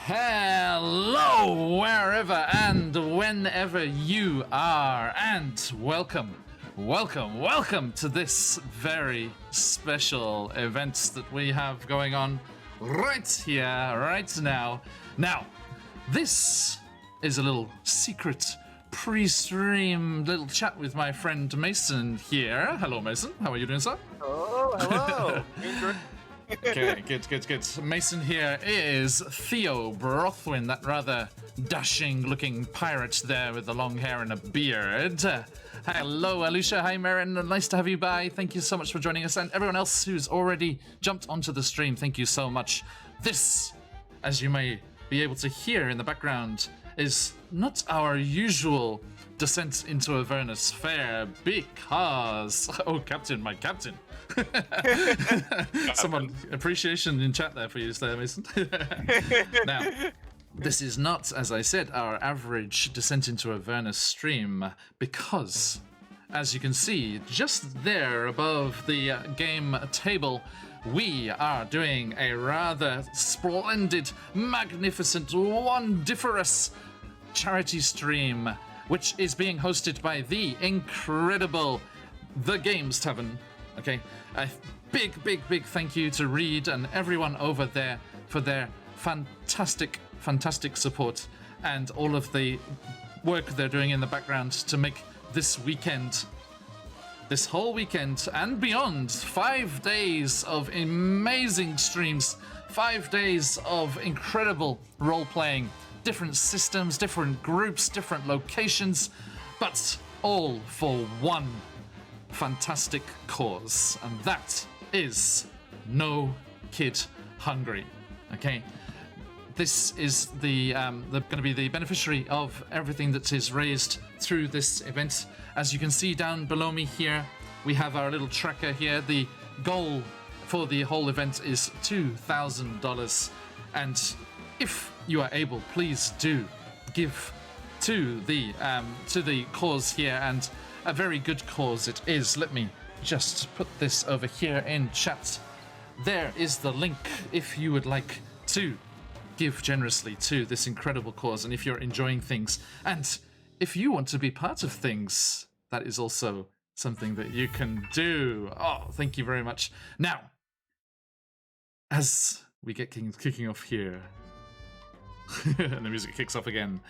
Hello, wherever and whenever you are, and welcome to this very special event that we have going on right here, right now. Now, this is a little secret pre-stream little chat with my friend Mason here. Hello, Mason. How are you doing, sir? Oh, hello. Okay, good. Mason here is Theo Brothwin, that rather dashing-looking pirate there with the long hair and a beard. Hello, Alicia. Hi, Marin. Nice to have you by. Thank you so much for joining us. And everyone else who's already jumped onto the stream, thank you so much. This, as you may be able to hear in the background, is not our usual descent into Avernus fare because... Oh, Captain, my Captain. Someone appreciation in chat there for you there, Mason. Now, this is not, as I said, our average descent into Avernus stream because, as you can see, just there above the game table, we are doing a rather splendid, magnificent, wondiferous charity stream, which is being hosted by the incredible The Games Tavern. Okay, a big thank you to Reed and everyone over there for their fantastic support and all of the work they're doing in the background to make this whole weekend and beyond, 5 days of amazing streams, 5 days of incredible role-playing, different systems, different groups, different locations, but all for one fantastic cause, and that is No Kid Hungry. Okay, this is the going to be the beneficiary of everything that is raised through this event. As you can see down below me here, we have our little tracker here. The goal for the whole event is $2,000, and if you are able, please do give to the cause here, and a very good cause it is. Let me just put this over here in chat. There is the link if you would like to give generously to this incredible cause, and if you're enjoying things, and if you want to be part of things, that is also something that you can do. Oh, thank you very much. Now, as we get kicking off here, and the music kicks off again,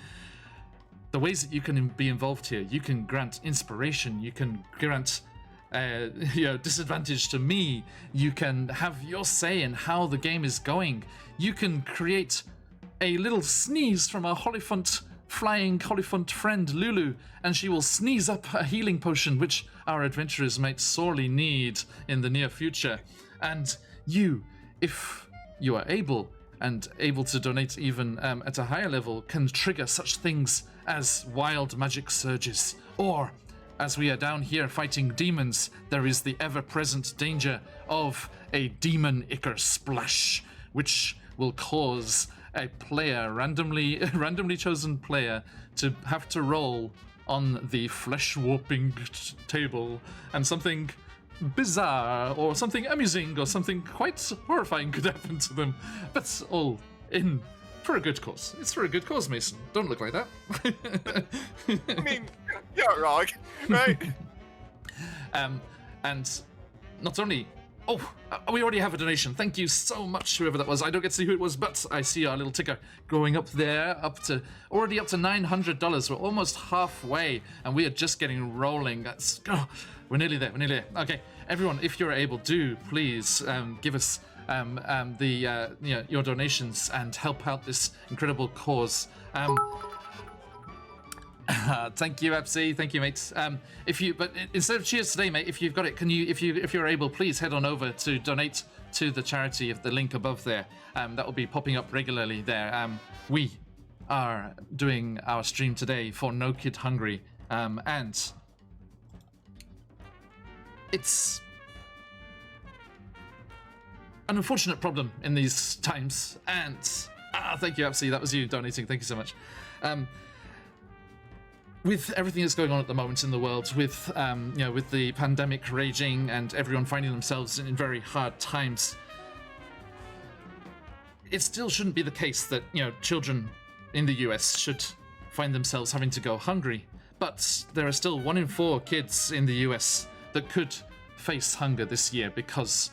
the ways that you can be involved here: you can grant inspiration, you can grant disadvantage to me, you can have your say in how the game is going, you can create a little sneeze from our flying Holifont friend Lulu, and she will sneeze up a healing potion which our adventurers might sorely need in the near future. And you, if you are able to donate even at a higher level, can trigger such things as wild magic surges, or as we are down here fighting demons, there is the ever-present danger of a demon ichor splash, which will cause a player, randomly chosen player, to have to roll on the flesh-warping table, and something bizarre or something amusing or something quite horrifying could happen to them, but all in for a good cause. It's for a good cause, Mason. Don't look like that. I mean, you're wrong, right? And not only... Oh, we already have a donation. Thank you so much, whoever that was. I don't get to see who it was, but I see our little ticker going up there, already up to $900. We're almost halfway, and we are just getting rolling. We're nearly there. Okay, everyone, if you're able, do please give us your donations and help out this incredible cause. Thank you, Epsy. Thank you, mates. But instead of cheers today, mate, if you've got it, can you, if you're able, please head on over to donate to the charity of the link above there. That will be popping up regularly there. We are doing our stream today for No Kid Hungry, and it's an unfortunate problem in these times. And thank you, Epsy. That was you donating. Thank you so much. With everything that's going on at the moment in the world, with with the pandemic raging and everyone finding themselves in very hard times, it still shouldn't be the case that, children in the US should find themselves having to go hungry. But there are still 1 in 4 kids in the US that could face hunger this year because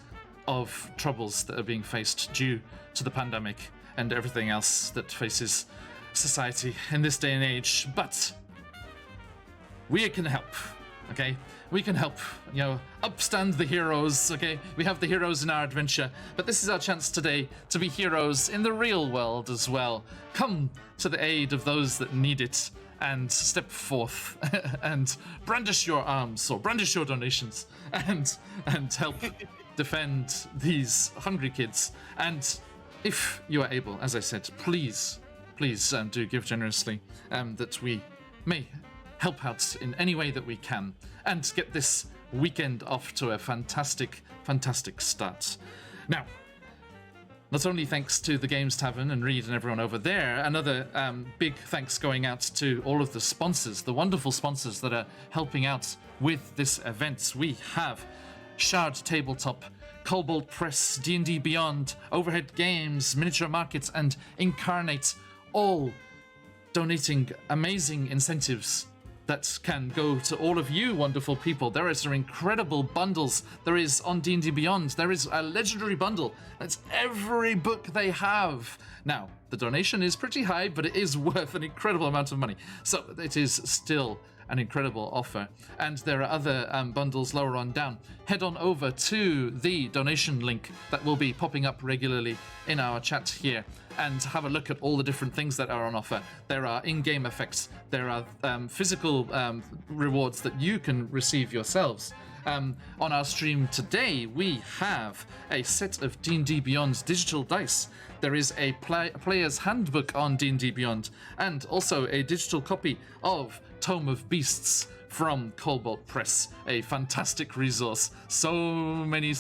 of troubles that are being faced due to the pandemic and everything else that faces society in this day and age. But we can help, okay? We can help, upstand the heroes, okay? We have the heroes in our adventure, but this is our chance today to be heroes in the real world as well. Come to the aid of those that need it and step forth and brandish your arms or brandish your donations and help defend these hungry kids. And if you are able, as I said, please do give generously, that we may help out in any way that we can and get this weekend off to a fantastic start. Now, not only thanks to the Games Tavern and Reed and everyone over there, another big thanks going out to all of the sponsors, the wonderful sponsors that are helping out with this event. We have Shard Tabletop, Cobalt Press, D&D Beyond, Overhead Games, Miniature Markets, and Incarnate, all donating amazing incentives that can go to all of you wonderful people. There are some incredible bundles. There is on D&D Beyond, there is a legendary bundle. That's every book they have. Now, the donation is pretty high, but it is worth an incredible amount of money. So it is still an incredible offer. And there are other bundles lower on down. Head on over to the donation link that will be popping up regularly in our chat here and have a look at all the different things that are on offer. There are in-game effects. There are physical rewards that you can receive yourselves. On our stream today, we have a set of D&D Beyond digital dice. There is a player's handbook on D&D Beyond, and also a digital copy of Tome of Beasts from Cobalt Press, a fantastic resource. So many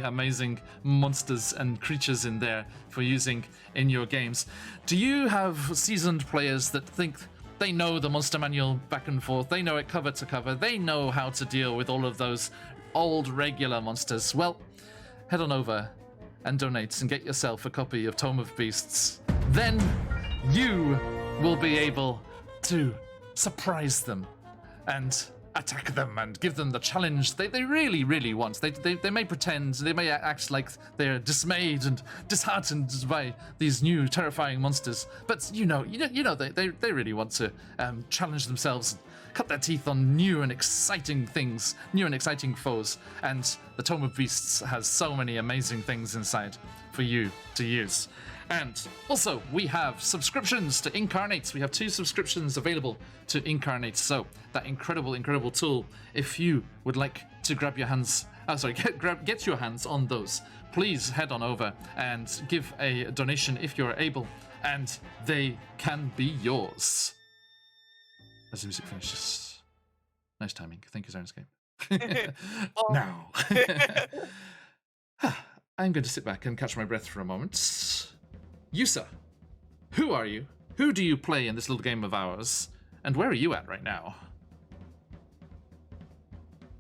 amazing monsters and creatures in there for using in your games. Do you have seasoned players that think they know the monster manual back and forth, they know it cover to cover, they know how to deal with all of those old regular monsters? Well, head on over and donate and get yourself a copy of Tome of Beasts. Then you will be able to surprise them and attack them and give them the challenge they really want. They may pretend, they may act like they're dismayed and disheartened by these new terrifying monsters, but they really want to challenge themselves, cut their teeth on new and exciting things, new and exciting foes. And the Tome of Beasts has so many amazing things inside for you to use. And also, we have subscriptions to Incarnate. We have 2 subscriptions available to Incarnate. So that incredible tool, if you would like to get your hands on those, please head on over and give a donation if you're able, and they can be yours. As the music finishes. Nice timing. Thank you, Zyrenscape. Now, I'm going to sit back and catch my breath for a moment. Yusa, who are you? Who do you play in this little game of ours? And where are you at right now?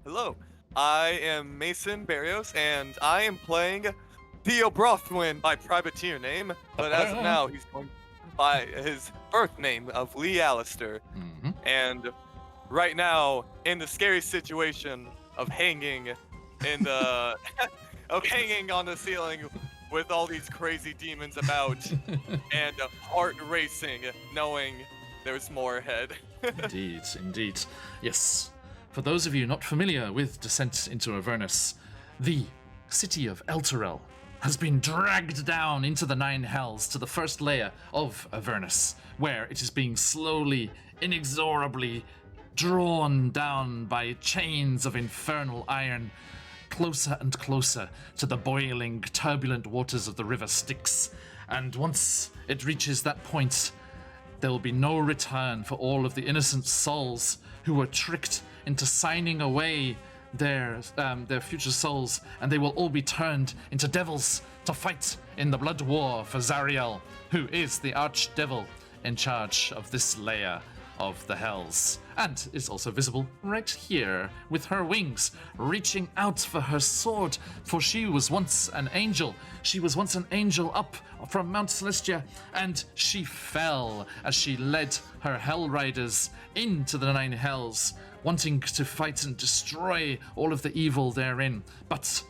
Hello, I am Mason Barrios, and I am playing Theo Brothwin by privateer name, but as of now, he's going by his birth name of Lee Allister. Mm-hmm. And right now, in the scary situation of hanging in the hanging on the ceiling with all these crazy demons about and heart racing, knowing there's more ahead. Indeed. Yes. For those of you not familiar with Descent into Avernus, the city of Elturel has been dragged down into the Nine Hells to the first layer of Avernus, where it is being slowly, inexorably drawn down by chains of infernal iron, closer and closer to the boiling, turbulent waters of the River Styx. And once it reaches that point, there will be no return for all of the innocent souls who were tricked into signing away their future souls, and they will all be turned into devils to fight in the blood war for Zariel, who is the archdevil in charge of this layer of the hells, and is also visible right here with her wings reaching out for her sword, for she was once an angel. She was once an angel up from Mount Celestia, and she fell as she led her Hell Riders into the Nine Hells, wanting to fight and destroy all of the evil therein. But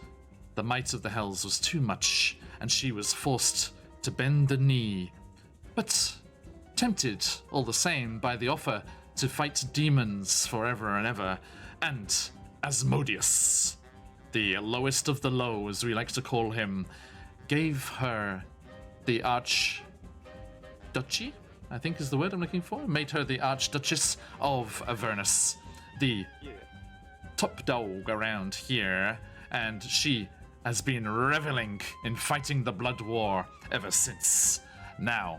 the might of the hells was too much, and she was forced to bend the knee. But tempted all the same by the offer to fight demons forever and ever, and Asmodeus, the lowest of the low, as we like to call him, gave her the Archduchy, I think is the word I'm looking for, made her the Archduchess of Avernus, the top dog around here, and she has been reveling in fighting the Blood War ever since. Now,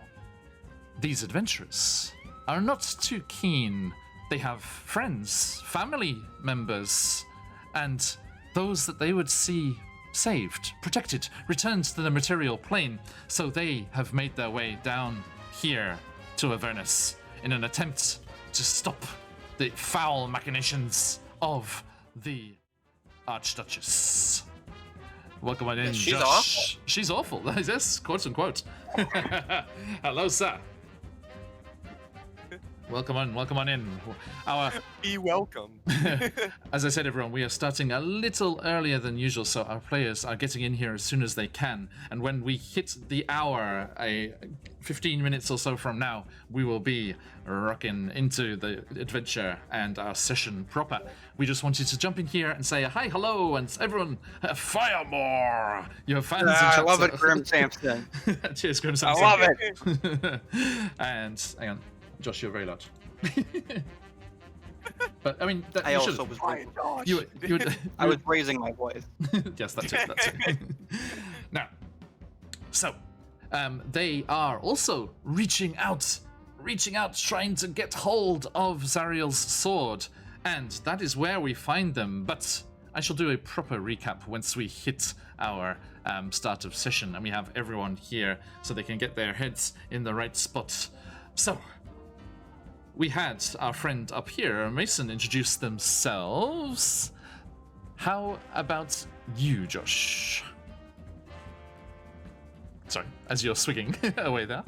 these adventurers are not too keen. They have friends, family members, and those that they would see saved, protected, returned to the material plane. So they have made their way down here to Avernus in an attempt to stop the foul machinations of the Archduchess. Welcome on in, She's Josh. awful. She's awful. Yes, quote unquote. Hello, sir. Welcome on in. Be welcome. As I said, everyone, we are starting a little earlier than usual, so our players are getting in here as soon as they can. And when we hit the hour, 15 minutes or so from now, we will be rocking into the adventure and our session proper. We just wanted to jump in here and say hi, hello, and everyone, fire more! You have fans in chat. I love so- it, Grim Sampson. Cheers, Grim I Sampson. love it. And hang on, Josh, you're very loud. But I mean, that, I you also should- was. you I was raising my voice. yes, that's it. Now, so they are also reaching out, trying to get hold of Zariel's sword, and that is where we find them. But I shall do a proper recap once we hit our start of session, and we have everyone here so they can get their heads in the right spot. So, we had our friend up here, Mason, introduce themselves. How about you, Josh? Sorry, as you're swigging away there.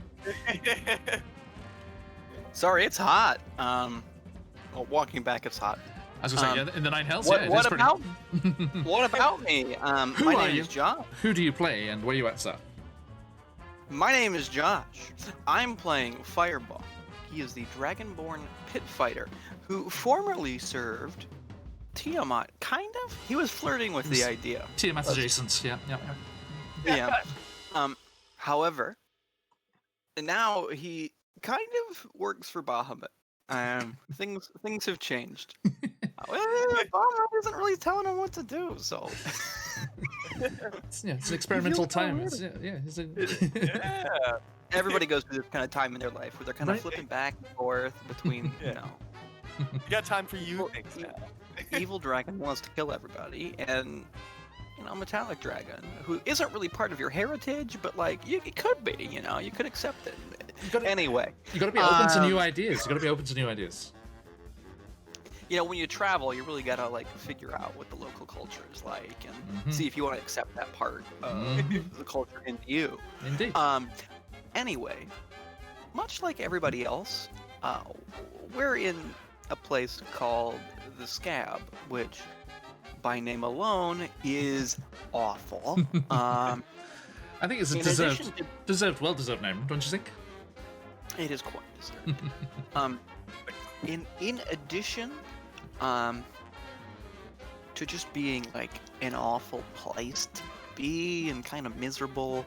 Sorry, it's hot. Well, walking back, it's hot. I was gonna say, yeah, in the Nine Hells, What, yeah, it what is pretty. about? What about me? Who My are name you? is Josh. Who do you play, and where you at, sir? My name is Josh. I'm playing Fireball. He is the Dragonborn pit fighter who formerly served Tiamat. Kind of. He was flirting with the idea. Tiamat adjacent, yeah. Yeah. However, now he kind of works for Bahamut. Things have changed. Bahamut isn't really telling him what to do, so. It's an experimental time. It's, Yeah. Everybody goes through this kind of time in their life where they're kind of Right. flipping back and forth between, You got time for you things now. evil dragon wants to kill everybody, and metallic dragon who isn't really part of your heritage, but like it could be, you could accept it. Anyway, You gotta be open to new ideas. You gotta be open to new ideas. when you travel, you really gotta like figure out what the local culture is like and see if you want to accept that part of the culture into you. Indeed. Anyway, much like everybody else, we're in a place called the Scab, which, by name alone, is awful. I think it's a in addition well-deserved name, don't you think? It is quite deserved. In addition, to just being like an awful place to be and kind of miserable.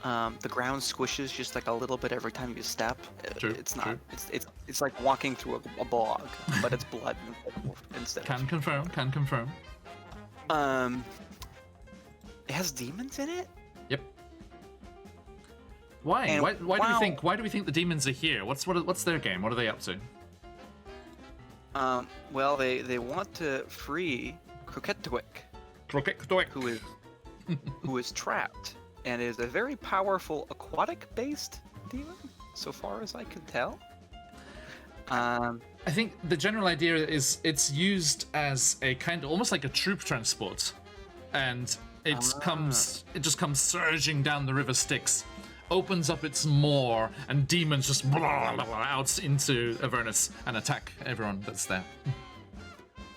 The ground squishes just like a little bit every time you step. True, It's not. true. It's like walking through a bog, but it's blood instead. Can confirm. It has demons in it. Yep. Why? And Why do we wow. think? Why do we think the demons are here? What's their game? What are they up to? Well, they want to free Kroketwick, who is trapped and is a very powerful aquatic-based demon, so far as I can tell. I think the general idea is it's used as a kind of almost like a troop transport, and it just comes surging down the river Styx, opens up its maw, and demons just out into Avernus and attack everyone that's there.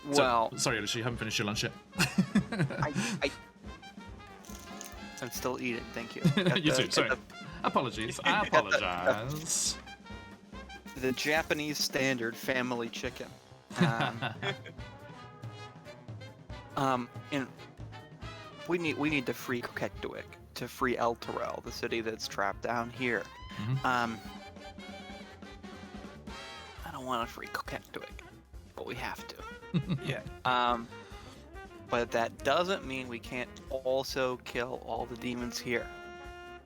Well, sorry, Alicia, you haven't finished your lunch yet. I'm still eating. Thank you. You too. Sorry. Apologies. I apologize. The Japanese standard family chicken. And we need to free Coquetduic to free El Terrell, the city that's trapped down here. I don't want to free Coquetduic, but we have to. Yeah. But that doesn't mean we can't also kill all the demons here.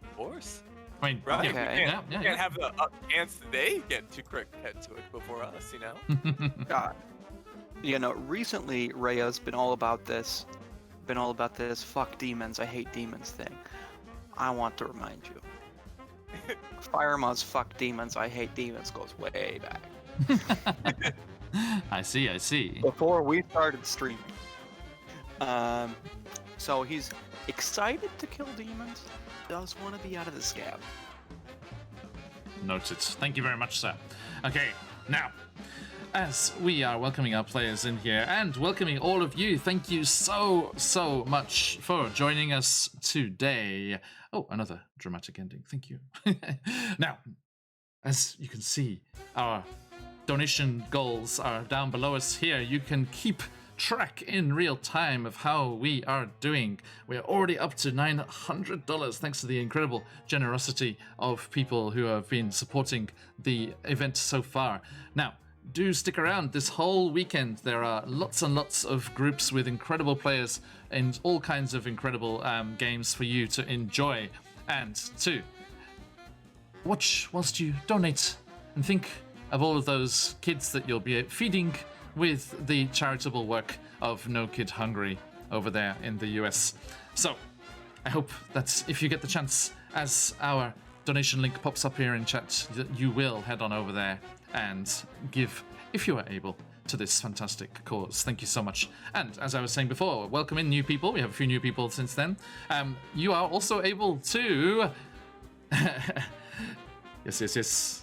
Of course. I mean, Right? Okay. We can't have the chance they get to Coquetduic before us, you know? God. You know, recently Rhea's been all about this fuck demons, I hate demons thing. I want to remind you. Firema's fuck demons, I hate demons goes way back. I see. Before we started streaming. So he's excited to kill demons, does want to be out of the scab. Noted. Thank you very much, sir. Okay, now, as we are welcoming our players in here and welcoming all of you, thank you so much for joining us today. Oh, another dramatic ending. Thank you. Now, as you can see, our donation goals are down below us here. You can keep track in real time of how we are doing. We're already up to $900 thanks to the incredible generosity of people who have been supporting the event so far. Now, do stick around this whole weekend. There are lots and lots of groups with incredible players and all kinds of incredible games for you to enjoy and to watch whilst you donate and think of all of those kids that you'll be feeding with the charitable work of No Kid Hungry over there in the US. So, I hope that if you get the chance, as our donation link pops up here in chat, that you will head on over there and give, if you are able, to this fantastic cause. Thank you so much. And as I was saying before, welcome in new people. We have a few new people since then. You are also able to... Yes.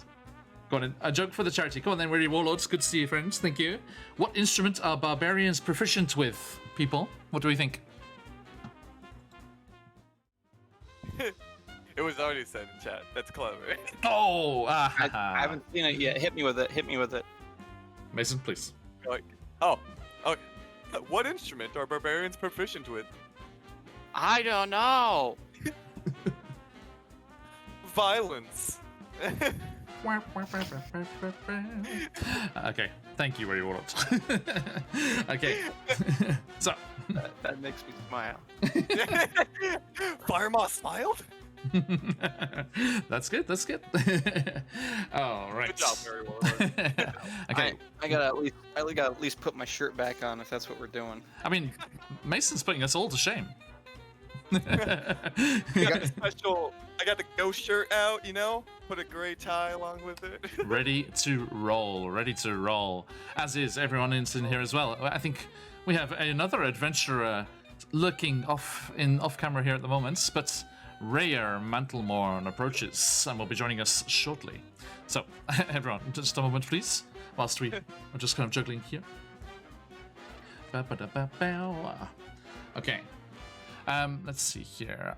Go on, a joke for the charity. Come on then, weary warlords. Good to see you, friends. Thank you. What instrument are barbarians proficient with, people? What do we think? It was already said in chat. That's clever. Oh! I haven't seen it yet. Hit me with it. Mason, please. Like, okay. What instrument are barbarians proficient with? I don't know. Violence. Okay, thank you, Weary Warlords. Okay, so. That makes me smile. Firema smiled? That's good. All right. Good job, Mary Warlord. Okay. I gotta at least put my shirt back on if that's what we're doing. I mean, Mason's putting us all to shame. I got the ghost shirt out, you know? Put a gray tie along with it. ready to roll. As is everyone in here as well. I think we have another adventurer lurking off camera here at the moment, but Rhea Mantlemorn approaches and will be joining us shortly. So, everyone, just a moment, please, whilst we're just kind of juggling here. Okay. Let's see here.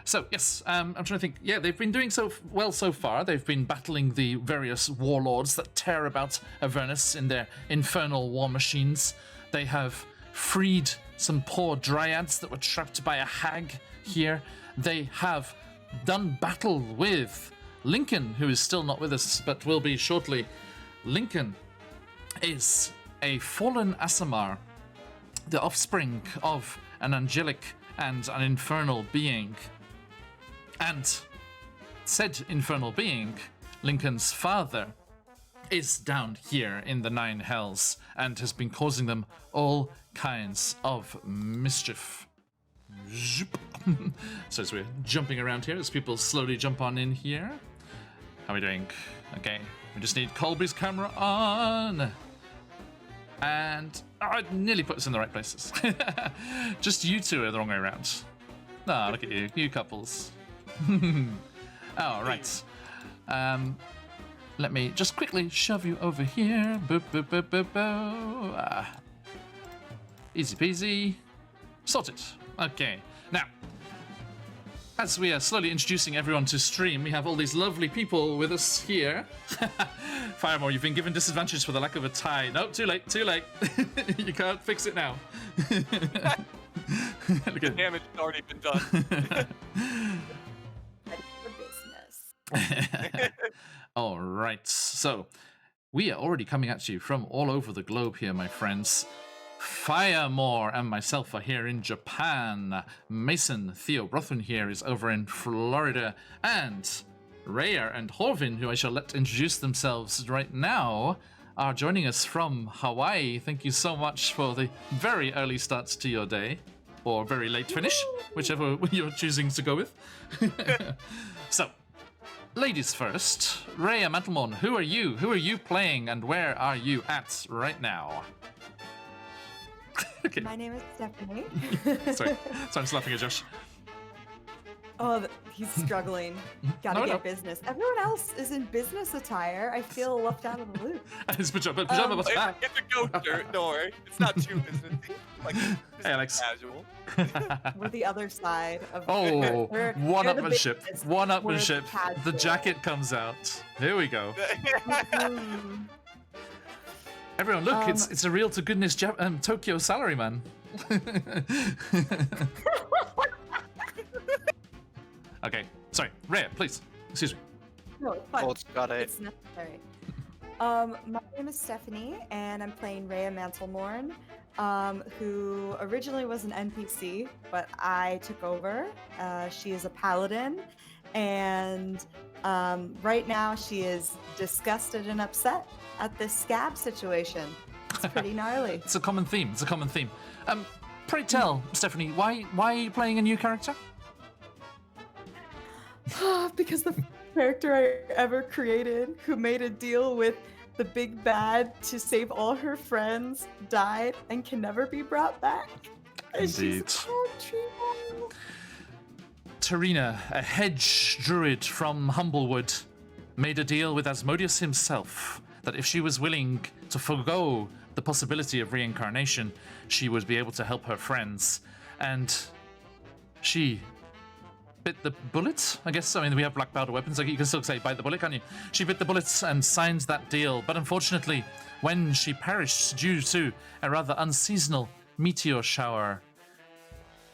So, yes, I'm trying to think. Yeah, they've been doing so well so far. They've been battling the various warlords that tear about Avernus in their infernal war machines. They have freed some poor dryads that were trapped by a hag here. They have done battle with Lincoln, who is still not with us, but will be shortly. Lincoln is a fallen Aasimar, the offspring of an angelic and an infernal being. And said infernal being, Lincoln's father, is down here in the Nine Hells and has been causing them all kinds of mischief. So as we're jumping around here, as people slowly jump on in here. How are we doing? Okay. We just need Colby's camera on. And I nearly put us in the right places. Just you two are the wrong way around. Ah, look at you. You couples. All right. Let me just quickly shove you over here. Boop, boop, boop, boop, boop. Easy peasy. Sorted. Okay. Now, as we are slowly introducing everyone to stream, we have all these lovely people with us here. Firemore, you've been given disadvantage for the lack of a tie. No, too late, too late. You can't fix it now. Look at Damage has already been done. Ready for business. All right, so we are already coming at you from all over the globe here, my friends. Firemore and myself are here in Japan. Mason Theo Brothwin here is over in Florida. And Raya and Horvin, who I shall let introduce themselves right now, are joining us from Hawaii. Thank you so much for the very early start to your day. Or very late finish, whichever you're choosing to go with. So, ladies first. Raya Mantelmorn, who are you? Who are you playing and where are you at right now? Okay. My name is Stephanie. Sorry, I'm just laughing at Josh. Oh, he's struggling. Gotta No, get no. business. Everyone else is in business attire. I feel left out of the loop. His pajama Um, back. It's a ghost shirt, don't worry. It's not too businessy. Like, Hey, it's Alex. casual. We're the other side of Oh, we're the one-upmanship. business. One-upmanship. We're The casual. jacket comes out. Here we go. Mm. Everyone, look, it's a real to goodness Tokyo salaryman. Okay, sorry, Raya, please. Excuse me. No, it's fine. Bolt's got it. It's necessary. My name is Stephanie, and I'm playing Raya Mantelmorn, who originally was an NPC, but I took over. She is a paladin, and right now she is disgusted and upset at this scab situation. It's pretty gnarly. It's a common theme. It's a common theme. Pray tell, Stephanie, why are you playing a new character? Because the character I ever created, who made a deal with the big bad to save all her friends, died and can never be brought back. And Indeed. She's a country. Tarina, a hedge druid from Humblewood, made a deal with Asmodeus himself that if she was willing to forego the possibility of reincarnation, she would be able to help her friends. And she bit the bullet, I guess. I mean, we have black powder weapons, so you can still say bite the bullet, can't you? She bit the bullets and signed that deal, but unfortunately, when she perished due to a rather unseasonal meteor shower,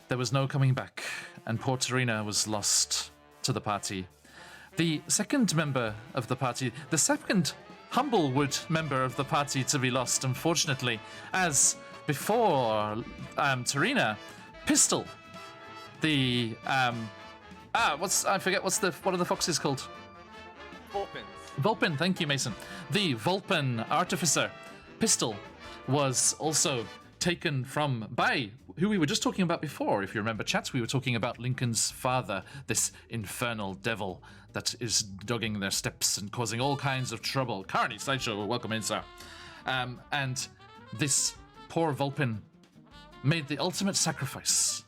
there was no coming back, and poor Tarina was lost to the party. The second member of the party, the second Humblewood member of the party to be lost, unfortunately, as before Tarina, Pistol, the what are the foxes called? Vulpins. Vulpin, thank you, Mason. The Vulpin artificer, Pistol, was also taken by who we were just talking about before. If you remember, chat, we were talking about Lincoln's father, this infernal devil that is dogging their steps and causing all kinds of trouble. Carney Sideshow, welcome in, sir. And this poor Vulpin made the ultimate sacrifice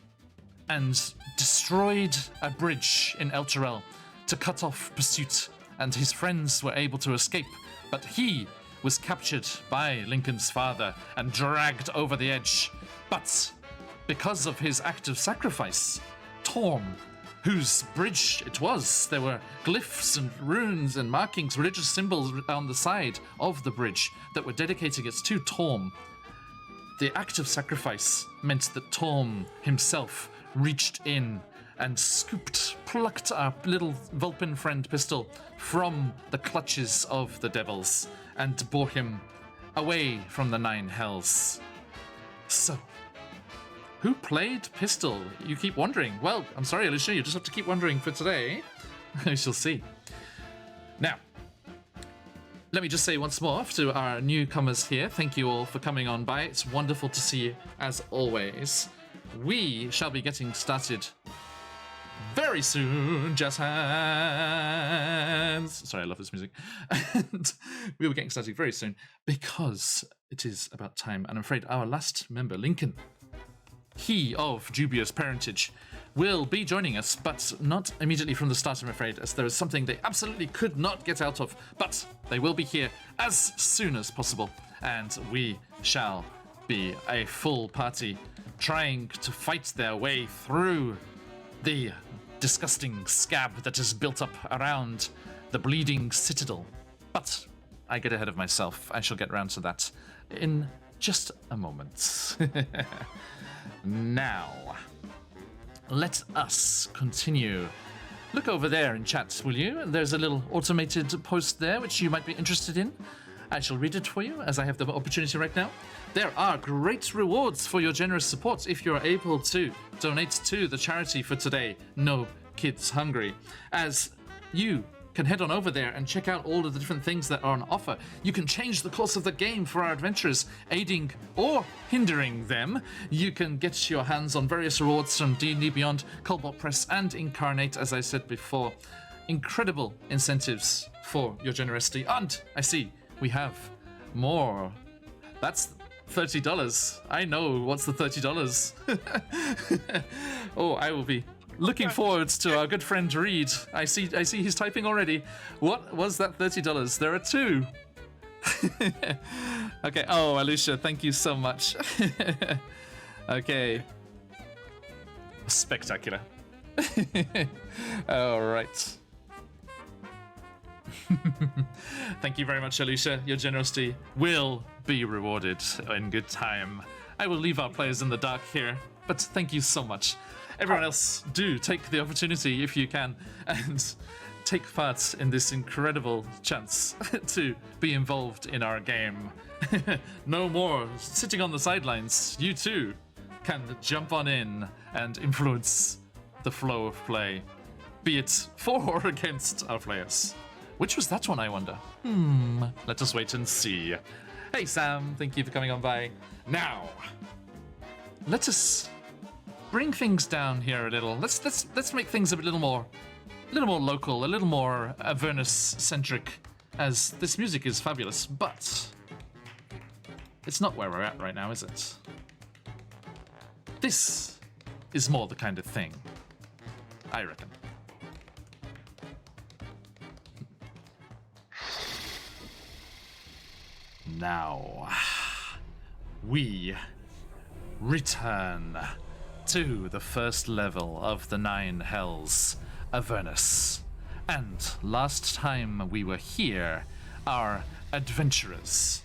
and destroyed a bridge in Elturel to cut off pursuit, and his friends were able to escape, but he was captured by Lincoln's father and dragged over the edge. But because of his act of sacrifice, Torm, whose bridge it was, there were glyphs and runes and markings, religious symbols on the side of the bridge that were dedicating it to Torm. The act of sacrifice meant that Torm himself reached in and plucked our little Vulpin friend Pistol from the clutches of the devils and bore him away from the Nine Hells. So, who played Pistol? You keep wondering. Well, I'm sorry, Alicia, you just have to keep wondering for today. We shall see. Now, let me just say once more to our newcomers here, thank you all for coming on by. It's wonderful to see you, as always. We shall be getting started very soon. Jazz hands. Sorry, I love this music. And we will be getting started very soon because it is about time. And I'm afraid our last member, Lincoln, he of dubious parentage, will be joining us, but not immediately from the start, I'm afraid, as there is something they absolutely could not get out of. But they will be here as soon as possible, and we shall be a full party trying to fight their way through the disgusting scab that is built up around the bleeding citadel. But I get ahead of myself. I shall get round to that in just a moment. Now, let us continue. Look over there in chat, will you? There's a little automated post there which you might be interested in. I shall read it for you as I have the opportunity right now. There are great rewards for your generous support if you are able to donate to the charity for today, No Kids Hungry, as you can head on over there and check out all of the different things that are on offer. You can change the course of the game for our adventurers, aiding or hindering them. You can get your hands on various rewards from D&D Beyond, Cobalt Press, and Incarnate, as I said before. Incredible incentives for your generosity. And I see we have more. That's $30. I know what's the $30. Oh, I will be looking forward to our good friend Reed. I see he's typing already. What was that $30? There are two. Okay. Oh, Alicia, thank you so much. Okay. Spectacular. All right. Thank you very much, Alicia. Your generosity will be rewarded in good time. I will leave our players in the dark here, but thank you so much. Everyone else, do take the opportunity if you can and take part in this incredible chance to be involved in our game. No more sitting on the sidelines. You too can jump on in and influence the flow of play, be it for or against our players. Which was that one, I wonder? Let us wait and see. Hey Sam, thank you for coming on by. Now, let us bring things down here a little. Let's make things a little more local, a little more Avernus centric, as this music is fabulous, but it's not where we're at right now, is it? This is more the kind of thing, I reckon. Now, we return to the first level of the 9 Hells, Avernus. And last time we were here, our adventurers,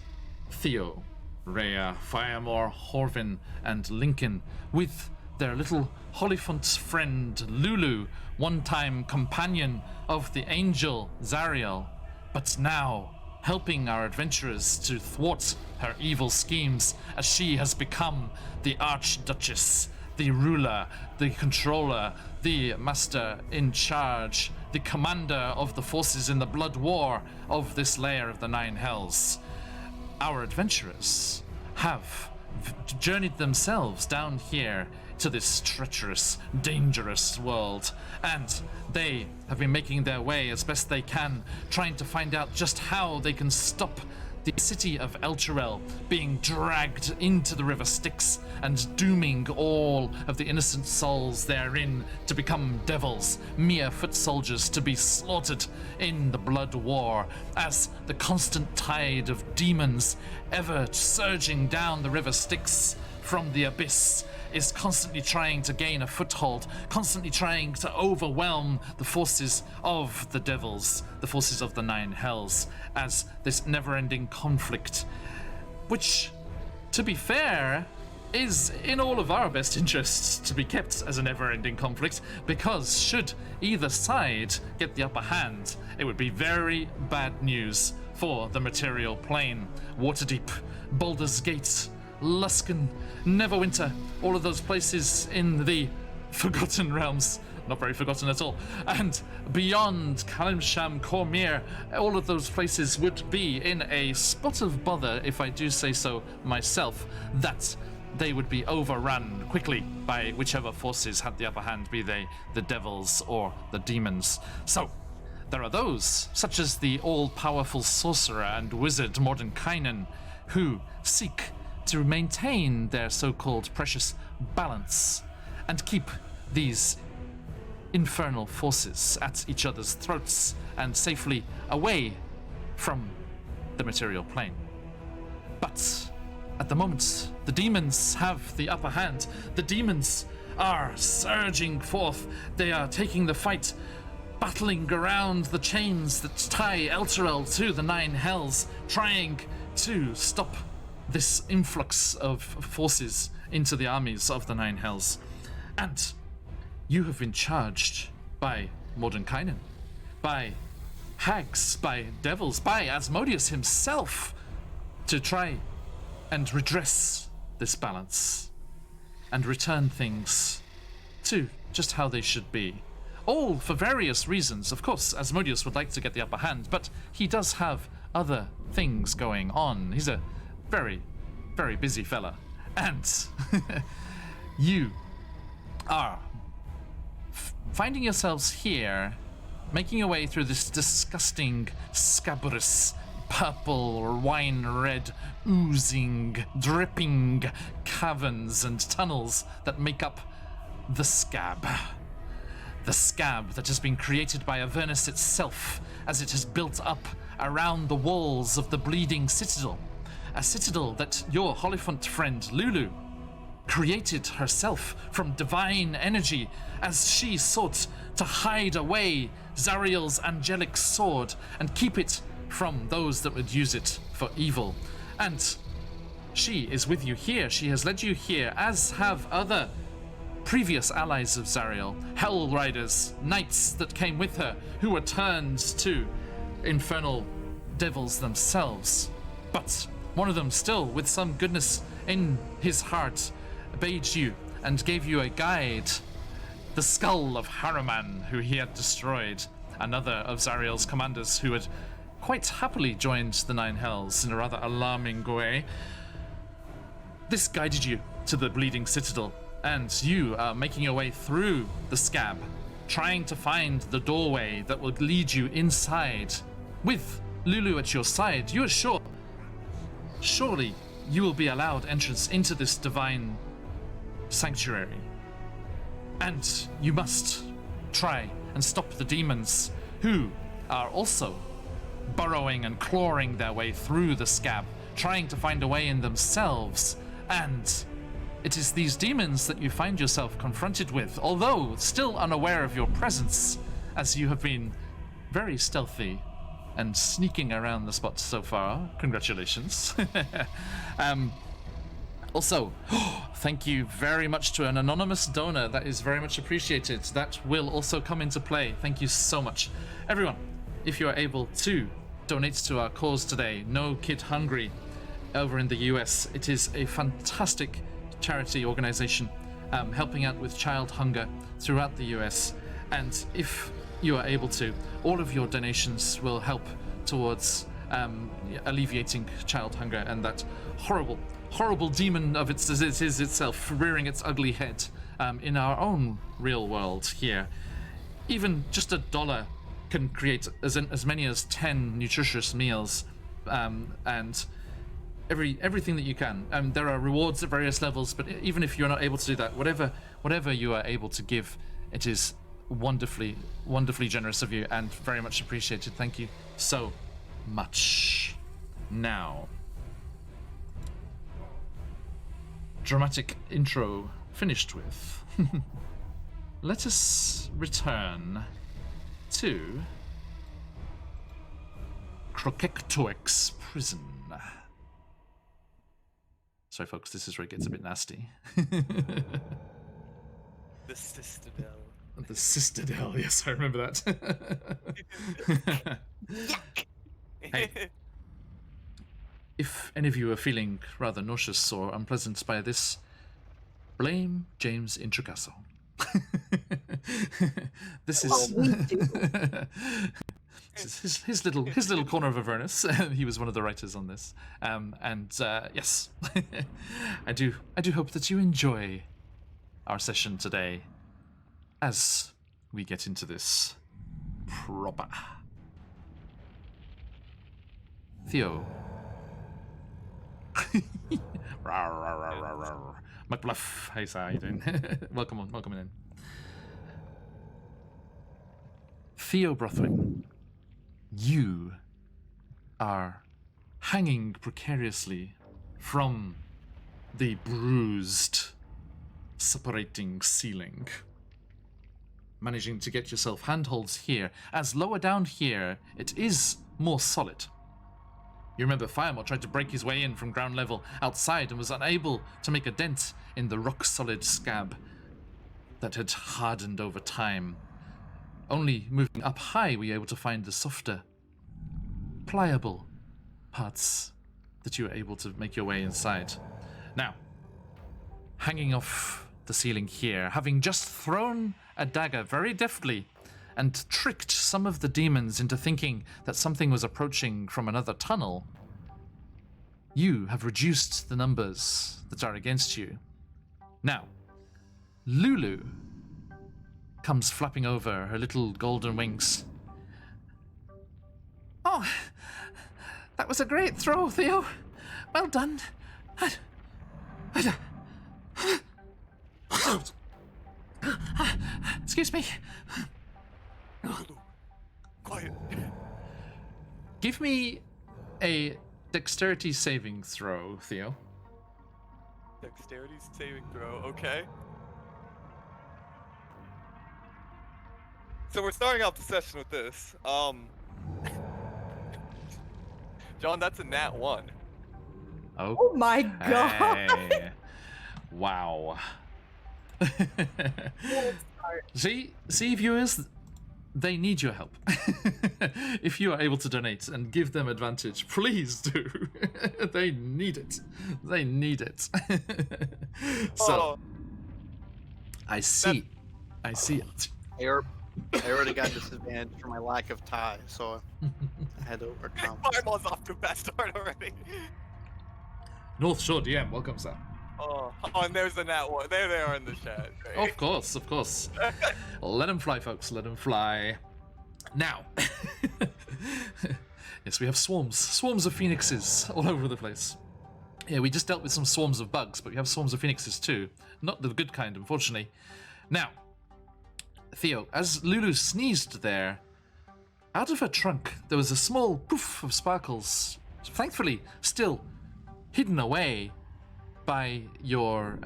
Theo, Rhea, Firemore, Horvin, and Lincoln, with their little Hollyphant friend Lulu, one-time companion of the angel Zariel, but now helping our adventurers to thwart her evil schemes as she has become the Archduchess, the ruler, the controller, the master in charge, the commander of the forces in the blood war of this layer of the 9 Hells. Our adventurers have journeyed themselves down here to this treacherous, dangerous world, and they have been making their way as best they can, trying to find out just how they can stop the city of Elturel being dragged into the river Styx and dooming all of the innocent souls therein to become devils, mere foot soldiers to be slaughtered in the blood war, as the constant tide of demons ever surging down the river Styx from the abyss is constantly trying to gain a foothold, constantly trying to overwhelm the forces of the devils, the forces of the 9 Hells, as this never-ending conflict, which, to be fair, is in all of our best interests to be kept as a never-ending conflict, because should either side get the upper hand, it would be very bad news for the material plane. Waterdeep, Baldur's Gate, Luskan, Neverwinter, all of those places in the Forgotten Realms, not very forgotten at all, and beyond Kalimsham, Cormyr, all of those places would be in a spot of bother, if I do say so myself, that they would be overrun quickly by whichever forces had the upper hand, be they the devils or the demons. So, there are those, such as the all-powerful sorcerer and wizard Mordenkainen, who seek to maintain their so-called precious balance and keep these infernal forces at each other's throats and safely away from the material plane. But at the moment, the demons have the upper hand. The demons are surging forth. They are taking the fight, battling around the chains that tie Elturel to the Nine Hells, trying to stop this influx of forces into the armies of the Nine Hells. And you have been charged by Mordenkainen, by hags, by devils, by Asmodeus himself, to try and redress this balance and return things to just how they should be. All for various reasons. Of course, Asmodeus would like to get the upper hand, but he does have other things going on. He's a very, very busy fella. And you are finding yourselves here, making your way through this disgusting, scabrous, purple, wine-red, oozing, dripping caverns and tunnels that make up the Scab. The Scab that has been created by Avernus itself as it has built up around the walls of the Bleeding Citadel. A citadel that your Hollyphant friend Lulu created herself from divine energy as she sought to hide away Zariel's angelic sword and keep it from those that would use it for evil. And she is with you here. She has led you here, as have other previous allies of Zariel, Hell Riders, knights that came with her, who were turned to infernal devils themselves. But one of them, still with some goodness in his heart, bade you and gave you a guide. The skull of Haruman, who he had destroyed, another of Zariel's commanders who had quite happily joined the Nine Hells in a rather alarming way. This guided you to the Bleeding Citadel, and you are making your way through the Scab, trying to find the doorway that will lead you inside. With Lulu at your side, you are sure, surely you will be allowed entrance into this divine sanctuary. And you must try and stop the demons, who are also burrowing and clawing their way through the Scab, trying to find a way in themselves. And it is these demons that you find yourself confronted with, although still unaware of your presence, as you have been very stealthy and sneaking around the spot so far. Congratulations. Also, thank you very much to an anonymous donor. That is very much appreciated. That will also come into play. Thank you so much. Everyone, if you are able to donate to our cause today, No Kid Hungry, over in the US. It is a fantastic charity organization helping out with child hunger throughout the US. And if you are able to, all of your donations will help towards alleviating child hunger and that horrible demon of it is itself rearing its ugly head in our own real world here. Even just $1 can create as many as 10 nutritious meals, and everything that you can. There are rewards at various levels, but even if you're not able to do that, whatever you are able to give, it is wonderfully generous of you and very much appreciated. Thank you so much. Now, dramatic intro finished with. Let us return to Krokektoek's prison. Sorry folks, this is where it gets a bit nasty. The Citadel. The Citadel, yes, I remember that. Hey, if any of you are feeling rather nauseous or unpleasant by this, blame James Intricasso. This is his little corner of Avernus. He was one of the writers on this. Yes, I do hope that you enjoy our session today as we get into this proper. Theo. McBluff, hey sir, how you doing? welcome in. Theo Brothwin, you are hanging precariously from the bruised, separating ceiling. Managing to get yourself handholds here, as lower down here, it is more solid. You remember Firemore tried to break his way in from ground level outside and was unable to make a dent in the rock-solid scab that had hardened over time. Only moving up high were you able to find the softer, pliable parts that you were able to make your way inside. Now, hanging off the ceiling here, having just thrown a dagger very deftly and tricked some of the demons into thinking that something was approaching from another tunnel, you have reduced the numbers that are against you. Now, Lulu comes flapping over, her little golden wings. Oh, that was a great throw, Theo. Well done. Excuse me. Quiet. Give me a dexterity saving throw, Theo. Dexterity saving throw, okay. So we're starting off the session with this. John, that's a nat 1. Oh my god! Wow. See, viewers, they need your help. If you are able to donate and give them advantage, please do. They need it. They need it. So, I see it. I already got disadvantage for my lack of tie, so I had to overcome. Firemore's off to a bad start already. North Shore DM, welcome, sir. Oh, and there's the nat 1. There they are in the chat. Great. Of course. Let them fly, folks. Let them fly. Now, yes, we have swarms of phoenixes all over the place. Yeah, we just dealt with some swarms of bugs, but we have swarms of phoenixes too. Not the good kind, unfortunately. Now, Theo, as Lulu sneezed there, out of her trunk there was a small poof of sparkles, thankfully still hidden away by your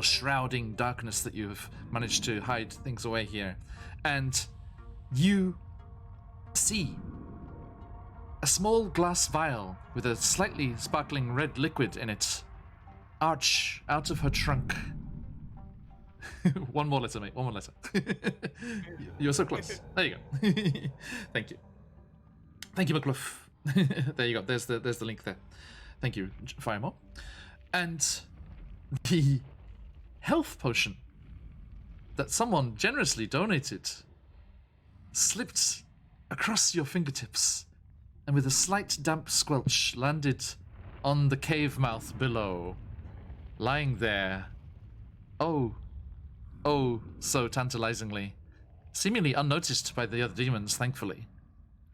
shrouding darkness that you've managed to hide things away here. And you see a small glass vial with a slightly sparkling red liquid in it arch out of her trunk. One more letter, mate. One more letter. You're so close. There you go. Thank you. Thank you, McCluff. There you go. There's the link there. Thank you, Firemore. And the health potion that someone generously donated slipped across your fingertips and with a slight damp squelch landed on the cave mouth below, lying there. Oh, so tantalizingly, seemingly unnoticed by the other demons, thankfully,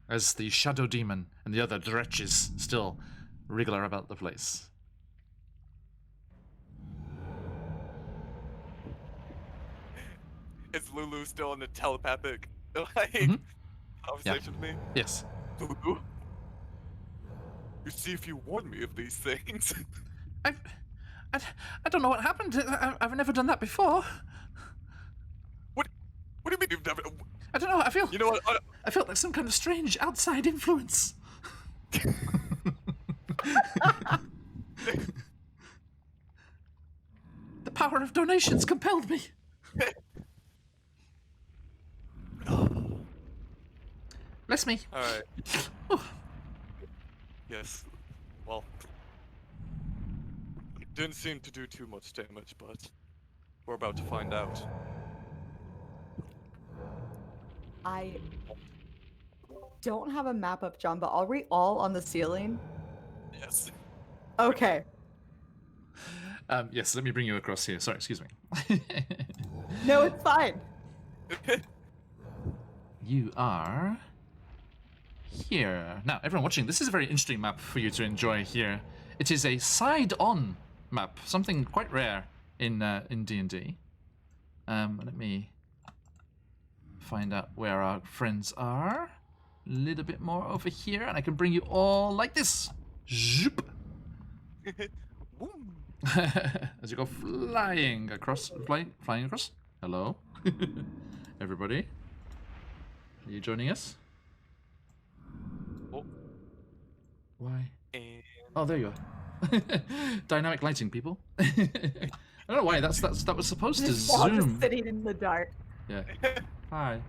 as the shadow demon and the other dretches still wriggle about the place. Is Lulu still in the telepathic conversation with me? Yes. Lulu? You see if you warned me of these things. I don't know what happened. I've never done that before. What do you mean you've never... I don't know. I feel... You know what? I felt like some kind of strange outside influence. The power of donations compelled me. Bless me. Alright. Oh. Yes. Well... It didn't seem to do too much damage, but... We're about to find out. don't have a map up, John, but are we all on the ceiling? Yes. Okay. Yes, let me bring you across here. Sorry, excuse me. No, it's fine. You are here. Now, everyone watching, this is a very interesting map for you to enjoy here. It is a side-on map, something quite rare in D&D. Let me find out where our friends are. A little bit more over here, and I can bring you all like this. Zoop. Boom. As you go flying across, flying across. Hello, everybody. Are you joining us? Oh. Why? And Oh, there you are. Dynamic lighting, people. I don't know why. That was supposed to Just all zoom. just sitting in the dark. Yeah. Hi.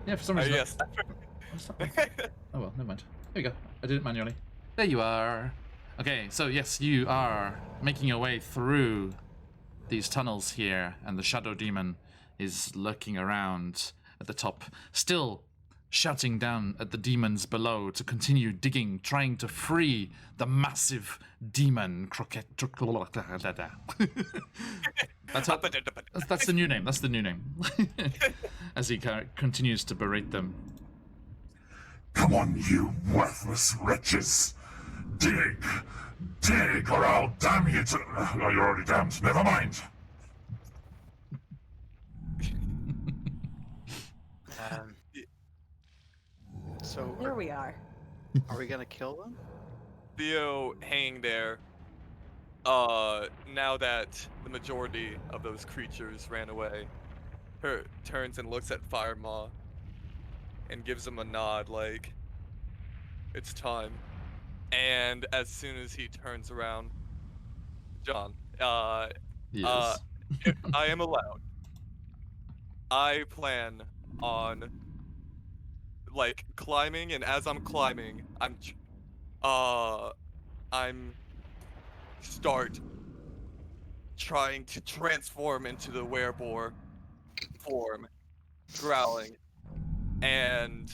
Yeah, for some reason. yes. What's that? Oh well, never mind. There you go. I did it manually. There you are. Okay, so yes, you are making your way through these tunnels here, and the Shadow Demon is lurking around at the top, still shouting down at the demons below to continue digging, trying to free the massive demon croquette. That's the new name. That's the new name. As he continues to berate them. Come on, you worthless wretches! Dig! Dig, or I'll damn you to... Oh, you're already damned. Never mind. So There we are. are we gonna kill them? Theo hanging there. Now that the majority of those creatures ran away, her turns and looks at Firemaw and gives him a nod like, it's time. And as soon as he turns around, John, Yes. if I am allowed, I plan on like climbing, and as I'm climbing, I'm start trying to transform into the werebore form, growling, and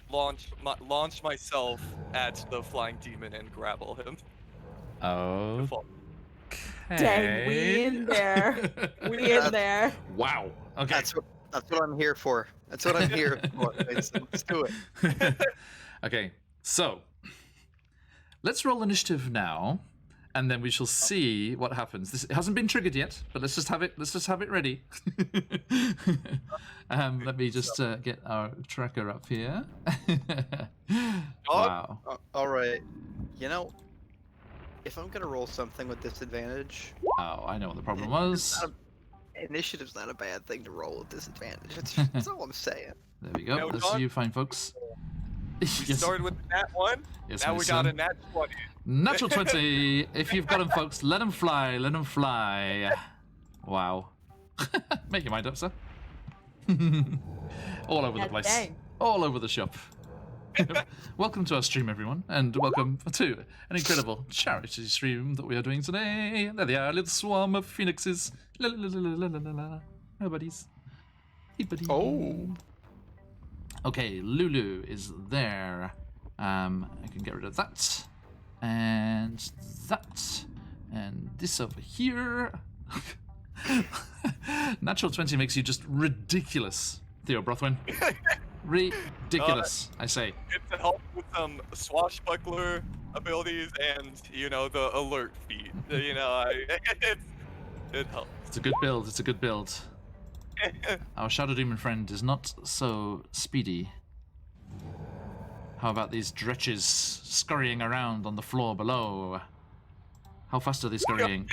launch myself at the flying demon and grapple him. Oh. Dang, we in there. We in there. Wow. Okay. That's what I'm here for. That's what I'm here for. Let's do it. Okay. So let's roll initiative now, and then we shall see what happens. This it hasn't been triggered yet, but let's just have it. Let's just have it ready. Let me just get our tracker up here. Wow. All right. You know, if I'm gonna roll something with disadvantage, Oh, I know what the problem was. initiative's not a bad thing to roll with disadvantage. That's all I'm saying. There we go. Now, That's John, you fine folks. We Yes. started with the nat 1, Yes, now my we got a son. nat 20. Natural 20. If you've got them, folks, let them fly. Let them fly. Wow. Make your mind up, sir. All over the Yeah, place. dang. All over the shop. Welcome to our stream, everyone, and welcome to an incredible charity stream that we are doing today. There they are, a little swarm of phoenixes. La la la la la la la. Oh, buddies. Hey, buddy. Oh. Okay, Lulu is there. I can get rid of that. And that. And this over here. Natural 20 makes you just ridiculous, Theo Brothwin. Ridiculous, I say. It's help with some swashbuckler abilities and, you know, the alert feat. You know, it helps. It's a good build, it's a good build. Our Shadow Demon friend is not so speedy. How about these dretches scurrying around on the floor below? How fast are they scurrying?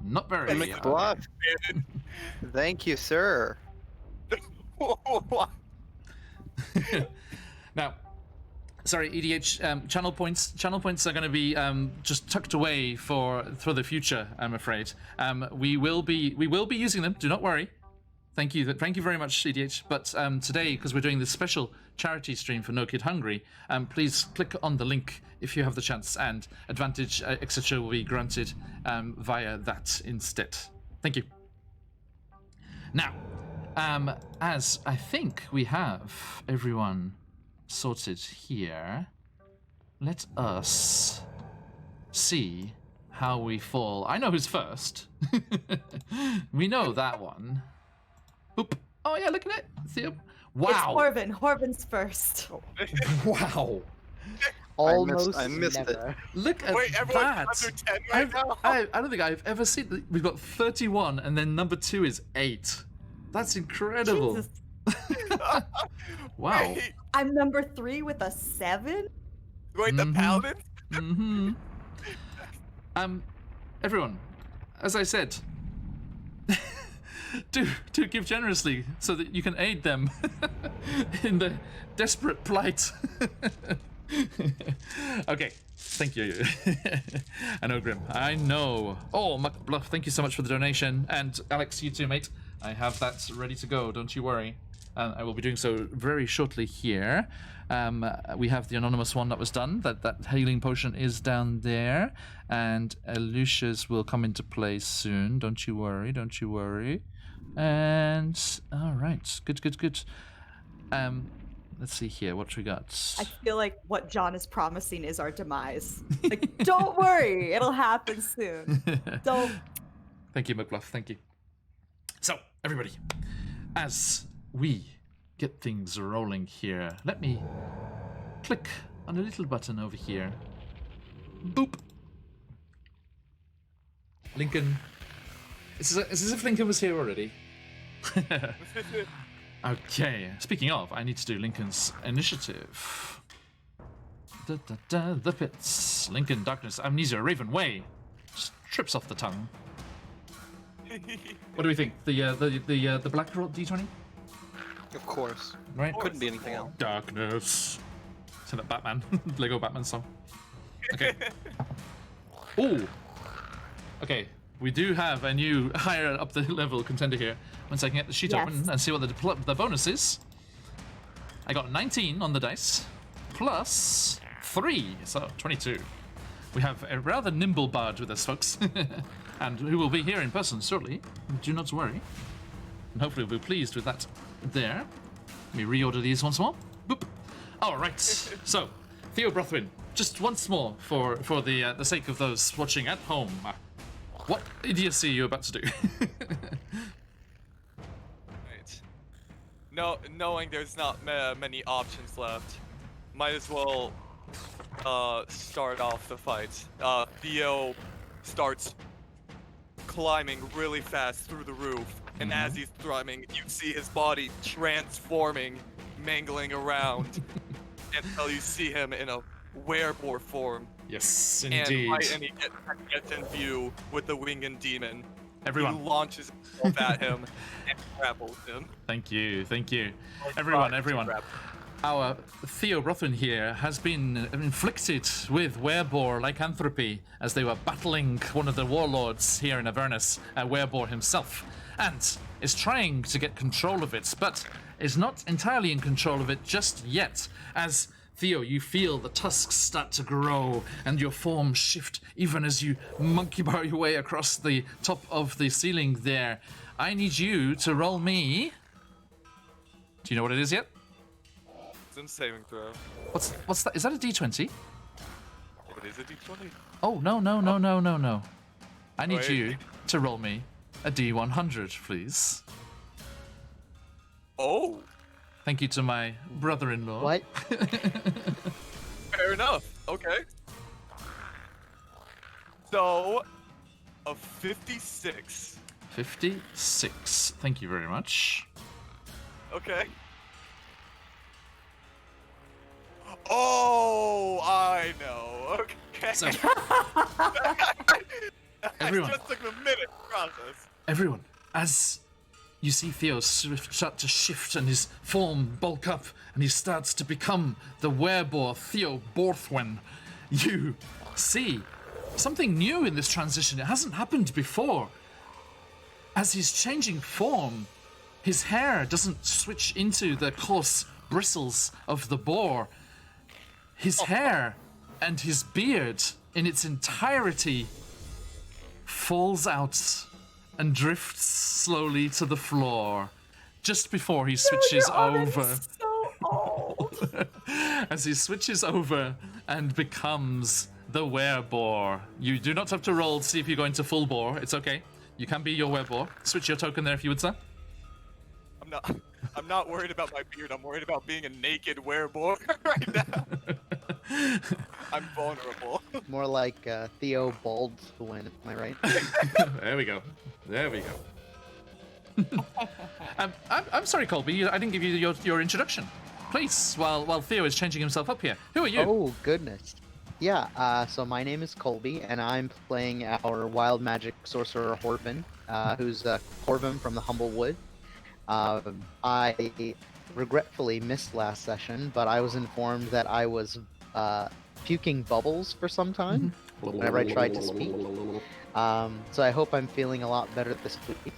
Not very. McBluff. Thank you, sir. Now, sorry, EDH channel points. Channel points are going to be just tucked away for the future. I'm afraid. We will be using them. Do not worry. Thank you very much, EDH. But today, because we're doing this special charity stream for No Kid Hungry, please click on the link if you have the chance, and advantage, etc., will be granted via that instead. Thank you. Now, as I think we have everyone sorted here, let us see how we fall. I know who's first. We know that one. Oop. Oh yeah, look at it. Theo. Wow. It's Horvin. Horvin's first. Wow. Almost I missed never. it. Look at Wait, everyone's that. under 10 right now? I don't think I've ever seen. We've got 31, and then number 2 is 8. That's incredible. Jesus. Wow. I'm number 3 with a 7. Wait, the paladins? Mm-hmm. Everyone, as I said, do give generously so that you can aid them in the desperate plight. Okay, thank you. I know, Grim. I know. Oh, Muck Bluff, thank you so much for the donation. And Alex, you too, mate. I have that ready to go, don't you worry. I will be doing so very shortly here. We have the anonymous one that was done. That healing potion is down there. And Lucia's will come into play soon. Don't you worry, don't you worry. And, all right, good. Let's see here, what we got? I feel like what John is promising is our demise. Like, don't worry, it'll happen soon. Don't. Thank you, McBluff, thank you. So, everybody, as we get things rolling here, let me click on a little button over here. Boop. Lincoln. It's as if Lincoln was here already. Okay, speaking of, I need to do Lincoln's initiative. The pits. Lincoln, darkness, amnesia, Raven, way. Just trips off the tongue. What do we think? The black roll D20? Of course. Right? Couldn't be anything else. Darkness. It's in that Batman, Lego Batman song. Okay. Ooh. Okay, we do have a new higher up the level contender here. Once I can get the sheet Yes. open and see what the bonus is. I got 19 on the dice, plus 3, so 22. We have a rather nimble bard with us, folks, and who will be here in person shortly. Do not worry. And hopefully we'll be pleased with that there. Let me reorder these once more. Boop. All right. So, Theo Brothwin, just once more for the sake of those watching at home. What idiocy are you about to do? Right. No, knowing there's not many options left, might as well start off the fight. Theo starts climbing really fast through the roof, and as he's climbing, you see his body transforming, mangling around, until you see him in a werewolf form. Yes, And indeed. right, and he gets in view with the winged demon. Everyone. He launches himself at him and grapples him. Thank you. Everyone. Our Theo Rothwin here has been inflicted with werebore lycanthropy as they were battling one of the warlords here in Avernus, werebore himself, and is trying to get control of it, but is not entirely in control of it just yet. As Theo, you feel the tusks start to grow and your form shift even as you monkey bar your way across the top of the ceiling there. I need you to roll me. Do you know what it is yet? It's in saving throw. What's that? Is that a D20? It is a d20. Oh, no. I need Wait. you to roll me a D100, please. Oh, Thank you to my brother-in-law. What? fair enough. Okay. So, a 56. 56. Thank you very much. Okay. Oh, I know. Okay. So, everyone. It just took a minute to process. Everyone, as you see Theo start to shift and his form bulk up and he starts to become the werebore Theo Borthwen, you see something new in this transition. It hasn't happened before. As he's changing form, his hair doesn't switch into the coarse bristles of the boar. His hair and his beard in its entirety falls out and drifts slowly to the floor just before he switches over. So old. as he switches over and becomes the werebore. You do not have to roll to see if you're going to full bore. It's okay. You can be your werebore. Switch your token there if you would, sir. I'm not worried about my beard. I'm worried about being a naked werebore right now. I'm vulnerable. More like Theo Baldwin, am I right? There we go. I'm sorry, Colby. I didn't give you your introduction. Please, while Theo is changing himself up here. Who are you? Oh, goodness. Yeah, so my name is Colby, and I'm playing our wild magic sorcerer Horvin, who's Horvin from the Humble Wood. I regretfully missed last session, but I was informed that I was puking bubbles for some time whenever I tried to speak. So I hope I'm feeling a lot better this week.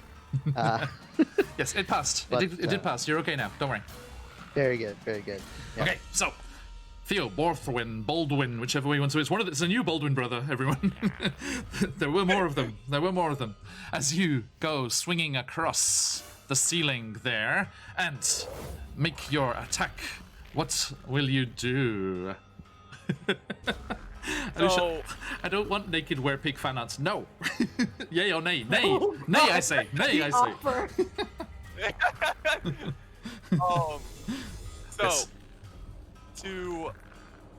Yes, it passed. But, It did pass. You're okay now. Don't worry. Very good, very good. Yeah. Okay, so Theo, Borthwin, Baldwin, whichever way you want to. It's a new Baldwin brother, everyone. There were more of them. As you go swinging across the ceiling there and make your attack. What will you do? I don't want naked werepig fan arts. No. Yay or nay? Nay. Oh, nay, God. I say. Nay, I say. Offer. So, Yes.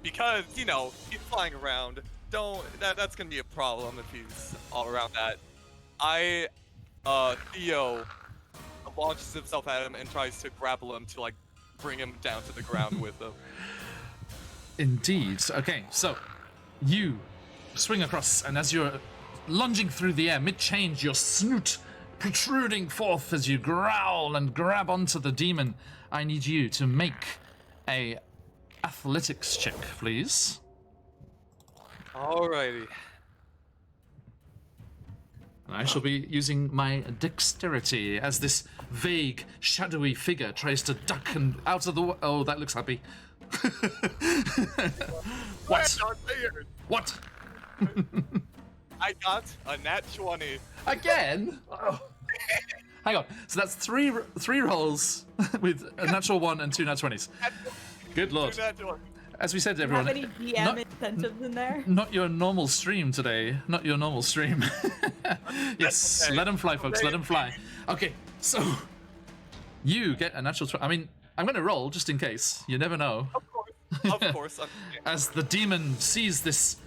because he's flying around. That's gonna be a problem if he's all around that. Theo launches himself at him and tries to grapple him to bring him down to the ground with him. Indeed. Okay, so you swing across, and as you're lunging through the air, mid-change, your snoot protruding forth as you growl and grab onto the demon. I need you to make a athletics check, please. Alrighty. I shall be using my dexterity as this vague, shadowy figure tries to duck and out of the oh, that looks happy. What? What? I got a nat 20. Again? Oh. Hang on. So that's three rolls with a natural 1 and 2 nat 20s. Good lord. Two nat 20. As we said to Do you have everyone, any DM incentives in there? not your normal stream today. Not your normal stream. Yes, okay. let them fly, folks. Let them fly. Okay, so you get a natural. I mean, I'm going to roll just in case. You never know. Of course. As the demon sees this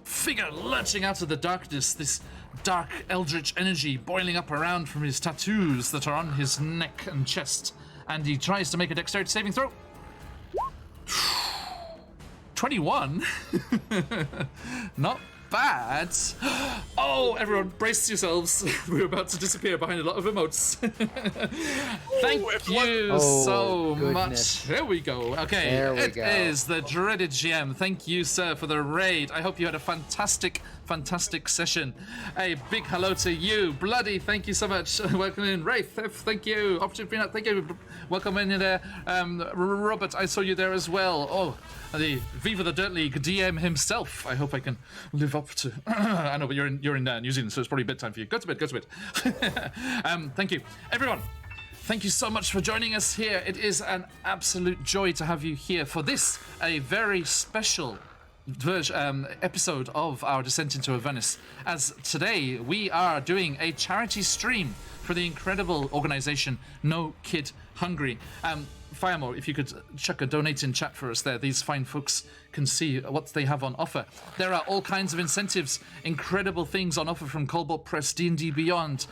figure lurching out of the darkness, this dark eldritch energy boiling up around from his tattoos that are on his neck and chest, and he tries to make a dexterity saving throw. 21? Not bad. Oh, everyone, brace yourselves. We're about to disappear behind a lot of emotes. Thank you so much. There we go. Okay, it is the dreaded GM. Thank you, sir, for the raid. I hope you had a fantastic session. A big hello to you. Bloody, thank you so much. Welcome in. Wraith, thank you. Option Peanut, thank you. Welcome in there. Robert, I saw you there as well. Oh, the Viva the Dirt League DM himself. I hope I can live up to. I know, but you're in New Zealand, so it's probably bedtime for you. Go to bed. Thank you, everyone. Thank you so much for joining us here. It is an absolute joy to have you here for this, a very special episode of our Descent into Avernus, as today we are doing a charity stream for the incredible organization No Kid Hungry. Firemore, if you could chuck a donate in chat for us there, these fine folks can see what they have on offer. There are all kinds of incentives, incredible things on offer from Colbot Press, D&D Beyond,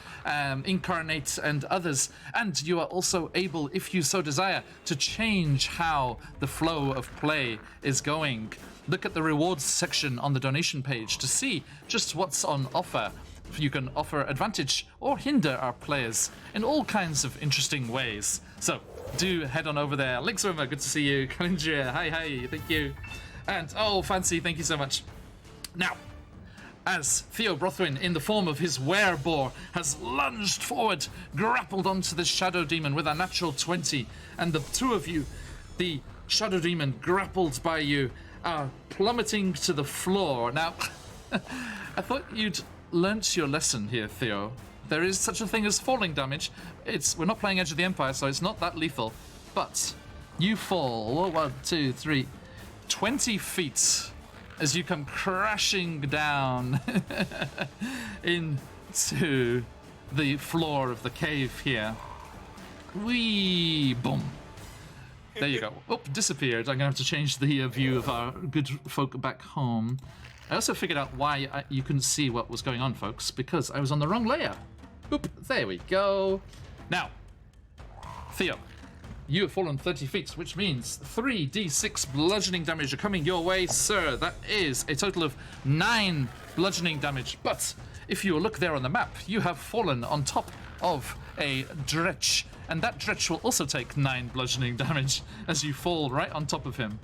Incarnate and others, and you are also able, if you so desire, to change how the flow of play is going. Look at the rewards section on the donation page to see just what's on offer. You can offer advantage or hinder our players in all kinds of interesting ways. So do head on over there. Link Swimmer, good to see you. Kalindria, hi, thank you. And oh, Fancy, thank you so much. Now, as Theo Brothwin, in the form of his werebore, has lunged forward, grappled onto the Shadow Demon with a natural 20, and the two of you, the Shadow Demon grappled by you, are plummeting to the floor. Now, I thought you'd learnt your lesson here, Theo. There is such a thing as falling damage. We're not playing Edge of the Empire, so it's not that lethal. But you fall 1, 2, 3, 20 feet as you come crashing down into the floor of the cave here. Wee boom. There you go. Oh, disappeared. I'm gonna have to change the view of our good folk back home. I also figured out why you couldn't see what was going on, folks, because I was on the wrong layer. Oop, there we go. Now, Theo, you have fallen 30 feet, which means 3d6 bludgeoning damage are coming your way, sir. That is a total of 9 bludgeoning damage. But if you look there on the map, you have fallen on top of a dretch, and that dretch will also take 9 bludgeoning damage as you fall right on top of him.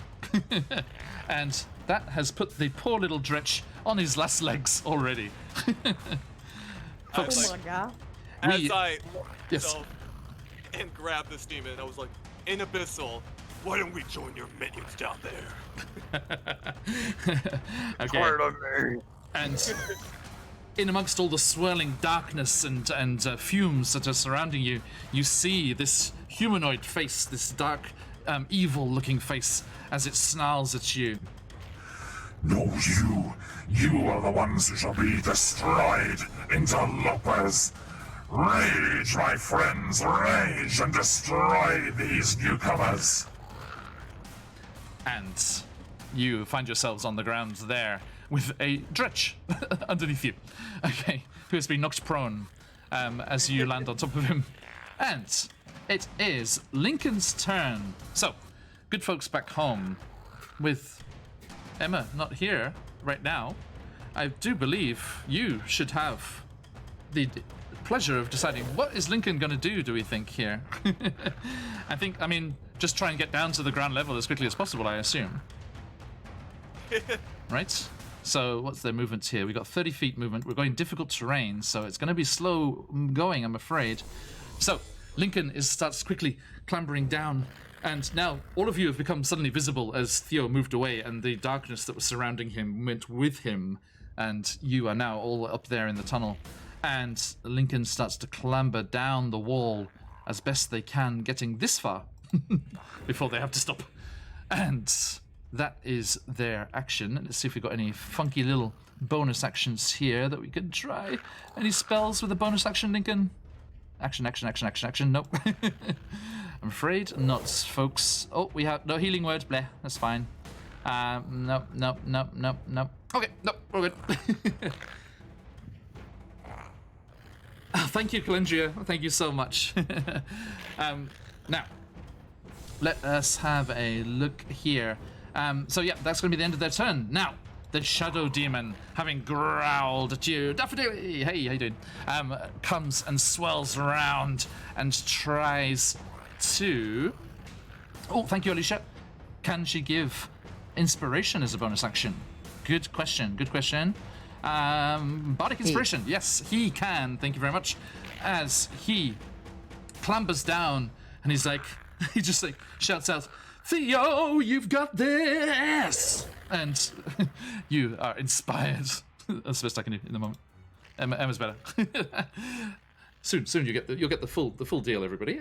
And that has put the poor little dretch on his last legs already. Folks, Oh my god. As I Yes. myself and grab this demon, I was like, in Abyssal, why don't we join your minions down there? Okay. And in amongst all the swirling darkness and fumes that are surrounding you, you see this humanoid face, this dark, evil-looking face, as it snarls at you. No, you are the ones who shall be destroyed, interlopers. Rage, my friends, rage and destroy these newcomers. And you find yourselves on the ground there with a dretch underneath you, okay, who has been knocked prone as you land on top of him. And it is Lincoln's turn. So, good folks back home, with Emma not here right now, I do believe you should have the pleasure of deciding what is Lincoln going to do we think here? I mean, just try and get down to the ground level as quickly as possible, I assume. Right? So what's their movements here? We got 30 feet movement. We're going difficult terrain, so it's going to be slow going, I'm afraid. So Lincoln starts quickly clambering down, and now all of you have become suddenly visible as Theo moved away, and the darkness that was surrounding him went with him, and you are now all up there in the tunnel. And Lincoln starts to clamber down the wall as best they can, getting this far before they have to stop. And that is their action. Let's see if we've got any funky little bonus actions here that we could try. Any spells with a bonus action, Lincoln? Action. Nope. I'm afraid not, folks. Oh, we have no healing word. Bleh, that's fine. Nope. Okay, nope, we're good. Oh, thank you, Calendria. Thank you so much. Now, let us have a look here. So yeah, that's going to be the end of their turn. Now, the Shadow Demon, having growled at you, Daffodili, hey, how you doing? Comes and swirls around and tries to... Oh, thank you, Alicia. Can she give inspiration as a bonus action? Good question. Bardic Inspiration, yes, he can, thank you very much. As he clambers down and he's like, he just like shouts out, Theo, you've got this! And you are inspired. That's the best I can do in the moment. Emma's better. Soon you'll get the full deal, everybody.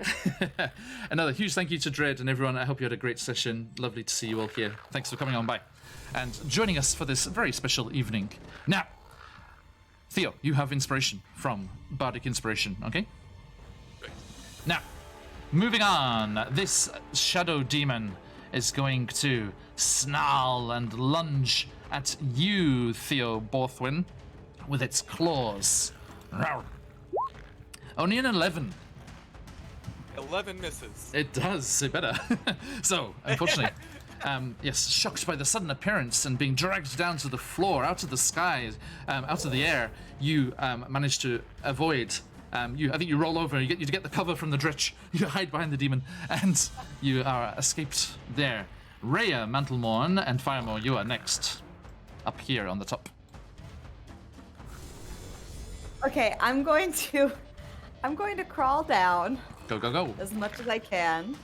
Another huge thank you to Dread and everyone. I hope you had a great session. Lovely to see you all here. Thanks for coming on by and joining us for this very special evening. Now, Theo, you have inspiration from Bardic Inspiration, okay? Now, moving on, this Shadow Demon is going to snarl and lunge at you, Theo Borthwyn, with its claws. Rawr. Only an 11. 11 misses. It does, it better. So, unfortunately, yes, shocked by the sudden appearance and being dragged down to the floor, out of the sky, out of the air, you manage to avoid. I think you roll over, you get the cover from the dritch, you hide behind the demon, and you are escaped there. Rhea, Mantlemorn, and Firemore, you are next. Up here on the top. Okay, I'm going to crawl down Go. as much as I can.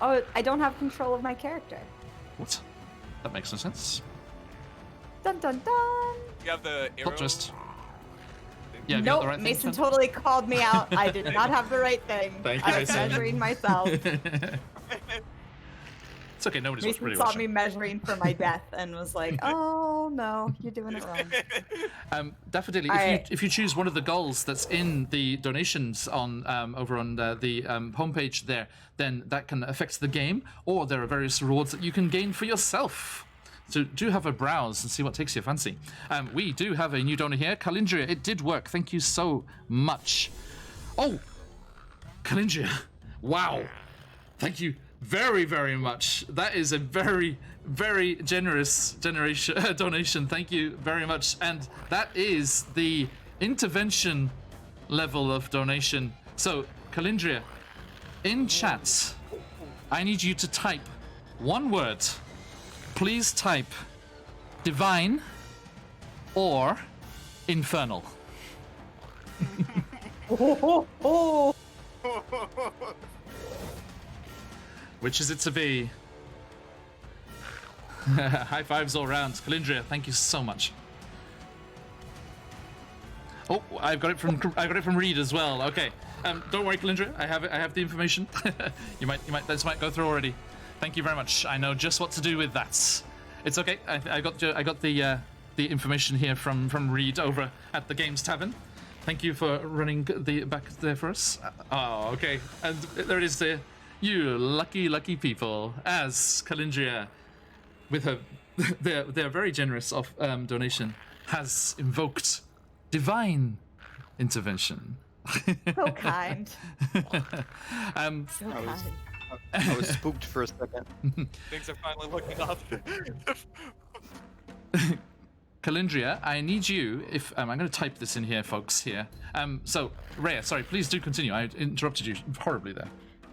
Oh, I don't have control of my character. What? That makes no sense. Dun dun dun. You have the arrow Plot twist. thing Yeah, have you got Nope, the right thing, Mason Finn? totally called me out. I did not have the right thing. Thank you, I was Mason. measuring myself. It's okay, nobody's Mason really saw watching. me measuring for my death and was like, "Oh no, you're doing it wrong." Daffodilly, Alright. if you choose one of the goals that's in the donations on over on the homepage there, then that can affect the game, or there are various rewards that you can gain for yourself. So do have a browse and see what takes your fancy. We do have a new donor here, Calindria. It did work. Thank you so much. Oh, Calindria! Wow, thank you very, very much. That is a very, very generous donation. Thank you very much. And that is the intervention level of donation. So, Calindria, in chat, I need you to type one word. Please type divine or infernal. Oh. Which is it to be? High fives all round. Calindria, thank you so much. Oh, I got it from Reed as well. Okay. Don't worry, Calindria. I have the information. This might go through already. Thank you very much. I know just what to do with that. It's okay. I got the information here from Reed over at the Games Tavern. Thank you for running the back there for us. Oh, okay. And there it is there. You lucky people. As Calindria, with her their very generous donation, has invoked divine intervention. So kind. So I was- kind. I was spooked for a second. Things are finally looking up. Calindria, I need you, if I'm going to type this in here, folks, here. So, Rhea, sorry, please do continue. I interrupted you horribly there.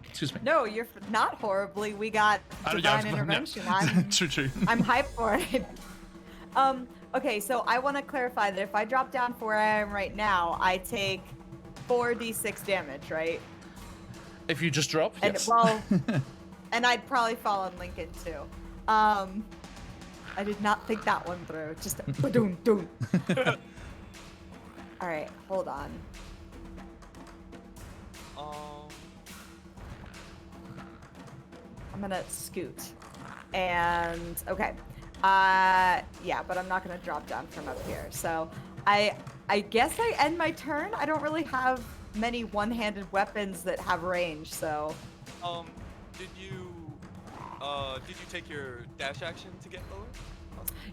Excuse me. No, you're not horribly. We got divine intervention. True. I'm hyped for it. Okay, so I want to clarify that if I drop down to where I am right now, I take 4d6 damage, right? If you just drop, And yes. well, and I'd probably fall on Lincoln too. I did not think that one through. Just doom doom. All right, hold on. I'm gonna scoot, and okay, yeah, but I'm not gonna drop down from up here. So I guess I end my turn. I don't really have many one-handed weapons that have range, so. Did you take your dash action to get lower?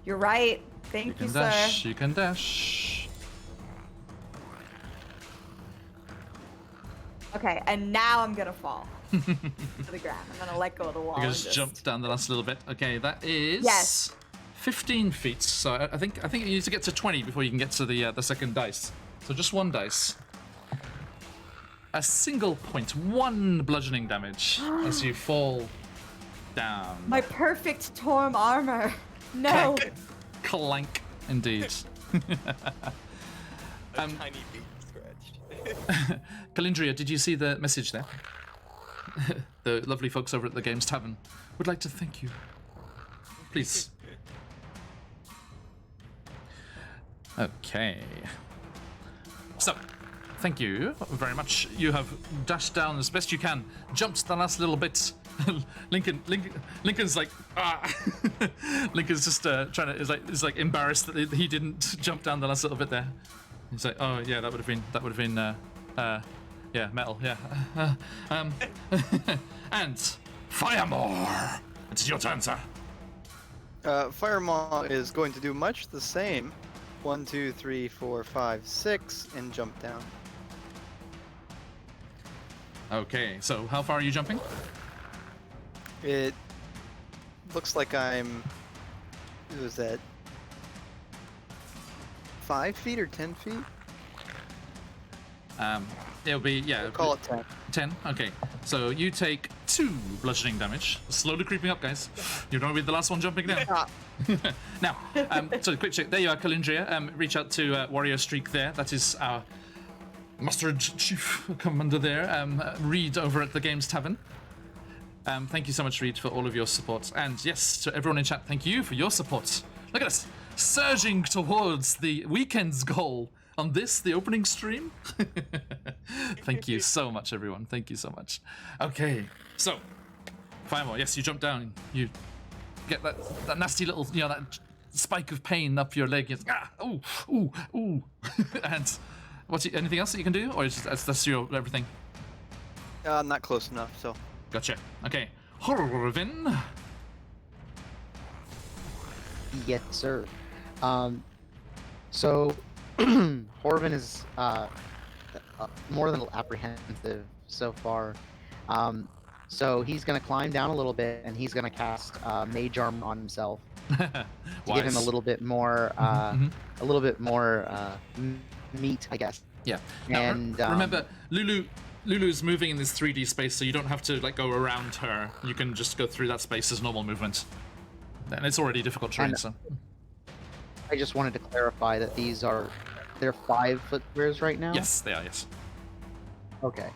You're right. You Thank can you, dash. sir. You can dash. Okay, and now I'm gonna fall to the ground. I'm gonna let go of the wall. You and just jump down the last little bit. Okay, that is Yes. 15 feet. So I think you need to get to 20 before you can get to the second dice. So just one dice. A single point, one bludgeoning damage as you fall down. My perfect Torm armor. No. Clank, indeed. A tiny baby scratch. Calindria, did you see the message there? The lovely folks over at the Games Tavern would like to thank you. Please. Okay. So, thank you very much. You have dashed down as best you can, jumped the last little bit. Lincoln's like, ah. Lincoln's just trying to is like embarrassed that he didn't jump down the last little bit there. He's like, oh yeah, that would have been yeah, metal, yeah. And Firemaw. It's your turn, sir. Firemaw is going to do much the same. 1, 2, 3, 4, 5, 6, and jump down. Okay, so how far are you jumping? It looks like I'm. What was that? 5 feet or 10 feet? It'll be, yeah. We'll call it 10. 10? Okay. So you take 2 bludgeoning damage. Slowly creeping up, guys. You don't want to be the last one jumping down. Ah. Now, so quick check. There you are, Calindria. Reach out to Warrior Streak there. That is our Mustard Chief Commander there. Reed over at the Games Tavern. Thank you so much, Reed, for all of your support. And yes, to everyone in chat, thank you for your support. Look at us, surging towards the weekend's goal on this, the opening stream. Thank you so much, everyone. Thank you so much. Okay, so Firemore, yes, you jump down. You get that nasty little, that spike of pain up your leg. Ooh, ooh, ooh. And anything else that you can do, or is that's your everything? Not close enough, so. Gotcha. Okay, Horvin. Yes, sir. So Horvin is more than apprehensive so far. So he's gonna climb down a little bit, and he's gonna cast Mage Armor on himself to give him a little bit more, meat, I guess. Yeah. Now, And remember, Lulu's moving in this 3D space, so you don't have to go around her. You can just go through that space as normal movement. And it's already difficult terrain, so. I just wanted to clarify that they're 5 foot squares right now. Yes, they are. Yes. Okay.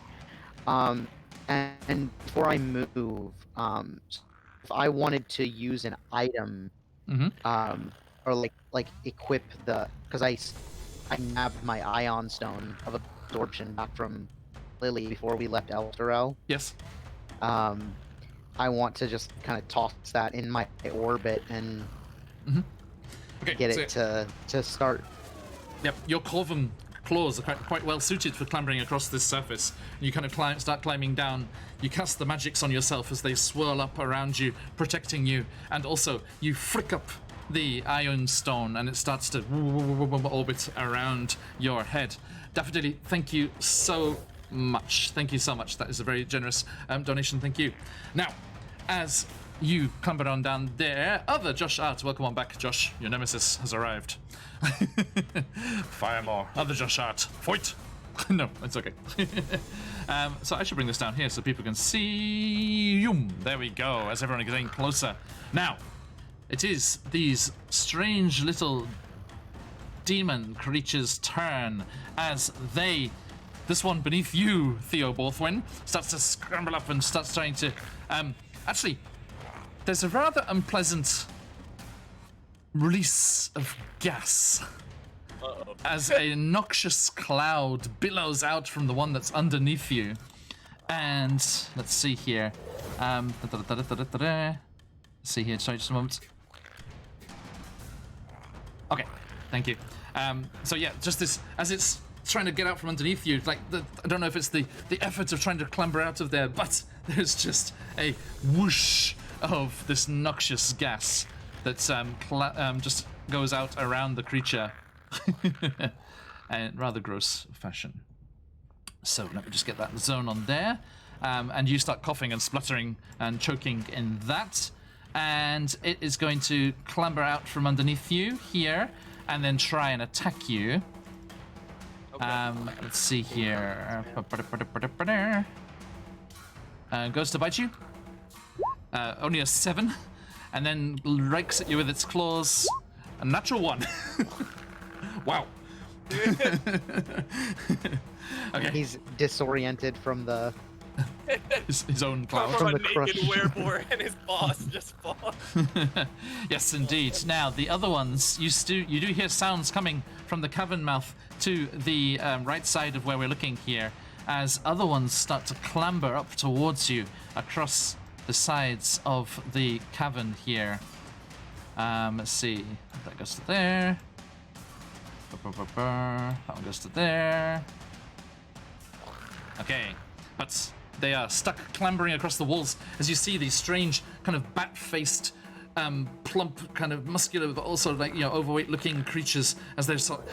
And before I move, if I wanted to use an item, or like equip because I nabbed my Ion Stone of Absorption back from Lily before we left Elturel. Yes. I want to just kind of toss that in my orbit and get it to start. Yep, your Corvum claws are quite well suited for clambering across this surface. You kind of start climbing down. You cast the magics on yourself as they swirl up around you, protecting you, and also you flick up the Ion Stone and it starts to orbit around your head. Daffodilly, thank you so much. Thank you so much. That is a very generous donation. Thank you. Now, as you clamber on down there, other Josh Art, welcome on back, Josh. Your nemesis has arrived. Firemore, other Josh Art, fight! No, it's okay. So I should bring this down here so people can see. There we go, as everyone is getting closer. Now, it is these strange little demon creatures' turn as this one beneath you, Theo Borthwyn, starts to scramble up and starts trying to, actually, there's a rather unpleasant release of gas as a noxious cloud billows out from the one that's underneath you. And let's see here. Let's see here, sorry, just a moment. Okay, thank you. So yeah, just this, as it's trying to get out from underneath you, I don't know if it's the effort of trying to clamber out of there, but there's just a whoosh of this noxious gas that just goes out around the creature in rather gross fashion. So let me just get that zone on there, and you start coughing and spluttering and choking in that, and it is going to clamber out from underneath you here and then try and attack you. Okay. Let's see here. Goes to bite you. Only a 7, and then rakes at you with its claws. A natural 1. Wow. Okay. He's disoriented from the his own cloud. From a the crush. naked werewolf and his boss just fall. Yes, indeed. Now the other ones, you do hear sounds coming from the cavern mouth to the right side of where we're looking here, as other ones start to clamber up towards you across the sides of the cavern here. Let's see. That goes to there. That one goes to there. Okay, but they are stuck clambering across the walls as you see these strange kind of bat-faced, plump, kind of muscular, but also overweight-looking creatures as they're sort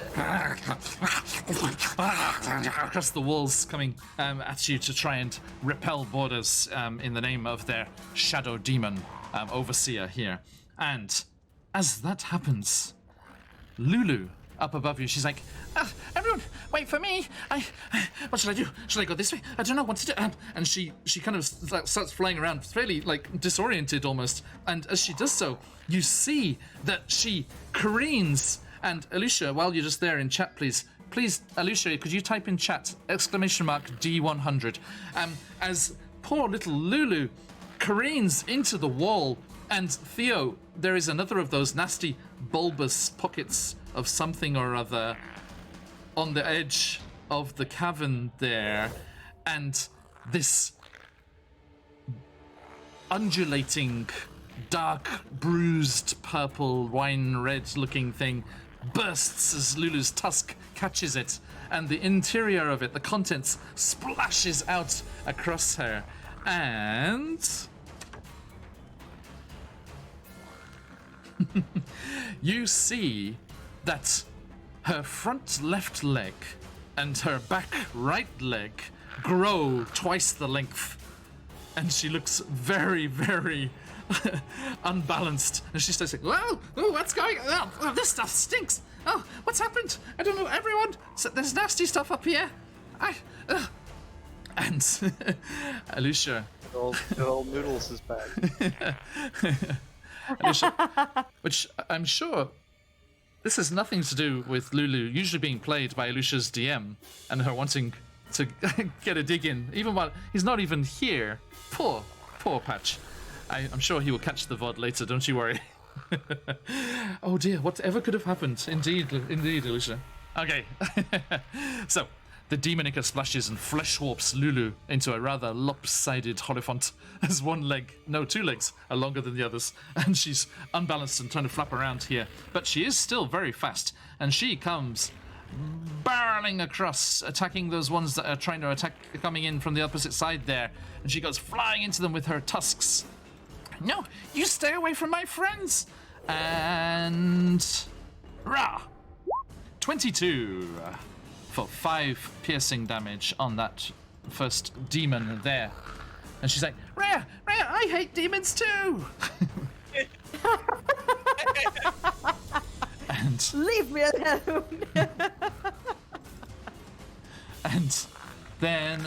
across the walls, coming at you to try and repel borders in the name of their shadow demon overseer here. And as that happens, Lulu, up above you, she's like, everyone, wait for me. What should I do? Should I go this way? I don't know what to do. And she kind of starts flying around, fairly disoriented almost. And as she does so, you see that she careens. And Alicia, while you're just there in chat, please, Alicia, could you type in chat !D100 as poor little Lulu careens into the wall. And Theo, there is another of those nasty bulbous pockets of something or other on the edge of the cavern there, and this undulating, dark, bruised, purple, wine red looking thing bursts as Lulu's tusk catches it, and the interior of it, the contents, splashes out across her. And you see that her front left leg and her back right leg grow twice the length. And she looks very, very unbalanced. And she starts saying, "Whoa, oh, what's going on? Oh, this stuff stinks. Oh, what's happened? I don't know, everyone. So, there's nasty stuff up here. And Alicia, Good old Noodles is back. Alicia, which I'm sure this has nothing to do with Lulu usually being played by Alicia's DM and her wanting to get a dig in, even while he's not even here. Poor Patch. I'm sure he will catch the VOD later, don't you worry. Oh dear, whatever could have happened? Indeed, Alicia. Okay. So, the demonica splashes and flesh warps Lulu into a rather lopsided Holophant as two legs are longer than the others, and she's unbalanced and trying to flap around here. But she is still very fast, and she comes barreling across, attacking those ones that are trying to attack, coming in from the opposite side there, and she goes flying into them with her tusks. No, you stay away from my friends! And... Rah! 22 for 5 piercing damage on that first demon there. And she's like, Rhea, I hate demons too! And... Leave me alone! And then,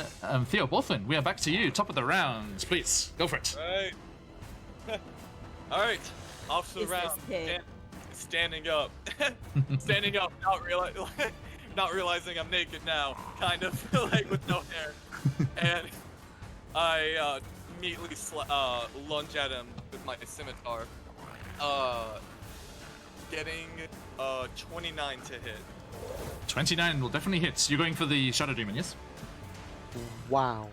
Theo Borthwin, we are back to you. Top of the round, please. Go for it. Right. Alright. Off to the Is round. this kid? Standing up. Standing up, not realizing I'm naked now. Kind of, like, with no hair. And I immediately lunge at him with my scimitar. Getting 29 to hit. 29 will definitely hit. You're going for the Shadow Demon, yes? Wow.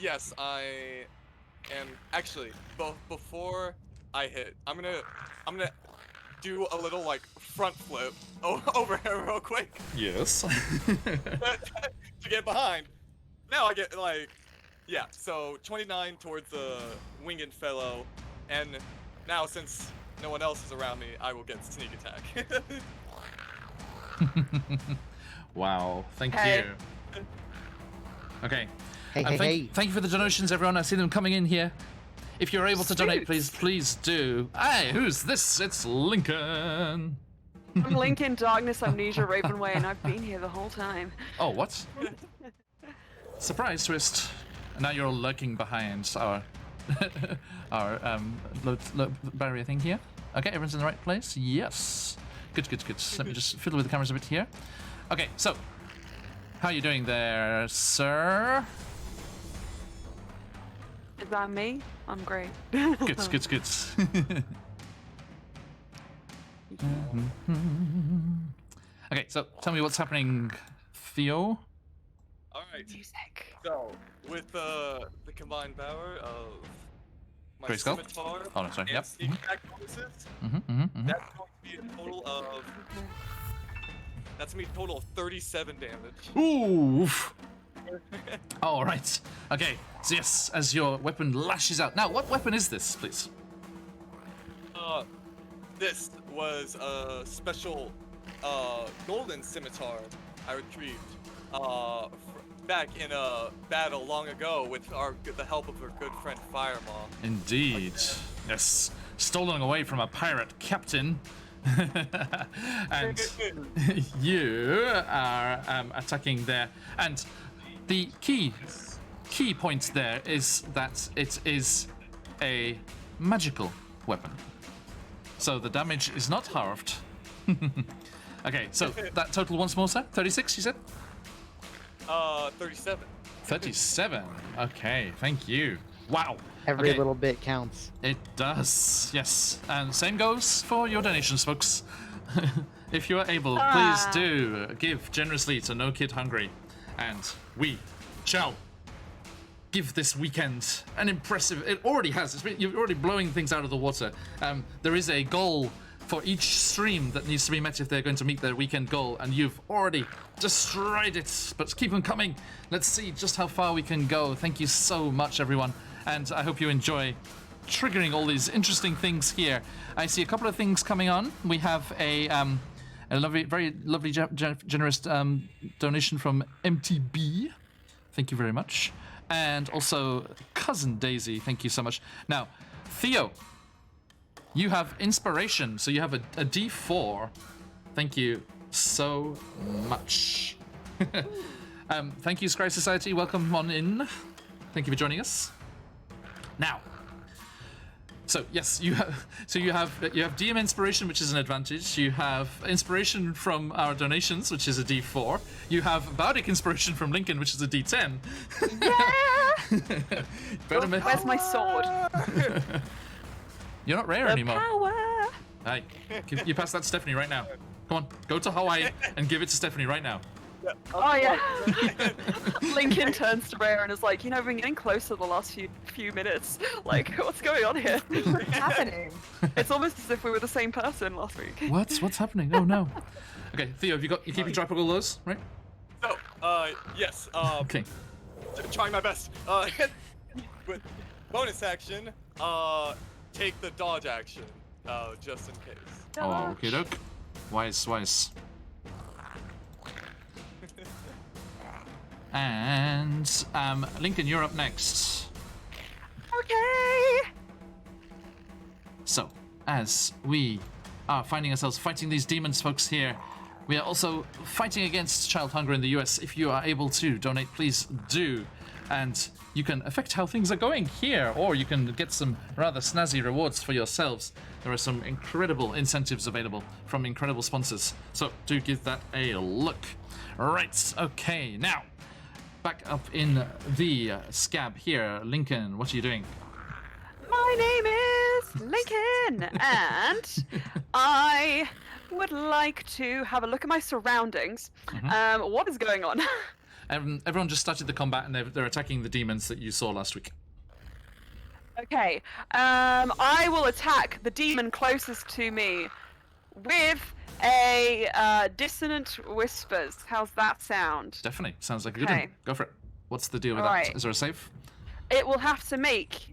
Yes, I am actually. Before I hit, I'm gonna do a little like front flip over here real quick Yes. to get behind. Now I get like, yeah. So 29 towards the winged fellow, and now since no one else is around me, I will get sneak attack. Wow, thank Hey. you. Okay. Hey. Thank you for the donations, everyone. I see them coming in here. If you're able to donate, please do. Hey, who's this? It's Lincoln. I'm Lincoln, Darkness, Amnesia, Ravenway, and I've been here the whole time. Oh, what? Surprise twist. Now you're all lurking behind our barrier thing here. Okay, everyone's in the right place? Yes. Good. Let me just fiddle with the cameras a bit here. Okay, so how are you doing there, sir? Is that me? I'm great. Good. Okay, so tell me what's happening, Theo. All right. Music. So with the combined power of my Grayskull? scimitar Oh, no, sorry. and Yep. sneak attack bonuses, that's going to be a total of. That's gonna be a total of 37 damage. Oof. All right. Okay. So yes, as your weapon lashes out. Now, what weapon is this, please? This was a special golden scimitar I retrieved back in a battle long ago with the help of our good friend Firemaw. Indeed. Yes. Stolen away from a pirate captain. And you are attacking there. And the key point there is that it is a magical weapon. So the damage is not halved. Okay, so that total once more, sir? 36, you said? 37. 37. Okay, thank you. Wow. Every Okay. little bit counts. It does, yes. And same goes for your donations, folks. if you are able, please do give generously to No Kid Hungry, and we shall give this weekend an impressive. It already has. You're already blowing things out of the water. There is a goal for each stream that needs to be met if they're going to meet their weekend goal, and you've already destroyed it. But keep them coming. Let's see just how far we can go. Thank you so much, everyone, and I hope you enjoy triggering all these interesting things here. I see a couple of things coming on. We have a lovely, very lovely, generous donation from MTB. Thank you very much. And also Cousin Daisy, thank you so much. Now, Theo, you have inspiration, so you have a D4. Thank you so much. Thank you, Scry Society. Welcome on in. Thank you for joining us. Now, so yes, you have DM inspiration, which is an advantage. You have inspiration from our donations, which is a D4. You have bardic inspiration from Lincoln, which is a D10. Yeah. Where's my sword? You're not rare anymore. Power. Hey, you pass that to Stephanie right now. Come on, go to Hawaii and give it to Stephanie right now. Oh yeah. Lincoln turns to Rhea and is like, we've been getting closer the last few minutes. Like, what's going on here? What's happening? It's almost as if we were the same person last week. What's happening? Oh no. Okay, Theo, you keep your dry all those, right? So, yes. Okay. Trying my best. With bonus action, take the dodge action, just in case. Oh, okay, doke. Wise. And Lincoln, you're up next. Okay. So, as we are finding ourselves fighting these demons, folks, here, we are also fighting against child hunger in the US. If you are able to donate, please do. And you can affect how things are going here, or you can get some rather snazzy rewards for yourselves. There are some incredible incentives available from incredible sponsors. So do give that a look. Right, okay, now, back up in the scab here. Lincoln, what are you doing? My name is Lincoln, and I would like to have a look at my surroundings. What is going on? Everyone just started the combat, and they're attacking the demons that you saw last week. Okay, I will attack the demon closest to me with a dissonant whispers. How's that sound? Definitely. Sounds like a good one. Go for it. What's the deal with Alright. that? Is there a save? It will have to make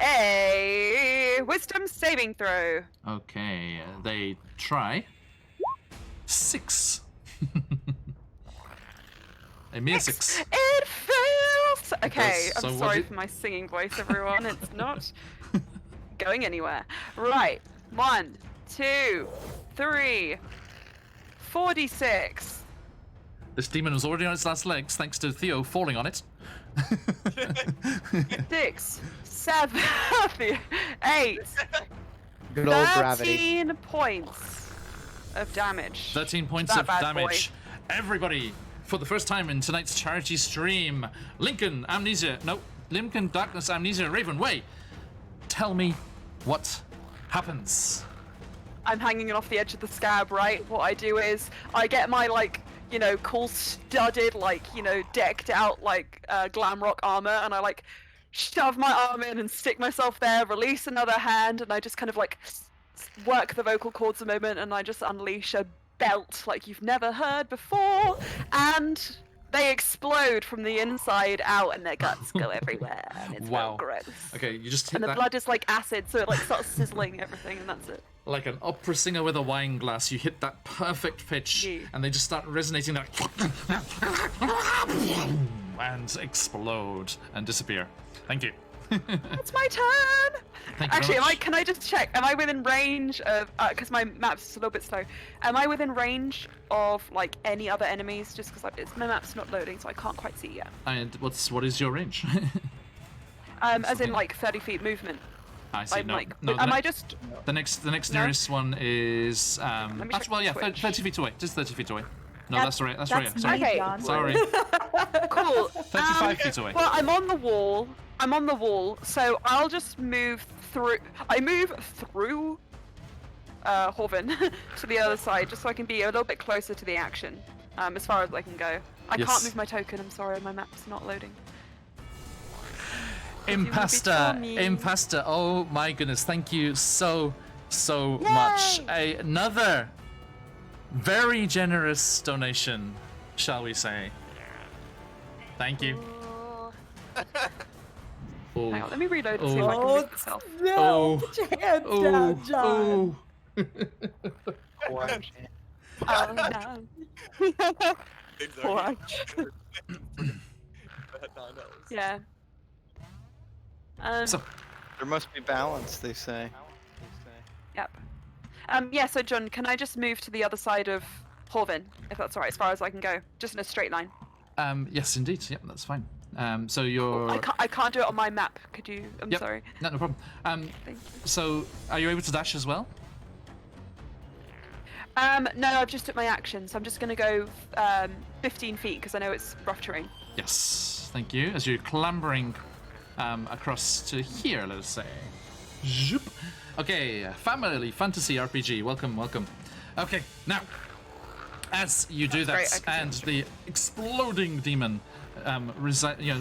a wisdom saving throw. Okay, they try. 6. A mere 6. It fails! Okay, does. So I'm what sorry do- for my singing voice, everyone. It's not going anywhere. Right. 1, 2, 3, 46. This demon was already on its last legs, thanks to Theo falling on it. 6, 7, 8, Good old gravity. 13 points of damage. 13 points That of bad damage. Everybody, for the first time in tonight's charity stream, Lincoln, Amnesia, no, Lincoln, Darkness, Amnesia, Raven, Way. Tell me what happens. I'm hanging off the edge of the scab, right? What I do is I get my cool studded, decked out glam rock armor, and I shove my arm in and stick myself there, release another hand, and I just kind of work the vocal cords a moment, and I just unleash a belt like you've never heard before, and they explode from the inside out, and their guts go everywhere, and it's Wow. real gross. Okay, you just hit And the that blood is like acid, so it starts sizzling everything, and that's it. like an opera singer with a wine glass. You hit that perfect pitch, Yeah. and they just start resonating like and explode and disappear. Thank you. It's my turn! Thank you Actually, very much. can I just check? Am I within range of? Because my map's a little bit slow. Am I within range of any other enemies? Just because my map's not loading, so I can't quite see yet. And what is your range? As in 30 feet movement. I see. I'm No, am I just? the next No? nearest one is me check well, yeah, Twitch. 30 feet away. Just 30 feet away. No, Yep. that's right. That's That's right. Sorry. me, Okay. John. Sorry. Cool. 35 feet away. Well, I'm on the wall. So I'll just move through. I move through Horvin to the other side, just so I can be a little bit closer to the action, as far as I can go. I Yes. can't move my token. I'm sorry, my map's not loading. Impasta, me. Impasta. Oh my goodness, thank you so much. Another very generous donation, shall we say. Thank you. Oh. Hang on, let me reload and see if I can Oh, move myself. no! Oh. Put your hands down, John. Poor Jane. Oh no. Things Poor are Arch. bad 9 Ls. Yeah. So, There must be balance, they say. Yep. Yeah, so John, can I just move to the other side of Horvin, if that's alright, as far as I can go? Just in a straight line. yes, indeed. Yep, that's fine. So you're. I can't do it on my map. Could you? I'm Yep. sorry. No problem. Thank you. So are you able to dash as well? No, I've just took my action, so I'm just gonna go 15 feet because I know it's rough terrain. Yes, thank you. As you're clambering across to here, let us say. Zoop. Okay, family fantasy RPG. Welcome, welcome. Okay, now, as you do That's that, great, I can and see the exploding demon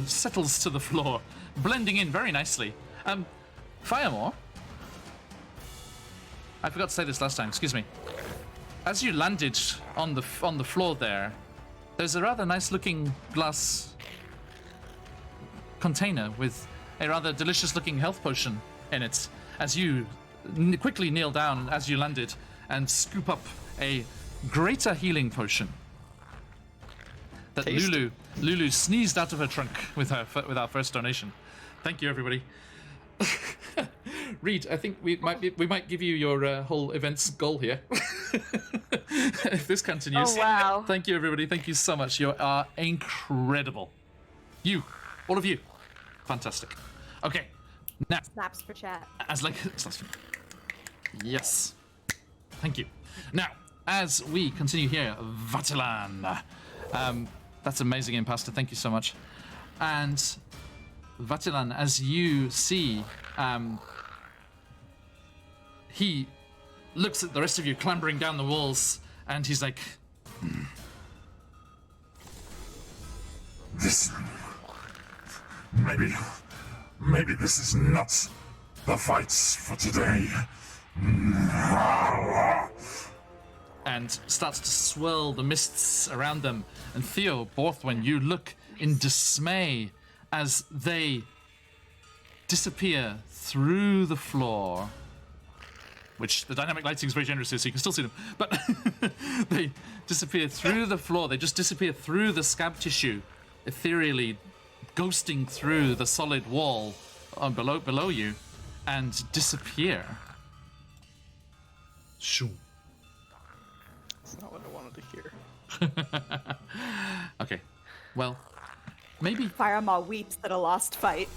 settles to the floor, blending in very nicely. Firemore. I forgot to say this last time. Excuse me. As you landed on the floor there's a rather nice-looking glass container with a rather delicious-looking health potion in it. As you quickly kneel down as you landed and scoop up a greater healing potion that Tasty. Lulu sneezed out of her trunk with our first donation. Thank you, everybody. Reed, I think we might give you your whole events goal here. If this continues. Oh wow. Thank you, everybody. Thank you so much. You are incredible. You, all of you, fantastic. Okay, now Snaps for chat. as like yes, thank you. Now, as we continue here, Vatilan. That's amazing, Impasta. Thank you so much. And Vatilan, as you see, he looks at the rest of you clambering down the walls, and he's like, This. Maybe this is not the fights for today. and starts to swirl the mists around them. And Theo, Borthwyn, you look in dismay as they disappear through the floor. Which the dynamic lighting is very generous here, so you can still see them. But they disappear through the floor. They just disappear through the scab tissue, ethereally ghosting through the solid wall below you, and disappear. Shoo. That's not what I wanted to hear. Okay, well, maybe. Firemaw weeps at a lost fight.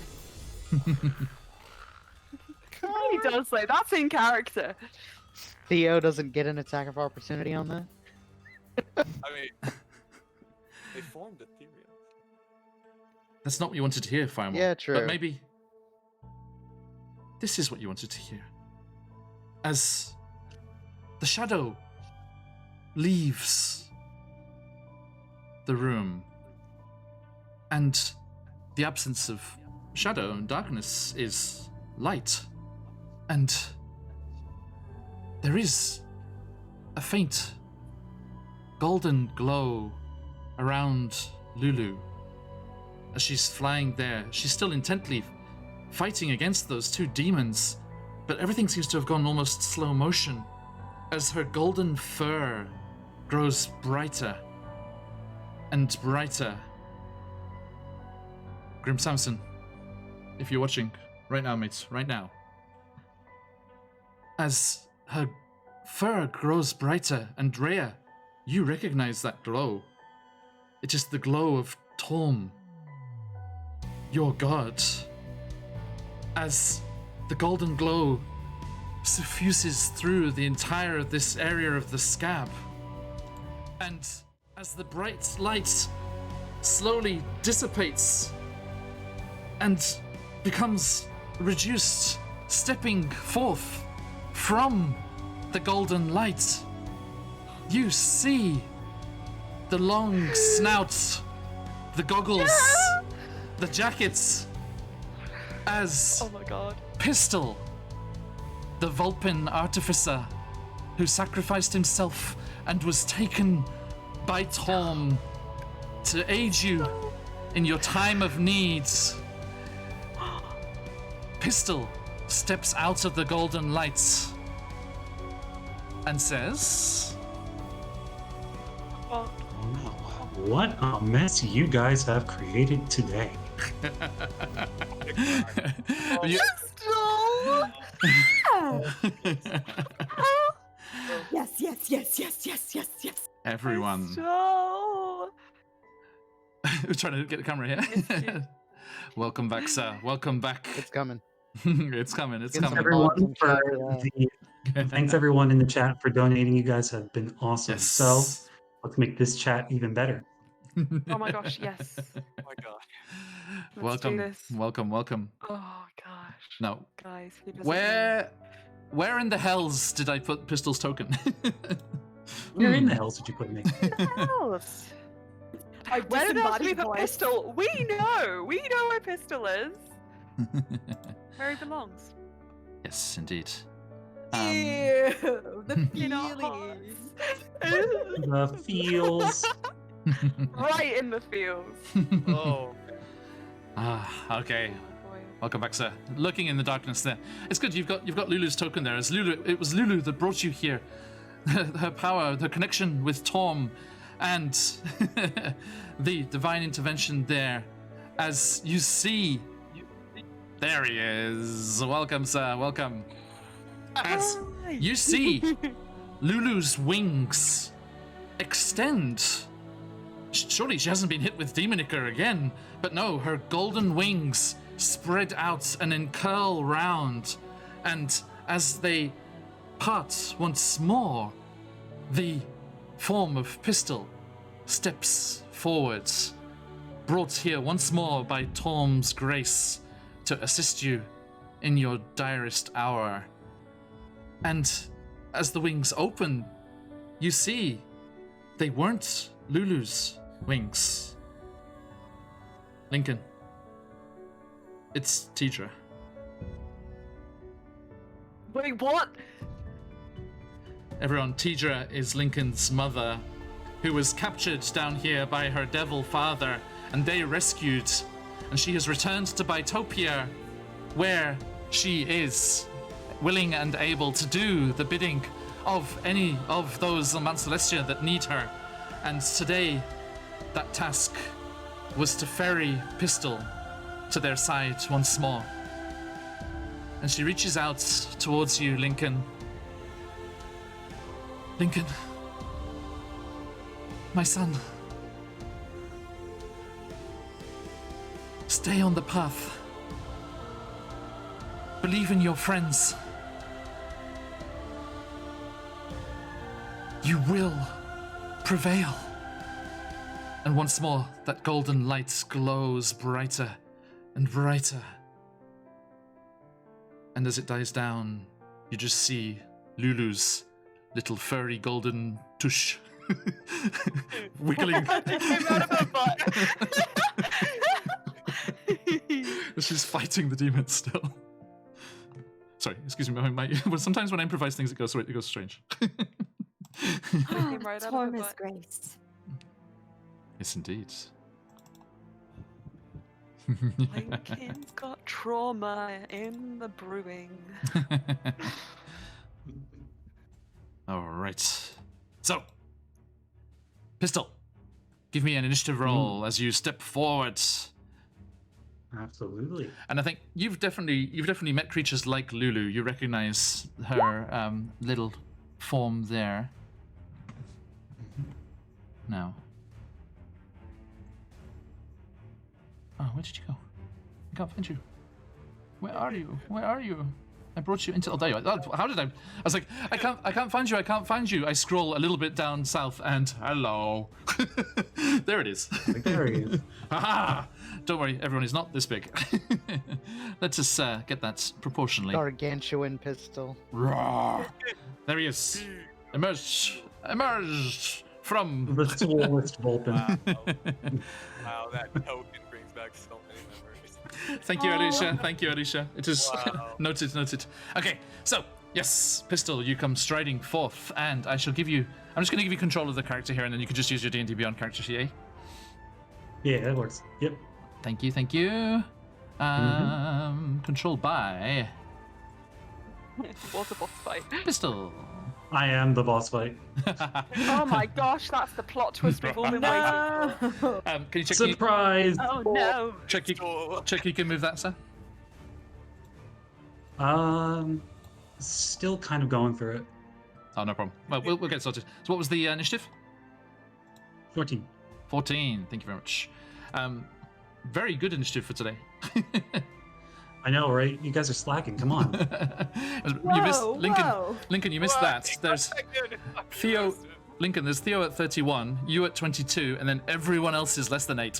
He does say that's in character. Theo doesn't get an attack of opportunity on that. I mean, they formed ethereal. That's not what you wanted to hear, Firemore. Yeah, true. But maybe this is what you wanted to hear. As the shadow leaves the room, and the absence of shadow and darkness is light, and there is a faint golden glow around Lulu. As she's flying there, she's still intently fighting against those two demons, but everything seems to have gone almost slow motion as her golden fur grows brighter and brighter. Grim Samson, if you're watching right now, mates, right now, as her fur grows brighter and Rhea, you recognize that glow. It is the glow of Torm, your god. As the golden glow suffuses through the entire of this area of the scab, and as the bright light slowly dissipates and becomes reduced, stepping forth from the golden light, you see the long snouts, the goggles, the jackets, as Oh my god. Pistol, the Vulpin artificer who sacrificed himself and was taken by Tom to aid you in your time of needs. Pistol steps out of the golden lights and says, Oh, Oh no. What a mess you guys have created today. You- Yes, yes, yes, yes, yes, yes, yes. Everyone. So... We're trying to get the camera Missed you. here. Welcome back, sir. Welcome back. It's coming. It's coming. It's Get some coming. mods Everyone in for chat for that. thanks everyone in the chat for donating. You guys have been awesome. Yes. So let's make this chat even better. Oh my gosh, yes. Oh my god. do welcome. this. Welcome. Welcome. Oh gosh. No. Guys, who doesn't know? Where in the hells did I put Pistol's token? Where in the hells did you put me? Else? Our Where did else we disembodied put voice. Pistol? We know where Pistol is. Where he belongs. Yes, indeed. Ew, the In our feelings. The feels. Right in the fields. Oh. Okay. Oh, boy. Welcome back, sir. Looking in the darkness there. It's good you've got Lulu's token there. It was Lulu that brought you here. Her power, the connection with Tom, and the divine intervention there. As you see, there he is. Welcome, sir. Welcome. As you see, Lulu's wings extend. Surely she hasn't been hit with Demonica again, but no, her golden wings spread out and then curl round, and as they part once more, the form of Pistol steps forwards, brought here once more by Tom's grace to assist you in your direst hour. And as the wings open, you see they weren't Lulu's wings. Lincoln, it's Tidra. Wait, what? Everyone, Tidra is Lincoln's mother, who was captured down here by her devil father, and they rescued. And she has returned to Bitopia, where she is willing and able to do the bidding of any of those on Mount Celestia that need her. And today, that task was to ferry Pistol to their side once more. And she reaches out towards you, Lincoln. Lincoln, my son, stay on the path. Believe in your friends. You will prevail. And once more, that golden light glows brighter and brighter. And as it dies down, you just see Lulu's little furry golden tush wiggling. It came out of her butt. She's fighting the demon still. Sorry, excuse me. Well, sometimes when I improvise things, it goes strange. Came right out of her Torm is butt. grace. Yes, indeed. Lincoln's got trauma in the brewing. All right. So, Pistol, give me an initiative roll as you step forward. Absolutely. And I think you've definitely met creatures like Lulu. You recognize her little form there. Now. Oh, where did you go? I can't find you. Where are you? Where are you? I brought you into. Oh, there you are. Oh, how did I? I was like, I can't find you. I can't find you. I scroll a little bit down south, and hello. There it is. There he is. Haha! Don't worry, everyone is not this big. Let's just get that proportionally. Gargantuan pistol. Roar. There he is. Emerged from. The tallest Vulpin. Wow, that token brings back so many memories. Thank you, Alicia. Thank you, Alicia. It is Wow. noted. Okay, so yes, Pistol, you come striding forth, and I shall give you. I'm just going to give you control of the character here, and then you can just use your D&D Beyond character sheet. Eh? Yeah, that works. Yep. Thank you. Controlled by What a boss fight. Pistol. I am the boss fight. Oh my gosh, that's the plot twist we've all been waiting for. Can you check? Surprise! Oh no. Check you can move that, sir. Still kind of going through it. Oh, no problem. Well, we'll get sorted. So, what was the initiative? 14. 14. Thank you very much. Very good initiative for today. I know, right? You guys are slacking. Come on. You missed Lincoln. whoa. Lincoln, you missed that. There's Theo. Lincoln, there's Theo at 31, you at 22, and then everyone else is less than 8.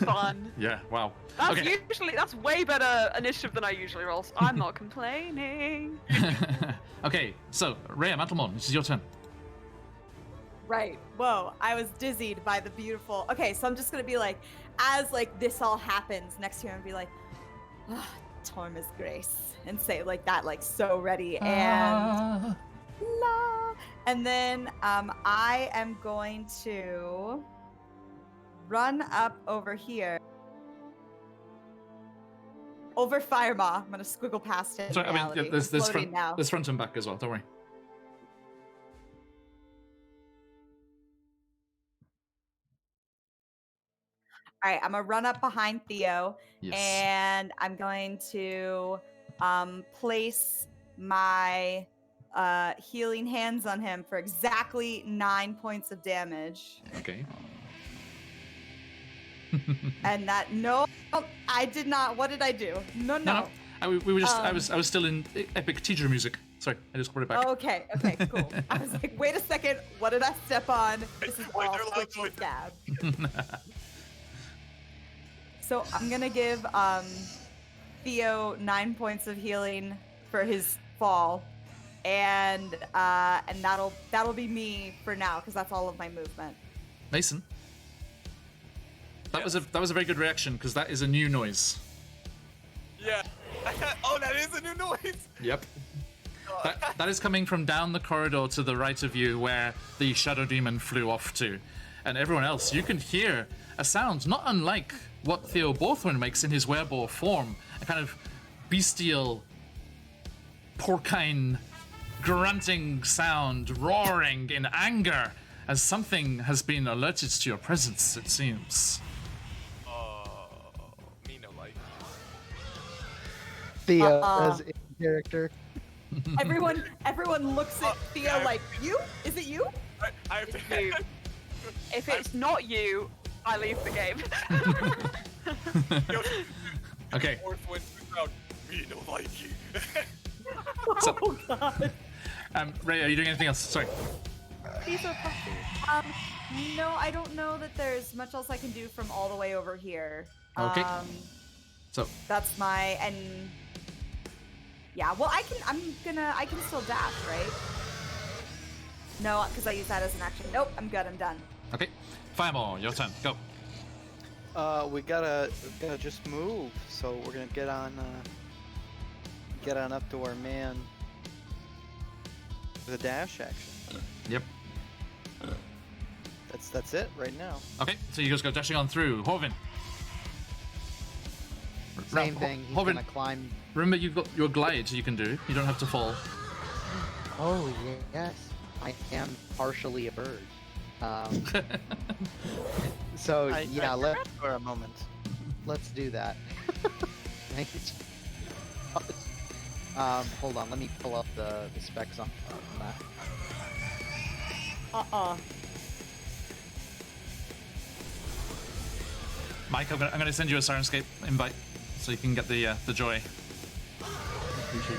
Fun. Yeah. Wow. That's Okay. that's way better initiative than I usually roll, so I'm not complaining. Okay. So, Rhea Mantelmorn, this is your turn. Right. Whoa. I was dizzied by the beautiful. Okay, so I'm just gonna be like, as like this all happens next to him, and be like, oh, Torma's grace, and say like that, like so ready and la. And then I am going to run up over here. Over Firemaw. I'm gonna squiggle past it. Sorry, I mean, yeah, there's Floating now. there's front and back as well. Don't worry. All right, I'm gonna run up behind Theo, Yes. and I'm going to place my healing hands on him for exactly 9 points of damage. Okay. And that I did not. What did I do? No. No. We were just. I was still in epic teacher music. Sorry, I just brought it back. Oh, okay, cool. I was like, wait a second, what did I step on? This is Wait, all they're like- Twitch's scab. So I'm gonna give Theo 9 points of healing for his fall, and that'll be me for now because that's all of my movement. Mason. That was a very good reaction because that is a new noise. Yeah. Oh, that is a new noise. Yep. That is coming from down the corridor to the right of you where the Shadow Demon flew off to. And everyone else, you can hear a sound not unlike what Theo Borthorn makes in his wereboar form. A kind of bestial, porcine, grunting sound, roaring in anger as something has been alerted to your presence, it seems. Me no like. Theo as in character. Everyone looks at Theo like, you? Is it you? I have to. You. If it's not you, I leave the game. Okay. Fourth one out. Me no like you. So, Oh god. Ray, are you doing anything else? Sorry. These are puppy. No, I don't know that there's much else I can do from all the way over here. Okay. So, That's my and yeah. Well, I can still dash, right? No, because I use that as an action. Nope, I'm good. I'm done. okay. Fireball, your turn. Go. We gotta just move. So we're gonna get on up to our man. The dash action. Yep. That's it right now. Okay, so you just go dashing on through. Horvin. Same thing. He's Horvin, gonna climb. remember you've got your glide you can do. You don't have to fall. Oh yes, I am partially a bird. So yeah, for a moment. let's do that. Thank you. Hold on, let me pull up the specs on that. Mike, I'm gonna send you a Sirenscape invite so you can get the joy. Appreciate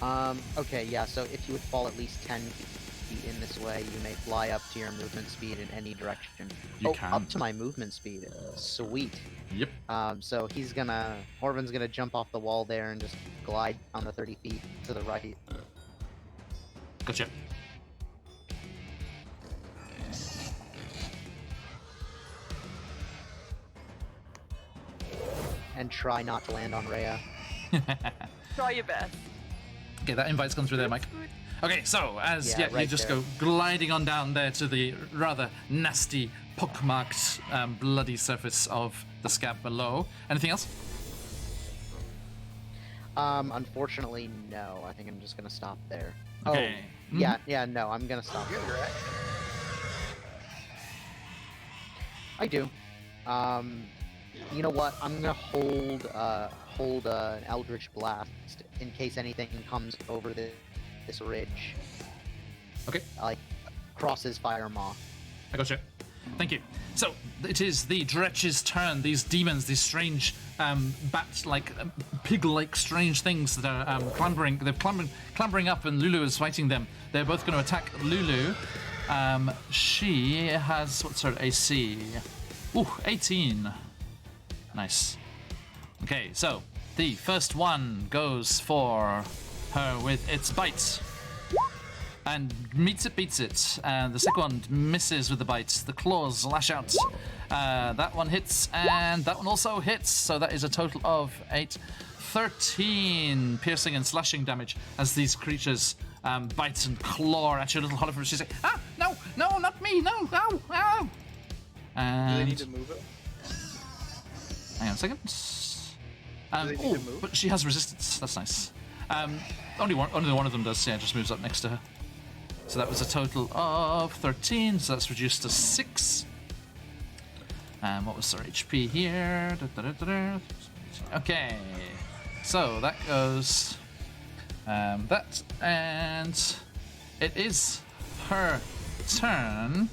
that. Okay, yeah, so if you would fall at least 10 feet in this way, you may fly up to your movement speed in any direction. You can. Up to my movement speed. Sweet. Yep. So Horvin's gonna jump off the wall there and just glide on the 30 feet to the right. Gotcha. And try not to land on Rhea. Try your best. Okay, that invite's gone through there, Mike. Okay, so as Yeah, you right just there. go gliding on down there to the rather nasty, pockmarked, bloody surface of the scab below. Anything else? Unfortunately, no. I think I'm just gonna stop there. Okay. Oh, yeah, no, I'm gonna stop there. I do. You know what? I'm gonna hold an Eldritch Blast in case anything comes over this ridge. Okay. Like, crosses Fire Maw. I gotcha. Thank you. So, it is the Dretch's turn. These demons, these strange, bat-like, pig-like strange things that are clambering. They're clambering up, and Lulu is fighting them. They're both going to attack Lulu. She has, what's her AC? Ooh, 18. Nice. Okay, so the first one goes for her with its bite. And beats it. And the second one misses with the bite. The claws lash out. That one hits, and that one also hits. So that is a total of 13 piercing and slashing damage as these creatures bite and claw at your little Holliver. She's like, no, not me, no, ow. Do And they need to move it? hang on a second. they need to move? But she has resistance. That's nice. Only one of them does. Yeah, just moves up next to her. So that was a total of 13. So that's reduced to 6. And what was her HP here? Okay. So that goes. That, and it is her turn.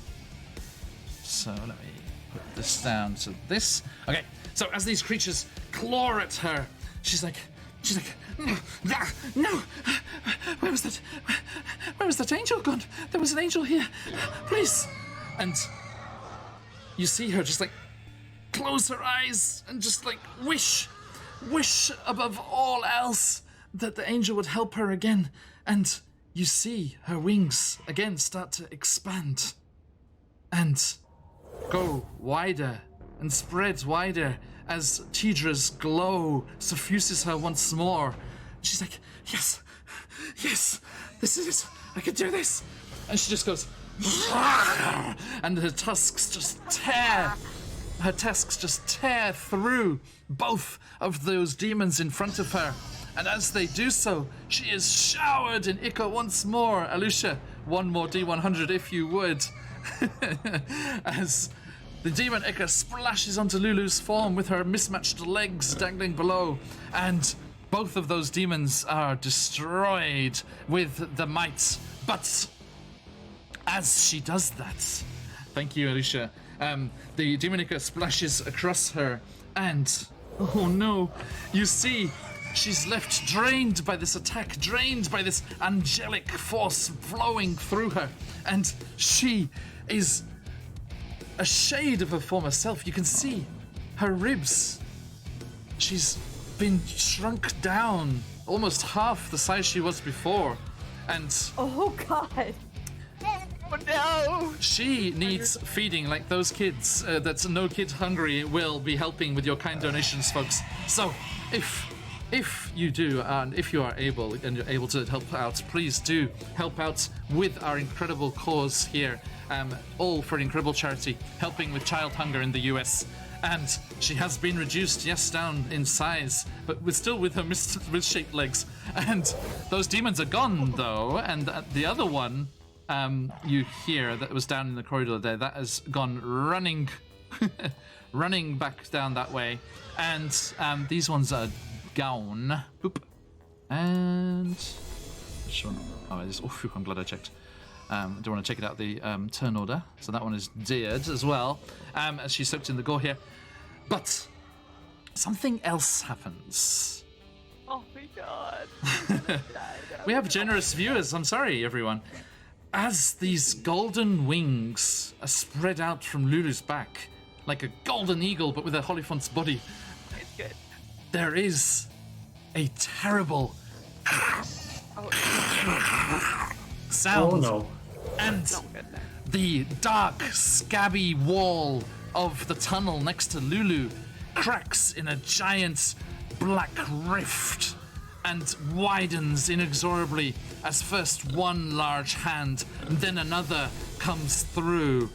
So let me put this down to this. Okay. So as these creatures claw at her, she's like, no. Where was that angel gone? There was an angel here. Please. And you see her just like close her eyes and just like wish above all else that the angel would help her again. And you see her wings again start to expand and go wider and spread wider as Tidra's glow suffuses her once more. She's like, yes, this is it. I can do this. And she just goes, and her tusks just tear through both of those demons in front of her. And as they do so, she is showered in ichor once more. Alusha, one more D100 if you would. As the demon ichor splashes onto Lulu's form with her mismatched legs dangling below, and both of those demons are destroyed with the might. But as she does that, thank you, Alicia, the demon ichor splashes across her, and oh no, you see she's left drained by this attack, drained by this angelic force flowing through her, and she is a shade of her former self. You can see her ribs. She's been shrunk down, almost half the size she was before. And Oh god. Oh no! she needs feeding like those kids that No Kid Hungry will be helping with your kind donations, folks. So if you do, and if you are able and you're able to help out, please do help out with our incredible cause here. All for an incredible charity helping with child hunger in the US. And she has been reduced, yes, down in size, but still with her misshaped legs. And those demons are gone, though. And the other one, you hear that was down in the corridor there, that has gone running, running back down that way. And these ones are gone. Boop. And which one? Oh, it is. Oh, phew, I'm glad I checked. I don't want to check it out the turn order. So that one is dead as well, as she's soaked in the gore here. But something else happens. Oh my god. We have generous viewers. I'm sorry, everyone. As these golden wings are spread out from Lulu's back, like a golden eagle, but with a Hollyphant's body, It's good. there is a terrible Oh, sound. Oh no. And it's not good now. the dark, scabby wall of the tunnel next to Lulu cracks in a giant black rift and widens inexorably as first one large hand and then another comes through,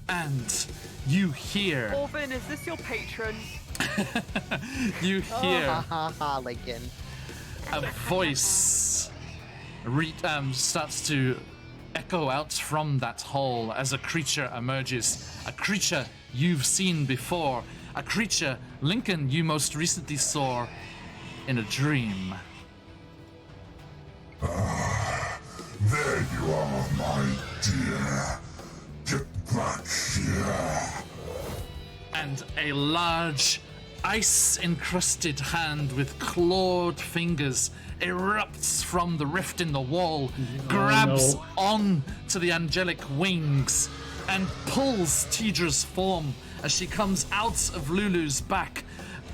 and you hear, Orphan, is this your patron? you hear Ha ha ha, Lincoln. a voice starts to echo out from that hole as a creature emerges. A creature you've seen before. A creature, Lincoln, you most recently saw in a dream. There you are, my dear. Get back here. And a large, ice-encrusted hand with clawed fingers erupts from the rift in the wall, grabs no. on to the angelic wings, and pulls Tidra's form as she comes out of Lulu's back,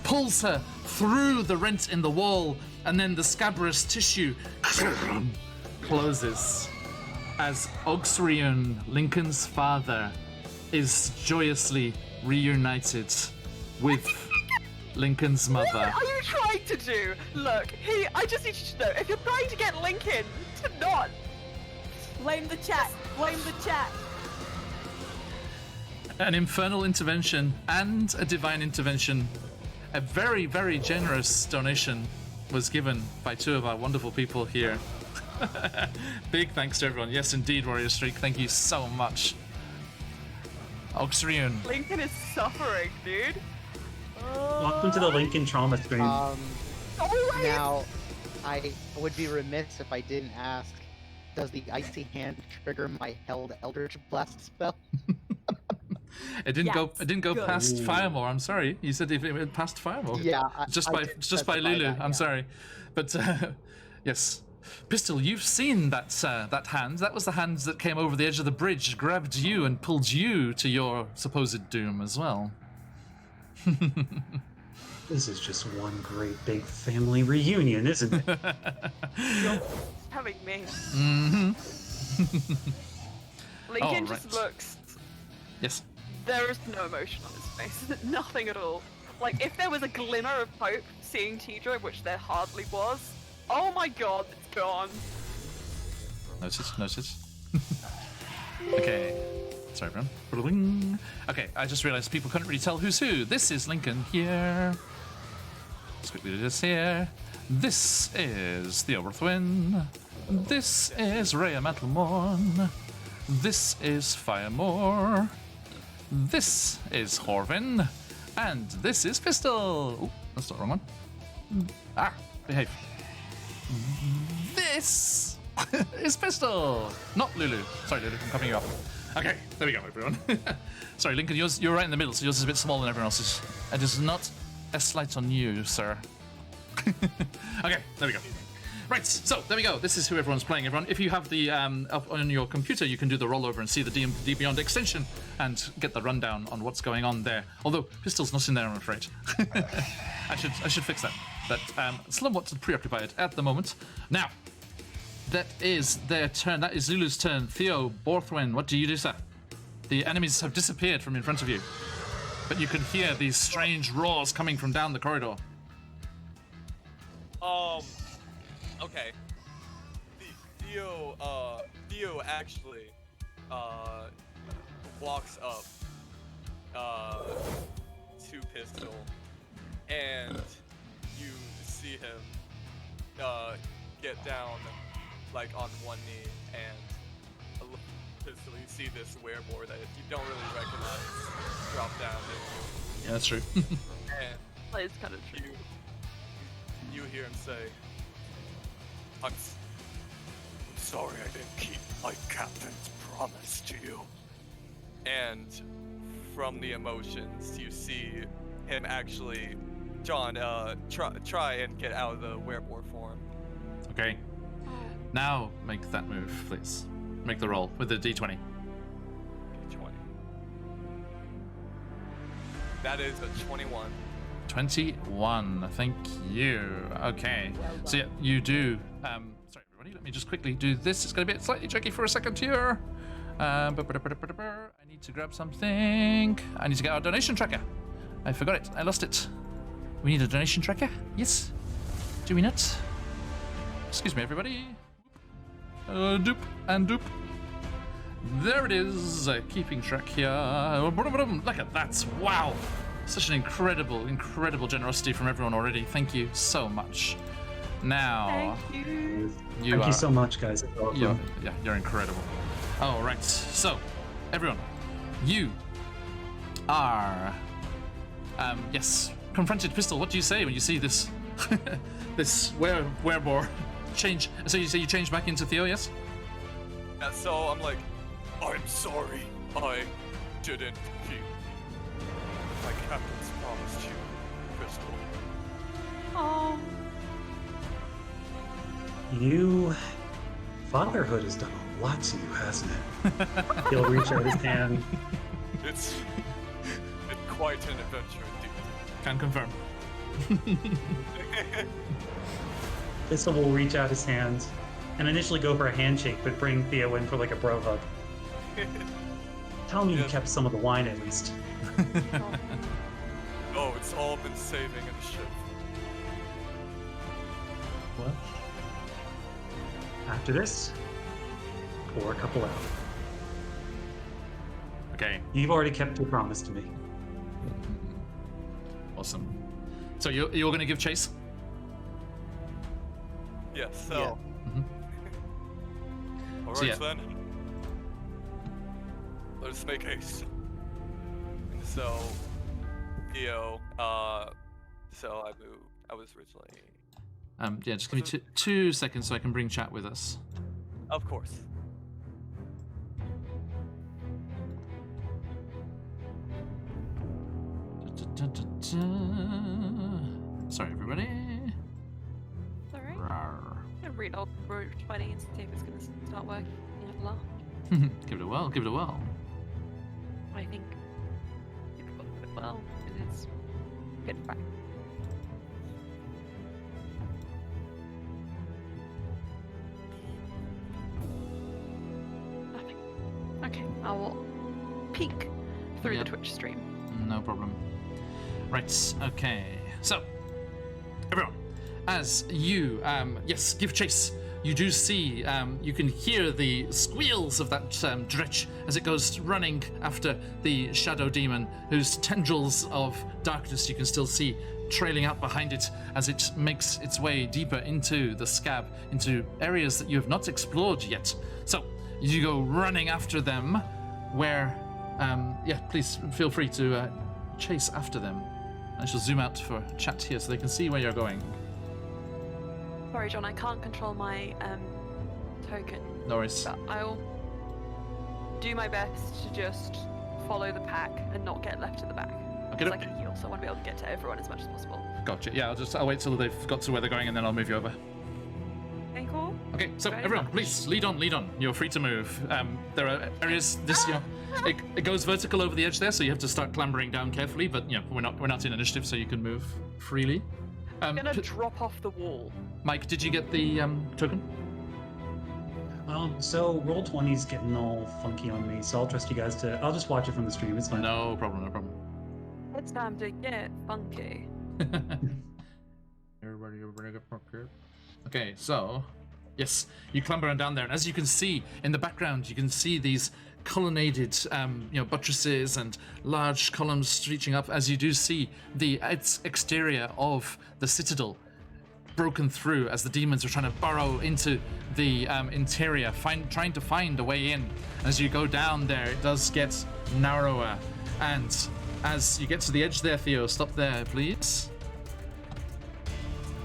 pulls her through the rent in the wall, and then the scabrous tissue closes as Oxrion, Lincoln's father, is joyously reunited with Lincoln's mother. What are you trying to do? Look, I just need you to know, if you're trying to get Lincoln to not... Blame the chat. Blame the chat. An infernal intervention and a divine intervention. A very, very generous donation was given by two of our wonderful people here. Big thanks to everyone. Yes, indeed, Warrior Streak. Thank you so much. Oxrion. Lincoln is suffering, dude. Welcome to the Lincoln trauma stream. Always! Now, I would be remiss if I didn't ask, does the icy hand trigger my held Eldritch Blast spell? It didn't go. Yes, It didn't go good. past Firemore. I'm sorry. You said if it went past Firemore. Yeah, Just I by did just by specify Lulu. that, I'm yeah. sorry, but yes, Pistol. You've seen that hand. That was the hand that came over the edge of the bridge, grabbed you, and pulled you to your supposed doom as well. This is just one great big family reunion, isn't it? Having me. Mm-hmm. Lincoln Oh, just right. looks... Yes. There is no emotion on his face. Nothing at all. Like, if there was a glimmer of hope seeing Tidra, which there hardly was, oh my god, it's gone. Noted. Okay. Sorry, everyone. Okay, I just realized people couldn't really tell who's who. This is Lincoln here. Let's quickly do this here. This is the Overthwin. This is Rhea Metalmorn. This is Firemore. This is Horvin. And this is Pistol. Oh, that's the wrong one. Ah, behave. This is Pistol. Not Lulu. Sorry, Lulu, I'm covering you up. Okay, there we go, everyone. Sorry, Lincoln, you're right in the middle, so yours is a bit smaller than everyone else's. It is not a slight on you, sir. Okay, there we go. Right, so there we go. This is who everyone's playing, everyone. If you have the up on your computer, you can do the rollover and see the D&D Beyond extension and get the rundown on what's going on there. Although Pistol's not in there, I'm afraid. I should fix that. But somewhat preoccupied at the moment. Now, that is their turn. That is Zulu's turn. Theo, Borthwin, what do you do, sir? The enemies have disappeared from in front of you, but you can hear these strange roars coming from down the corridor. Okay. Theo actually, walks up, to Pistol, and you see him, get down, like, on one knee, and Pistol, you see this werebore that you don't really recognize drop down, Yeah, that's true. and That is kind of true. you hear him say, I'm sorry I didn't keep my captain's promise to you. And from the emotions, you see him actually John, try and get out of the werewolf form. Okay. Now make that move, please. Make the roll with the d20. 20. That is a 21. 21. Thank you. Okay. So yeah, you do. Sorry, everybody. Let me just quickly do this. It's going to be slightly tricky for a second here. I need to grab something. I need to get our donation tracker. I forgot it. I lost it. We need a donation tracker. Yes. Do we not? Excuse me, everybody. Doop and doop. There it is. Keeping track here. Look at that. Wow. Such an incredible, incredible generosity from everyone already. Thank you so much. Now, Thank you. Thank you so much, guys. It's awesome. You're incredible. All right. So, everyone, you are, yes, confronted. Pistol, what do you say when you see this, this werebore change? So you say you change back into Theo, yes? Yeah, so I'm like, I'm sorry. I didn't keep my captain's promise to you, Crystal. Oh. Fatherhood has done a lot to you, hasn't it? He'll reach out his hand. It's been quite an adventure indeed. Can confirm. Pistol will reach out his hand and initially go for a handshake, but bring Theo in for like a bro hug. Tell me you kept some of the wine at least. Oh, it's all been saving in the ship. What? After this, pour a couple out. Okay. You've already kept your promise to me. Awesome. So you're going to give chase? Yeah, so. Alright So, yeah. then. Let us make haste. And so, Theo, so I was originally. Yeah, just give me two seconds so I can bring chat with us. Of course. Sorry, everybody. It's alright. Rawr. I'm gonna read old Route 20 and see if it's gonna start working at last. Give it a whirl, give it a whirl. I think it will do it well, and it's good back. Nothing. Okay, I will peek through Yep. the Twitch stream. No problem. Right, okay. So, everyone, as you, yes, give chase, you do see, you can hear the squeals of that dretch as it goes running after the shadow demon, whose tendrils of darkness you can still see trailing out behind it as it makes its way deeper into the scab, into areas that you have not explored yet. So, you go running after them, where, yeah, please feel free to chase after them. I shall zoom out for chat here so they can see where you're going. Sorry, John, I can't control my token, No worries. but I'll do my best to just follow the pack and not get left to the back. Okay, It's like a heal, so I want to be able to get to everyone as much as possible. Gotcha. Yeah, I'll wait till they've got to where they're going and then I'll move you over. Okay, cool. Okay, so Very everyone, much. please lead on. You're free to move. There are areas it goes vertical over the edge there, so you have to start clambering down carefully. But we're not in initiative, so you can move freely. I'm gonna drop off the wall. Mike, did you get the token? So Roll20's getting all funky on me, so I'll trust you guys to. I'll just watch it from the stream. It's fine. No problem. No problem. It's time to get funky. Okay, so yes, you clamber on down there, and as you can see in the background, you can see these colonnaded, buttresses and large columns reaching up. As you do see the exterior of the citadel broken through, as the demons are trying to burrow into the interior, trying to find a way in. As you go down there, it does get narrower, and as you get to the edge there, Theo, stop there, please.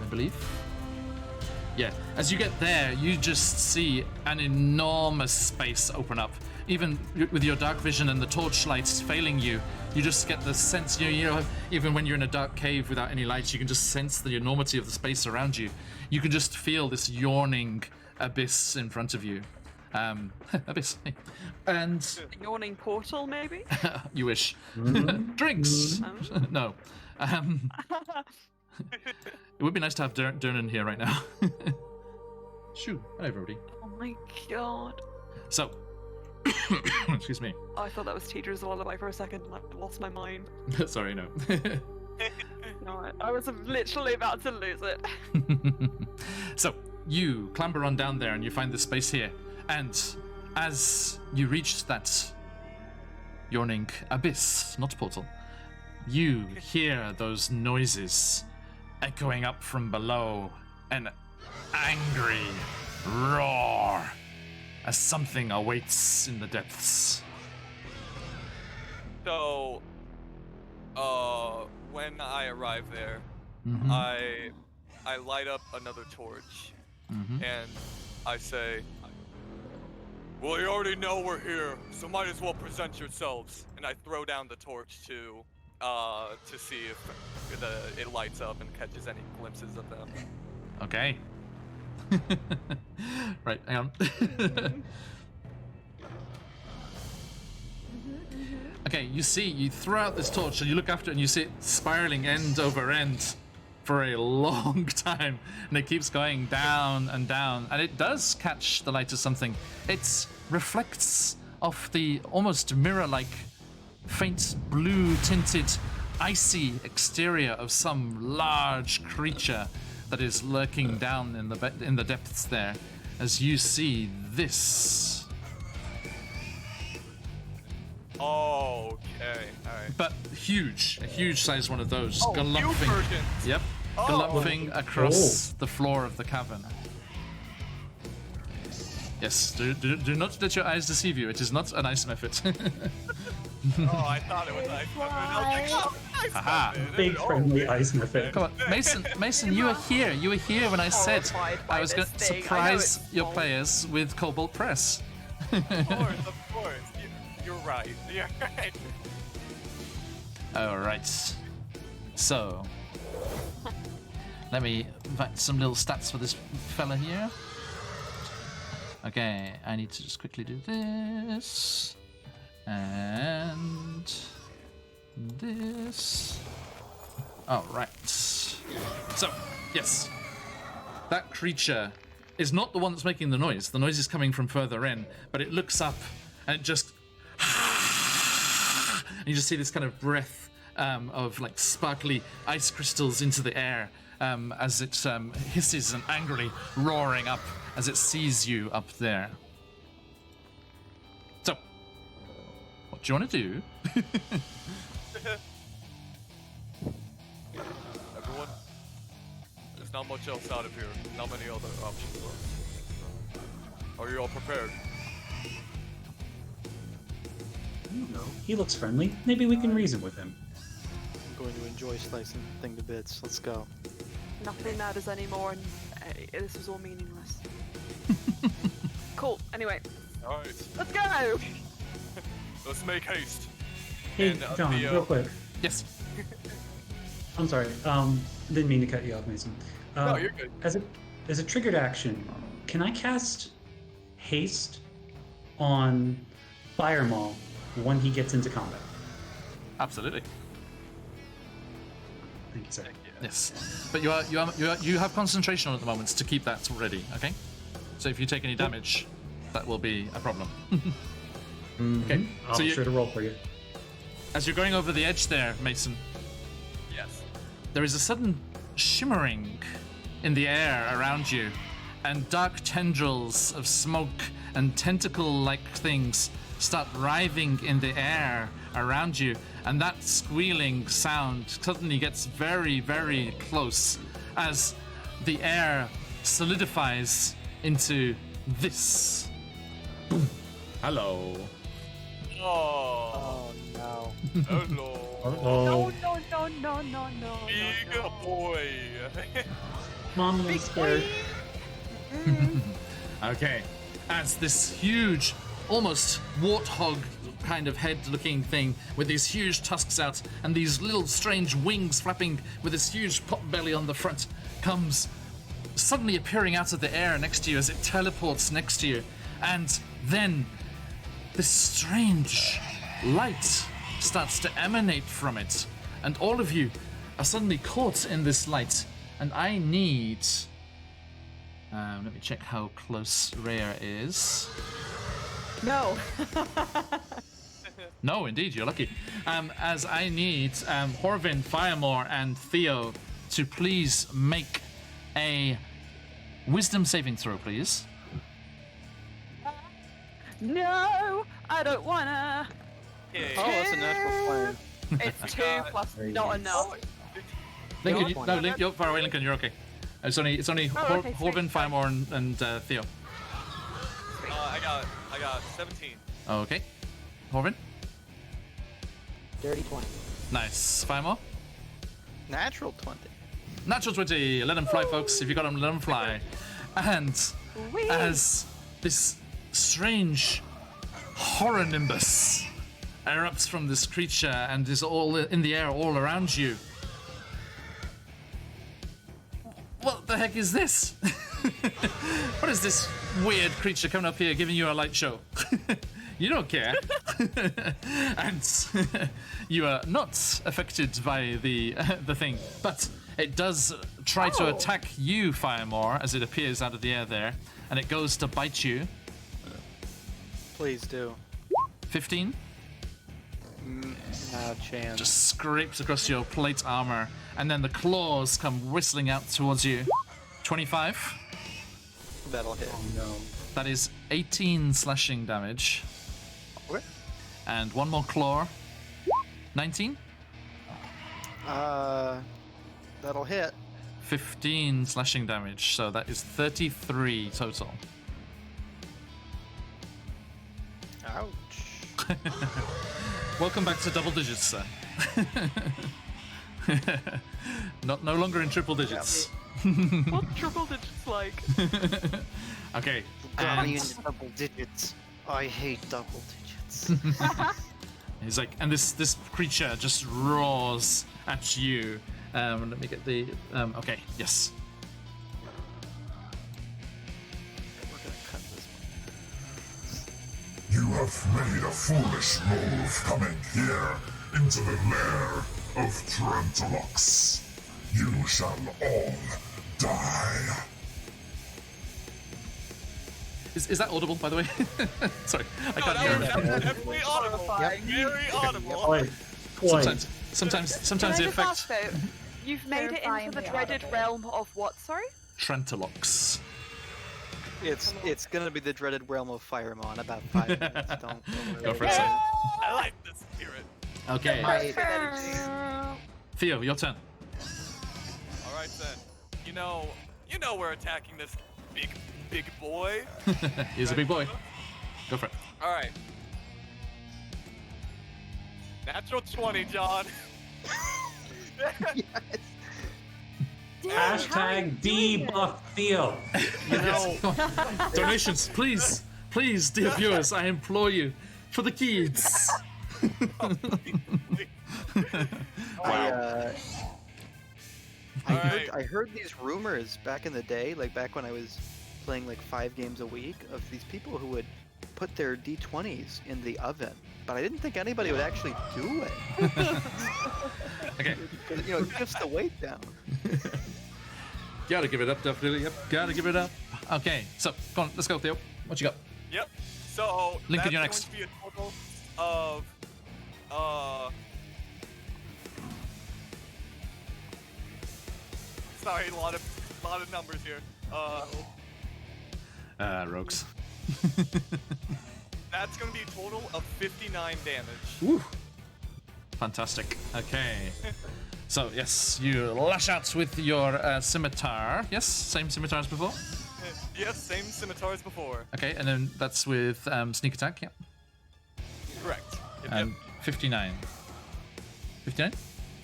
I believe. Yeah, as you get there, you just see an enormous space open up. even with your dark vision and the torchlights failing you, you just get the sense, you know, even when you're in a dark cave without any lights, you can just sense the enormity of the space around you. You can just feel this yawning abyss in front of you. Abyss. And A yawning portal, maybe? you wish. Drinks! No. It would be nice to have Dernan here right now. Shoo. Hello, everybody. Oh my god. So, excuse me. Oh, I thought that was Teeter's lullaby for a second. I lost my mind. Sorry, no. No, I was literally about to lose it. So, you clamber on down there and you find the space here. And as you reach that yawning abyss, not portal, you hear those noises echoing up from below, an angry roar as something awaits in the depths. So, when I arrive there, Mhm. I light up another torch, and I say, "Well, you already know we're here, so might as well present yourselves." And I throw down the torch to see if it lights up and catches any glimpses of them. Okay. Right, hang on. Okay, you throw out this torch and you look after it and you see it spiraling end over end for a long time. And it keeps going down and down. And it does catch the light of something. It reflects off the almost mirror-like, faint blue-tinted, icy exterior of some large creature that is lurking down in the depths there, as you see this. Oh, okay, alright. But huge, a huge size one of those, Oh, huge version. Yep, Oh. galumphing across the floor of the cavern. Yes, do not let your eyes deceive you. It is not an ice method. Oh, I thought it was ice muffin. I was like, oh, ice Aha. muffin. Big friendly ice method. Come on, Mason, you were here. You were here when I said Horrified by I was going this to thing. I know surprise it's your small. players with Cobalt Press. Of course. You're right. You're right. All right. So, let me write some little stats for this fella here. Okay, I need to just quickly do this. And this. All right. So, yes. That creature is not the one that's making the noise. The noise is coming from further in, but it looks up and it just... And you just see this kind of breath of like sparkly ice crystals into the air as it hisses and angrily roaring up as it sees you up there. So, what do you want to do? Everyone, there's not much else out of here. Not many other options left. Are you all prepared? No, he looks friendly. Maybe we can reason with him. I'm going to enjoy slicing the thing to bits. Let's go. Nothing matters anymore, and this was all meaningless. Cool. Anyway, All right, let's go. let's make haste. Hey, And, John, real quick. Yes. I'm sorry. Didn't mean to cut you off, Mason. No, you're good. As a triggered action, can I cast haste on Fire Maul when he gets into combat? Absolutely. Thank you, sir. Yes. But you have concentration on at the moment to keep that ready. Okay. So if you take any damage, that will be a problem. Okay. I'll So be you, sure to roll for you. as you're going over the edge there, Mason, Yes. there is a sudden shimmering in the air around you, and dark tendrils of smoke and tentacle-like things start writhing in the air around you, and that squealing sound suddenly gets very, very close as the air solidifies into this. Boom. Hello. Oh, Oh no. hello. Oh, No. Big boy. Mom was scared. Okay. As this huge almost warthog kind of head-looking thing with these huge tusks out and these little strange wings flapping with this huge pot belly on the front, comes suddenly appearing out of the air next to you as it teleports next to you. And then this strange light starts to emanate from it. And all of you are suddenly caught in this light. And I need... let me check how close Rhea is. No. No, indeed, you're lucky. As I need Horvin, Firemore, and Theo to please make a wisdom saving throw, please. No, I don't wanna. Okay. Oh, that's a natural 20. It's 2 plus not enough. Lincoln, you're far away, Lincoln, you're okay. It's only okay, Horvin, Firemore, and Theo. I got 17. Okay. Horvin? Dirty 20. Nice. Firemore? Natural 20. Natural 20. Let them fly, folks. If you got them, let them fly. And Whee! as this strange horror nimbus erupts from this creature and is all in the air all around you. What the heck is this? What is this weird creature coming up here giving you a light show? You don't care. And you are not affected by the thing, but it does try to attack you, Firemore, as it appears out of the air there, and it goes to bite you. Please do. 15. No chance. Just scrapes across your plate armor, and then the claws come whistling out towards you. 25. That'll hit. That is 18 slashing damage. Okay. And one more claw. 19. That'll hit. 15 slashing damage, so that is 33 total. Ouch. Welcome back to double digits, sir. No longer in triple digits. What's triple digits like? Okay. Got me And in double digits. I hate double digits. he's like, and this creature just roars at you. Let me get the. Okay. Yes. We're gonna cut this one. You have made a foolish move coming here into the lair of Trentalox. You shall all die. Is that audible, by the way? Sorry, I No, can't that hear was it. definitely audible. Very audible. Twice. Sometimes Can the I just effect. ask though, you've made it into the Terrifyingly dreaded audible. realm of what, sorry? Trentalox. It's gonna be the dreaded realm of Firemon about 5 minutes. Don't worry. Go for it, sir. I like the spirit. Okay. Theo, your turn. All right then. You know we're attacking this big boy. He's a big boy. Go for it. All right. Natural 20, John. Hashtag debuff Theo. You know, Donations, please, dear viewers, I implore you, for the kids. I heard these rumors back in the day, like back when I was playing like 5 games a week, of these people who would put their D20s in the oven, but I didn't think anybody would actually do it. Okay. You know, it keeps the weight down. Gotta give it up, definitely. Yep, gotta give it up. Okay, so go on, let's go, Theo. What you got? Yep. So Lincoln, that's you're going next. to be a total of sorry, a lot of numbers here. Rogues. That's going to be a total of 59 damage. Woo. Fantastic. Okay. So, yes, you lash out with your scimitar. Yes, same scimitar as before. Yes, same scimitar as before. Okay, and then that's with sneak attack, yeah. Correct. Yep, And yep. 59. 59?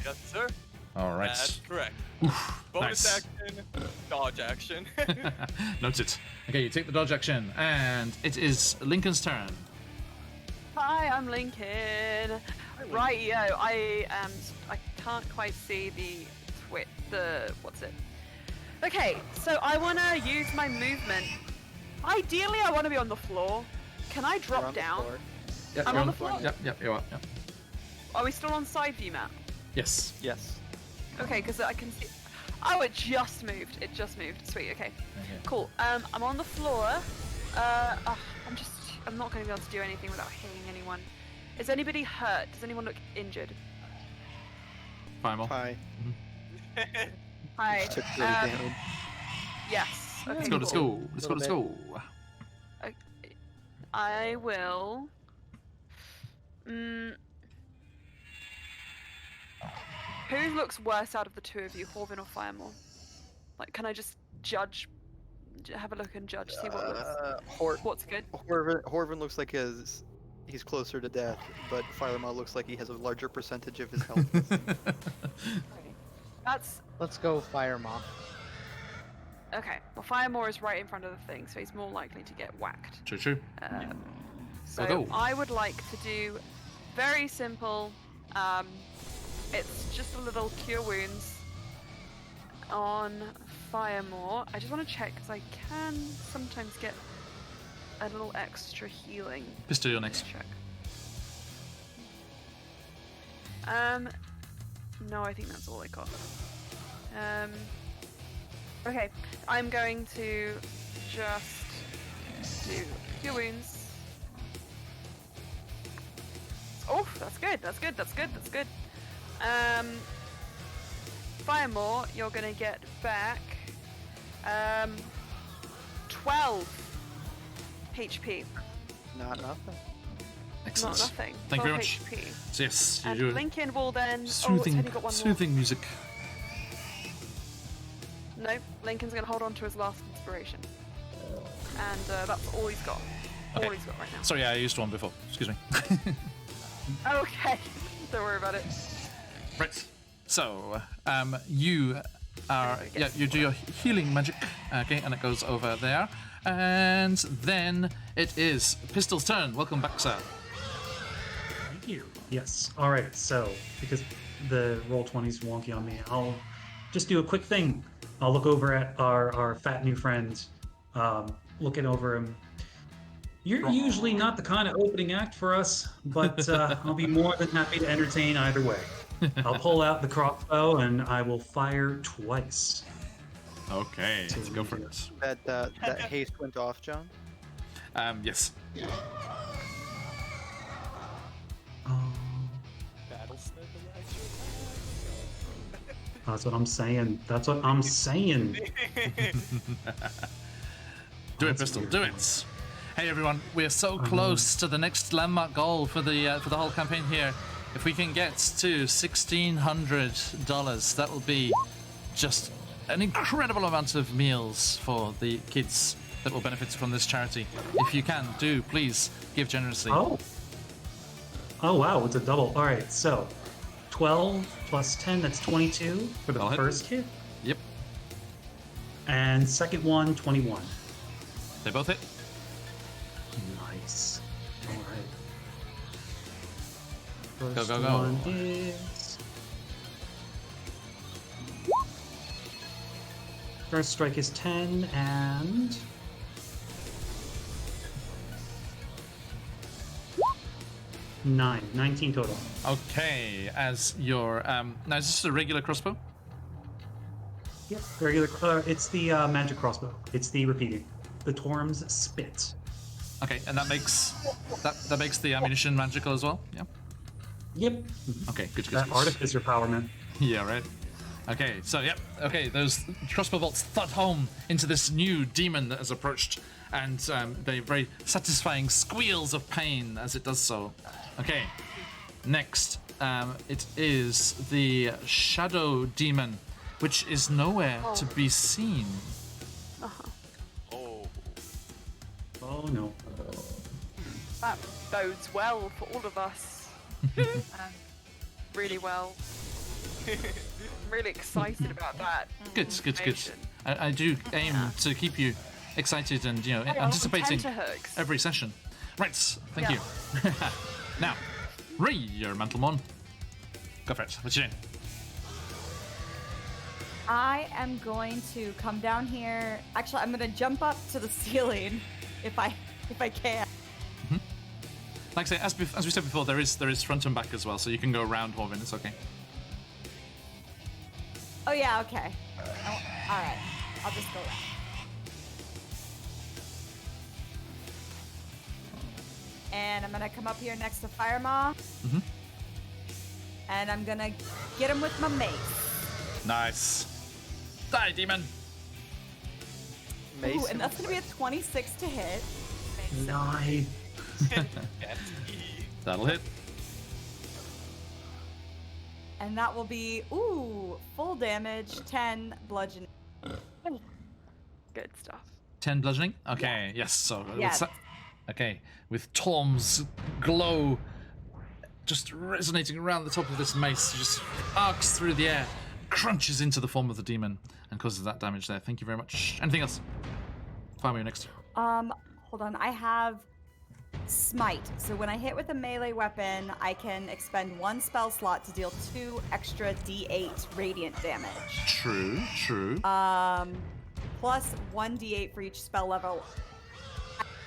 Yes, sir. All right. That's correct. nice. Bonus action, dodge action. Noted. Okay, you take the dodge action, and it is Lincoln's turn. Hi, I'm Lincoln. Right, I can't quite see the what's it? Okay, so I want to use my movement. Ideally, I want to be on the floor. Can I You're drop on the down? floor. Yeah, I'm you're on the floor. Yep, you are. Yep. Are we still on side view map? Yes. Yes. Okay, because I can see. Oh, it just moved. It just moved. Sweet. Okay. Cool. I'm on the floor. I'm not going to be able to do anything without hitting anyone. Is anybody hurt? Does anyone look injured? Primal. Hi. Hi. Took 30 damage. Yes. Okay, Let's go, let's cool. go. Let's go, let's go. I will. Who looks worse out of the two of you, Horvin or Firemore? Like, can I just judge? Have a look and judge, see what looks. What's good? Horvin looks like he's closer to death, but Firemaw looks like he has a larger percentage of his health. That's Let's go, Fire Moth. okay. Well, Firemore is right in front of the thing, so he's more likely to get whacked. True. So Go. I would like to do very simple. It's just a little cure wounds on Firemore. I just want to check because I can sometimes get a little extra healing. Pistol, you're next. Check. No, I think that's all I got. Okay, I'm going to just do cure wounds. Oh, that's good. That's good. That's good. That's good. Firemore, you're gonna get back 12 HP. Not nothing. Excellent. Not nothing. Thank you very 12 much. HP. So yes, you And do Lincoln will then. soothing, have you got one soothing music. more? No, Lincoln's gonna hold on to his last inspiration, and that's all he's got. Okay. All he's got right now. Sorry, I used one before. Excuse me. Okay, don't worry about it. Right. So, you are Okay, yeah, yes. you do your healing magic, okay, and it goes over there, and then it is Pistol's turn. Welcome back, sir. Thank you. Yes. All right. So, because the roll 20's wonky on me, I'll just do a quick thing. I'll look over at our fat new friend, looking over him. You're usually not the kind of opening act for us, but I'll be more than happy to entertain either way. I'll pull out the crossbow and I will fire twice. Okay, let's go for it. That haste went off, John. Yes. That's what I'm saying. That's what I'm saying. Do it, Pistol. Do it. Hey everyone, we're so close to the next landmark goal for the whole campaign here. If we can get to $1,600, that will be just an incredible amount of meals for the kids that will benefit from this charity. If you can, do please give generously. Oh wow, it's a double. All right, so 12 plus 10, that's 22 for the I'll hit. first hit. Yep, And second one, 21. they both hit. Nice. All right. Go, First go, go. one is... First strike is 10 and... 19 total. Okay, as your now is this a regular crossbow? Yep, regular. It's the magic crossbow. It's the repeating. The Torm's Spit. Okay, and that makes that makes the ammunition magical as well. Yeah. Yep. Okay, good. That artificer power, man. Yeah, right. Okay, so yep. Okay, those crossbow bolts thud home into this new demon that has approached, and they very satisfying squeals of pain as it does so. Okay, next it is the shadow demon, which is nowhere to be seen. Oh. Oh no. That bodes well for all of us. Really well. I'm really excited about that. Good. information. I do aim to keep you excited and anticipating Tenterhooks. every session. Right, thank you. Now, Ray, your Mantelmon. Go for it. What's your name? I am going to come down here. Actually, I'm going to jump up to the ceiling if I can. Like I say, as we said before, there is front and back as well, so you can go around Horvin. It's okay. Oh yeah, okay. Oh, all right, I'll just go around. And I'm gonna come up here next to Fire Maw. And I'm gonna get him with my mace. Nice. Die, demon. Mace Ooh, and that's gonna be a 26 to hit. Nice. That'll hit. And that will be, full damage, 10 bludgeoning. Good stuff. 10 bludgeoning? Okay, yes. So, Yes. okay, with Tom's glow just resonating around the top of this mace, just arcs through the air, crunches into the form of the demon, and causes that damage there. Thank you very much. Anything else? Fire me next. Hold on, I have Smite. So when I hit with a melee weapon, I can expend 1 spell slot to deal 2 extra D8 radiant damage. True. Plus 1 D8 for each spell level.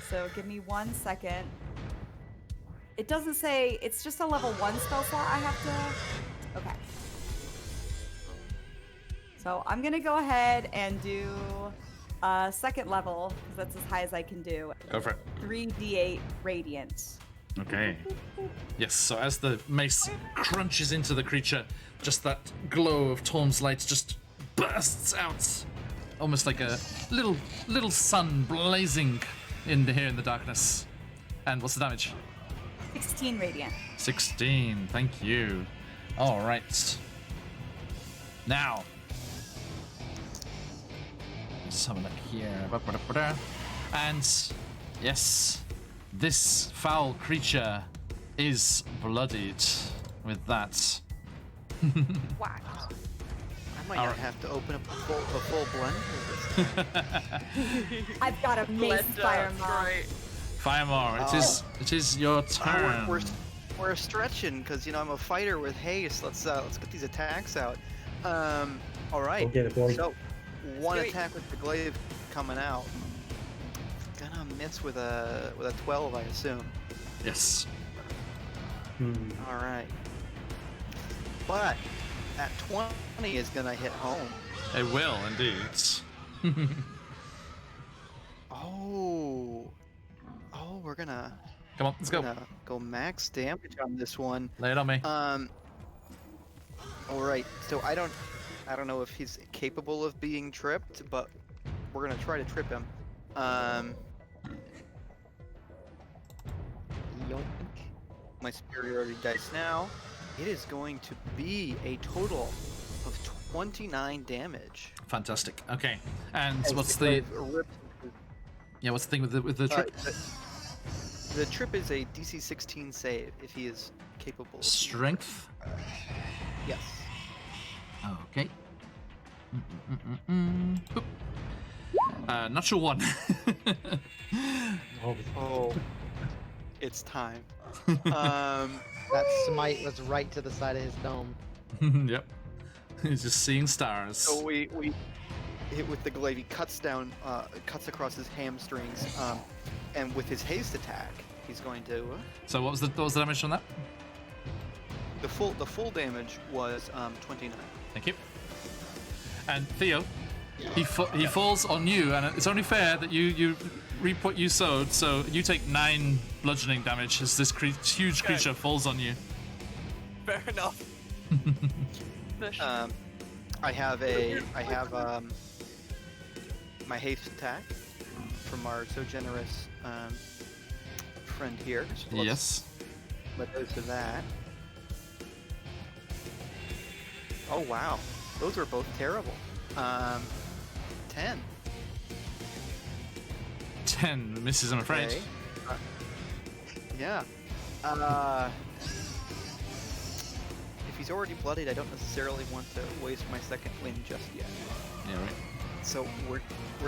So give me 1 second. It doesn't say, it's just a level 1 spell slot I have to... Okay. So I'm gonna go ahead and do second level, because that's as high as I can do. Go for it. 3d8 radiant. Okay. Yes, so as the mace crunches into the creature, just that glow of Torm's light just bursts out. Almost like a little sun blazing here in the darkness. And what's the damage? 16 radiant. 16, thank you. All right. Now, let's have a look here. And yes, this foul creature is bloodied with that. Whack. I might not have to open up a full blend. I've got a mace fire mob. Right. Firemore, it is your turn. We're stretching because I'm a fighter with haste. Let's get these attacks out. All right. Go get it, boy. So one Sweet. attack with the glaive coming out. Gonna miss with a 12, I assume. Yes. All right. But that 20 is gonna hit home. It will indeed. Oh, we're gonna Come on, let's go. go max damage on this one. Lay it on me. All right. So I don't know if he's capable of being tripped, but we're gonna try to trip him. Yoink. My superiority dice now. It is going to be a total of 29 damage. Fantastic. Okay. And As what's the the glaive rips what's the thing with the trip? The trip is a DC 16 save if he is capable. Strength. Yes. Okay. Boop. Natural 1. Oh, it's time. That smite was right to the side of his dome. Yep. He's just seeing stars. So we hit with the glaive. He cuts across his hamstrings, and with his haste attack, he's going to. So what was the damage on that? The full damage was 29. Thank you. And Theo, he falls on you, and it's only fair that you reap what you sowed. So you take 9 bludgeoning damage as this huge creature falls on you. Fair enough. I have my haste attack from our so generous friend here. So Yes. Let go to that. Oh wow, those were both terrible. 10. 10 misses, I'm afraid. Okay. Yeah. If he's already bloodied, I don't necessarily want to waste my second wind just yet. Yeah, right. So we're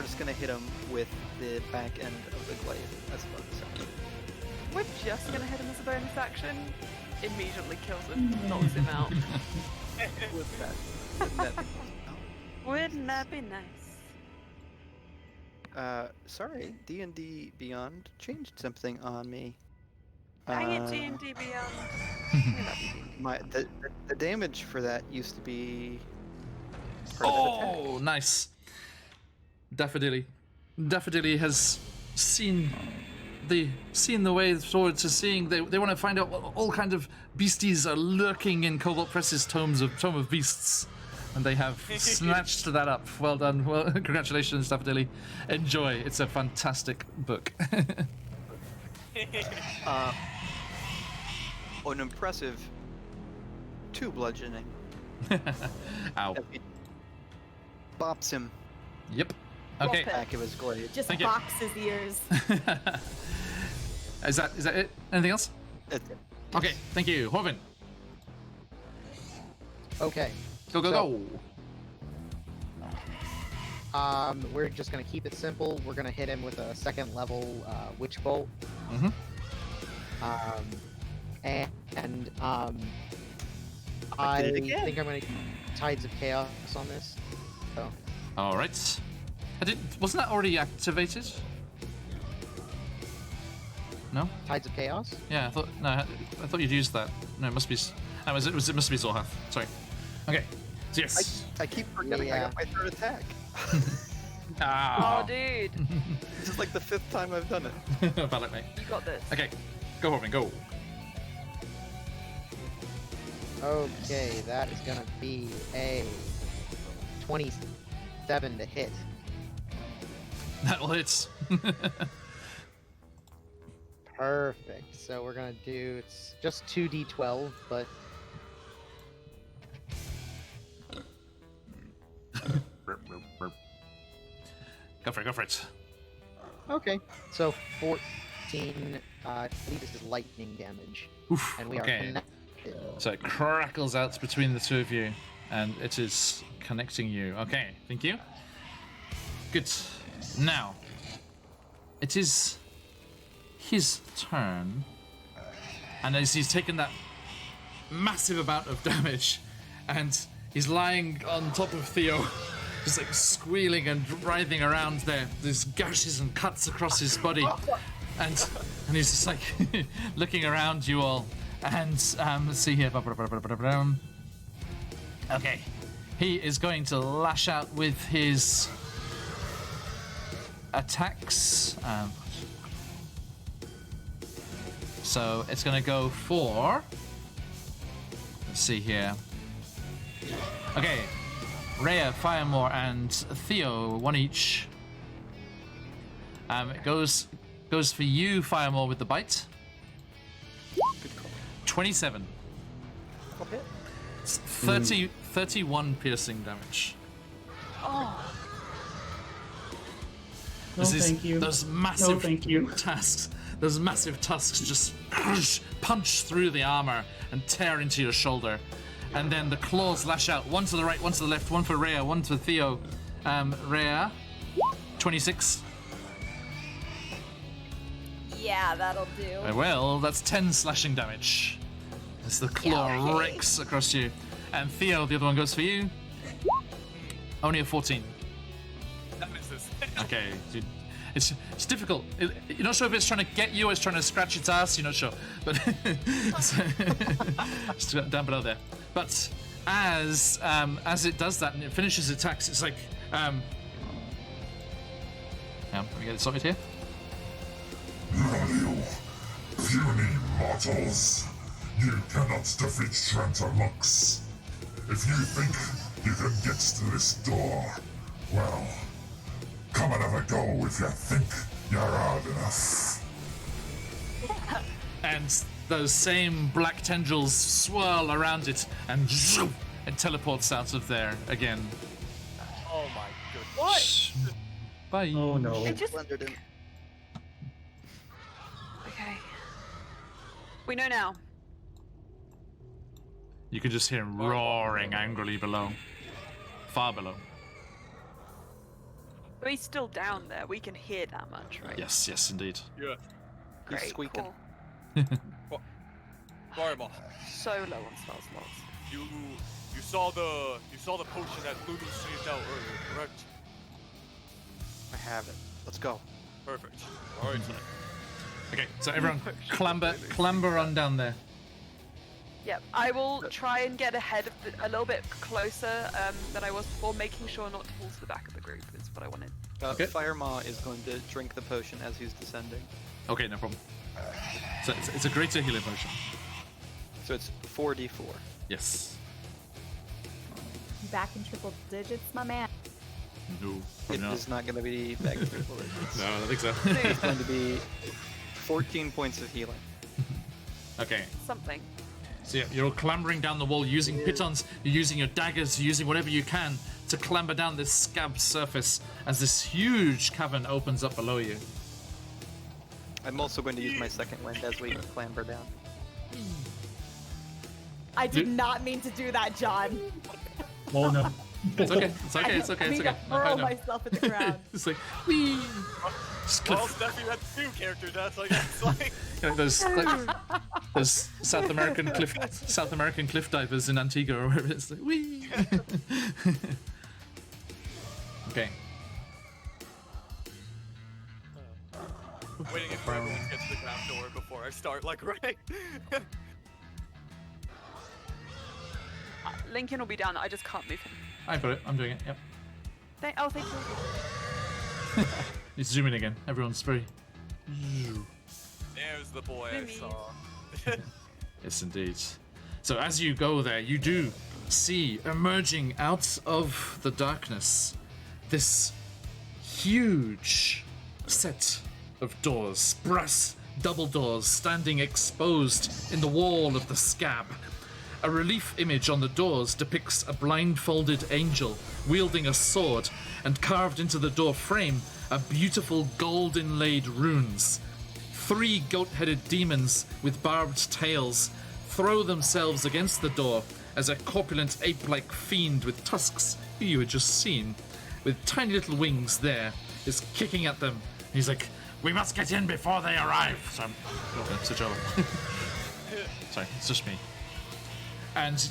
just gonna hit him with the back end of the glaive as opposed to. We're just gonna hit him as a bonus action. Immediately kills him, knocks him out. Wouldn't that be nice? Sorry, D&D Beyond changed something on me. Dang it, Uh, D&D Beyond. I love you, D&D. the damage for that used to be part of an attack. Oh, nice. Daffodilly. Daffodilly has seen the way forward to seeing. They want to find out what all kind of beasties are lurking in Cobalt Press's tome of beasts, and they have snatched that up. Well done. Well, congratulations, Daffodilly. Enjoy. It's a fantastic book. An impressive 2 bludgeoning. Ow. Bops him Yep. Okay. back of his glade. Just Thank you. box his ears. Is that it? Anything else? That's it. Okay. Thank you, Horvin. Okay. Go go So- go. We're just gonna keep it simple. We're gonna hit him with a 2nd level Witch Bolt. Mhm. I did it again. think I'm gonna Tides of Chaos on this. So All right. Wasn't that already activated? No. Tides of Chaos. Yeah, I thought you'd used that. No, it must be. No, it must be Zorhath. Sorry. Okay. So yes. I keep forgetting I Yeah. got my 3rd attack. Ah. Oh, dude. This is like the 5th time I've done it. Valid, mate. You got this. Okay. Go, Horvin. Go. Okay, that is gonna be a 27 to hit. That'll hit. Perfect. So we're gonna do it's just 2d12, but Go for it. Go for it. okay. So 14. I believe this is lightning damage, Oof. and we are Okay. connected. So it crackles out between the two of you, and it is connecting you. Okay, thank you. Good. Now, it is his turn, and as he's taken that massive amount of damage, and he's lying on top of Theo, just like squealing and writhing around there. There's gashes and cuts across his body, and he's just like looking around you all. And let's see here. Okay, he is going to lash out with his attacks. So it's going to go for. Let's see here. Okay, Rhea, Firemore, and Theo, one each. It goes for you, Firemore, with the bite. 27. Okay. It's 31 piercing damage. Oh, No, This is- thank you. Those No, massive thank you. those massive tusks just punch through the armor and tear into your shoulder. And then the claws lash out, one to the right, one to the left, one for Rhea, one for Theo. Rhea, 26. Yeah, that'll do. Well, that's 10 slashing damage. As the claw Yeah, okay. rakes across you. And Theo, the other one goes for you. Only a 14. That misses. Okay, dude. It's difficult. You're not sure if it's trying to get you or it's trying to scratch its ass. You're not sure, but it's down below there. But as it does that and it finishes its attacks, it's like yeah, let me get it sorted here. You puny mortals. You cannot defeat Trantalux. If you think you can get to this door, well, come and have a go if you think you're hard enough. And those same black tendrils swirl around it, and zoom, it teleports out of there again. Oh my goodness. what? Bye. Oh no. It just. Blended in. Okay. We know now. You can just hear him roaring angrily below. Far below. But he's still down there. We can hear that much, right? Yes, yes, indeed. Yeah. He's Great. squeaking. Cool. Fireball. So low on spell slots. You saw the potion that Lulu sneezed out earlier, correct? I have it. Let's go. Perfect. All right, then. Okay, so everyone clamber on down there. Yep, I will try and get ahead of a little bit closer than I was before, making sure not to fall to the back of the group is what I wanted. Okay. Firemaw is going to drink the potion as he's descending. Okay, no problem. So it's a greater healing potion. So it's 4d4. Yes. Back in triple digits, my man. No, It probably is not going to be back to triple digits. No, I don't think so. It's going to be 14 points of healing. Okay. Something. So yeah, you're all clambering down the wall using pitons, you're using your daggers, you're using whatever you can to clamber down this scab surface as this huge cavern opens up below you. I'm also going to use my second wind as we clamber down. I did not mean to do that, John. Oh no. It's okay, it's okay, it's okay, I it's mean okay. to No, I hurl know. myself at the ground. It's like, whee! Just Well, cliff, Steffi, that's 2 character deaths. I guess. Like, you know, those South American cliff divers in Antigua or wherever it's like, whee! Okay. waiting for everyone to get to the ground door before I start. Like, right? Lincoln will be down. I just can't move him. I got it. I'm doing it. Yep. Thank you. You zoom in again. Everyone's very. There's the boy I Mimi. saw. Yes, indeed. So as you go there, you do see emerging out of the darkness this huge set of doors, brass double doors standing exposed in the wall of the scab. A relief image on the doors depicts a blindfolded angel wielding a sword, and carved into the door frame are beautiful gold inlaid runes. 3 goat-headed demons with barbed tails throw themselves against the door as a corpulent ape-like fiend with tusks, who you had just seen, with tiny little wings there, is kicking at them. He's like, "We must get in before they arrive." So I'm switch over. Sorry, it's just me. And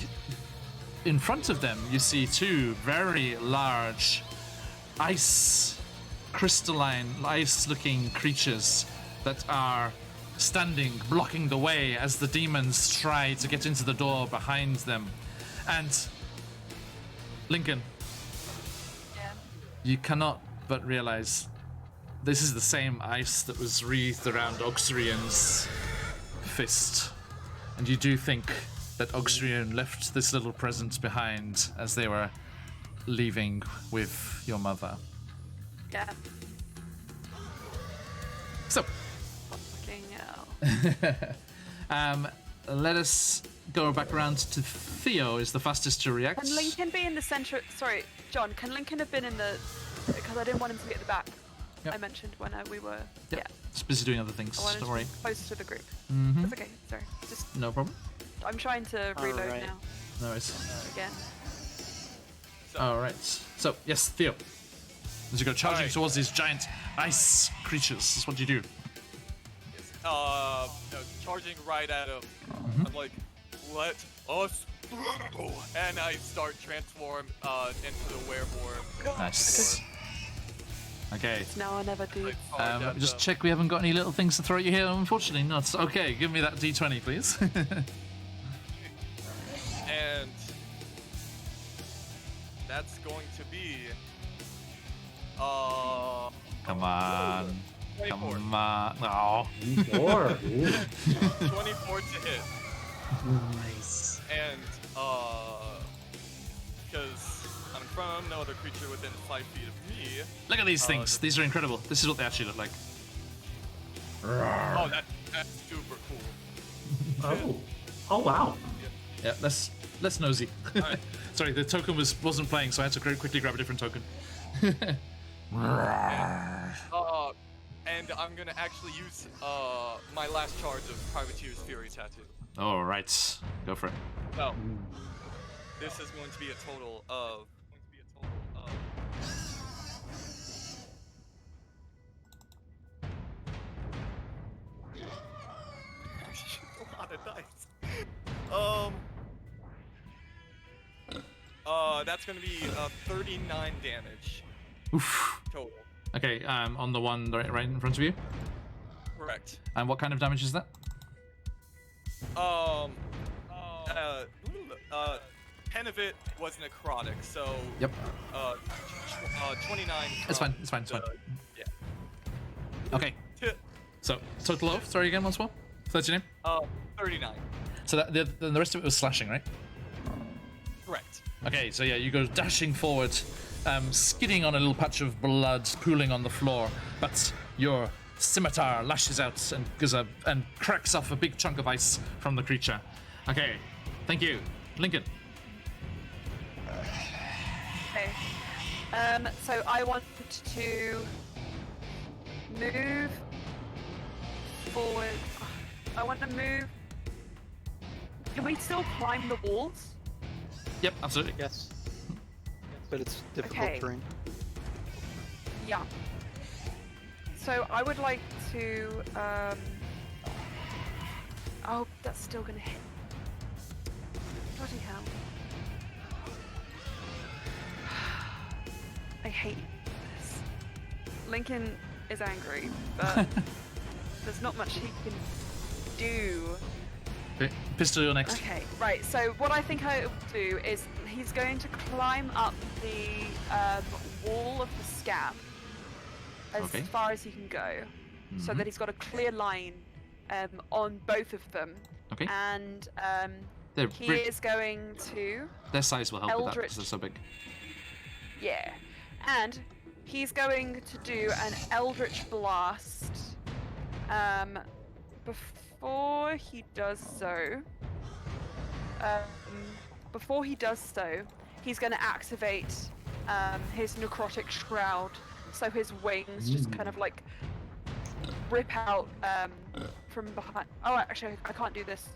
in front of them, you see 2 very large crystalline, ice-looking creatures that are standing, blocking the way as the demons try to get into the door behind them. And Lincoln, Yeah. you cannot but realize this is the same ice that was wreathed around Oxrian's fist. And you do think that Oxrian left this little present behind as they were leaving with your mother. Yeah. So, Fucking hell. let us go back around to Theo, is the fastest to react. Can Lincoln be in the center? Sorry, John. Can Lincoln have been in the? Because I didn't want him to be at the back. Yep. I mentioned when we were. Yep. Yeah. Just busy doing other things, I wanted don't to worry. be close to the group. Mm-hmm. That's okay. Sorry. Just No problem. I'm trying to reload Alright. now No worries. again. Alright. So, yes, Theo. As you go charging Alright. towards these giant ice creatures, this is what you do. Charging right at him. I'm like, let us through. And I start transform into the werewolf. Nice. Okay. No, I never do. Like, charge at Just them. check we haven't got any little things to throw at you here. Unfortunately not. Okay, give me that d20, please. And that's going to be Come on. 24. Come on. Oh. 4. 24 to hit. Nice. And because I'm in front of him, no other creature within 5 feet of me. Look at these things. These are incredible. This is what they actually look like. Oh, that's super cool. Oh. Oh wow. Yeah, less nosy. Alright. Sorry, the token wasn't playing, so I had to quickly grab a different token. And I'm gonna actually use my last charge of Privateer's Fury Tattoo. All right, go for it. So this is going to be a total of. Nice. That's gonna be 39 damage Oof. total. Okay, on the one right in front of you. Correct. And what kind of damage is that? 10 of it was necrotic, so Yep. 29. It's fine. It's fine. It's fine. Yeah. Okay. So total of. Sorry again, once more. So that's your name. 39. So that the rest of it was slashing, right? Correct. Okay. So yeah, you go dashing forward, skidding on a little patch of blood pooling on the floor, but your scimitar lashes out and and cracks off a big chunk of ice from the creature. Okay. Thank you, Lincoln. Okay. So I want to move forward. I want to move. Can we still climb the walls? Yep, absolutely. Yes. But it's difficult Okay. terrain. Yeah. So I would like to. Oh, that's still gonna hit. Bloody hell. I hate this. Lincoln is angry, but there's not much he can do. Okay, Pistol, you're next. Okay, right. So what I think I will do is he's going to climb up the wall of the scab as Okay. far as he can go, so that he's got a clear line on both of them. Okay. And They're he bri- is going to, Their size will help with that Eldritch. because they're so big. yeah, and he's going to do an Eldritch Blast. Before he does so, he's going to activate his necrotic shroud, so his wings just kind of like rip out from behind. Oh, actually, I can't do this.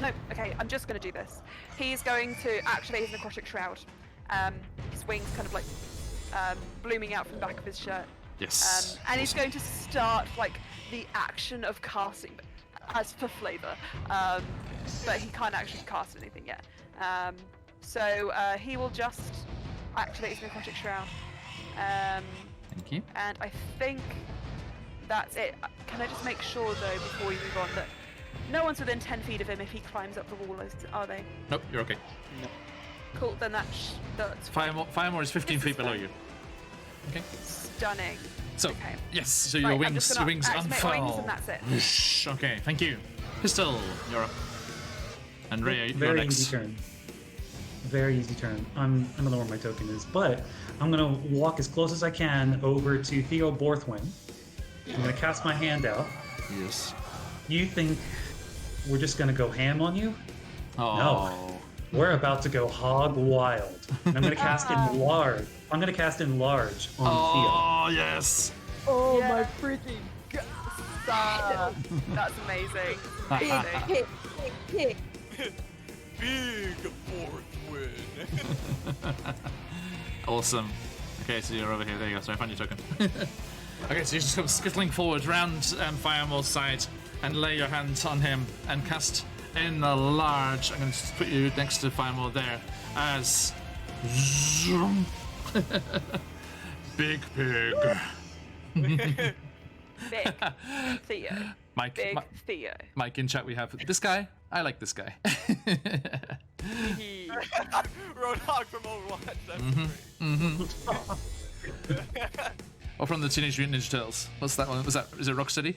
No, okay, I'm just going to do this. He's going to activate his necrotic shroud. His wings kind of like blooming out from the back of his shirt. Yes. And he's going to start like the action of casting, as for flavor. But he can't actually cast anything yet. So he will just activate his necrotic shroud. Thank you. And I think that's it. Can I just make sure though, before we move on, that no one's within 10 feet of him if he climbs up the wall, are they? Nope, you're okay. Cool, then that's Firemore is 15 This feet is below fine. you. Okay. stunning. So, Okay. yes, so your Right, I'm just wings gonna activate my wings unfurl. and that's it. Whoosh. Okay, thank you. Pistol, you're up. And Ray, you're Very next. easy turn. Very easy turn. I don't know where my token is, but I'm gonna walk as close as I can over to Theo Borthwin. I'm gonna cast my hand out. Yes. You think we're just gonna go ham on you? Oh. No. We're about to go hog wild. And I'm gonna cast enlarge. I'm gonna cast enlarge on Oh, yes. Oh Yeah. my freaking god! That's amazing. Big Amazing. hit, big hit. Big fourth win. Awesome. Okay, so you're over here. There you go. Sorry, I found your token. Okay, so you just come skittling forward round Firemore's side and lay your hands on him and cast in the large. I'm going to put you next to Firemore there as zoom. Big pig. Big Theo. Mike, Big Theo. Mike, in chat we have this guy. I like this guy. Roadhog from Overwatch. That's great. Or from the Teenage Mutant Ninja Turtles. What's that one? Is it Rocksteady?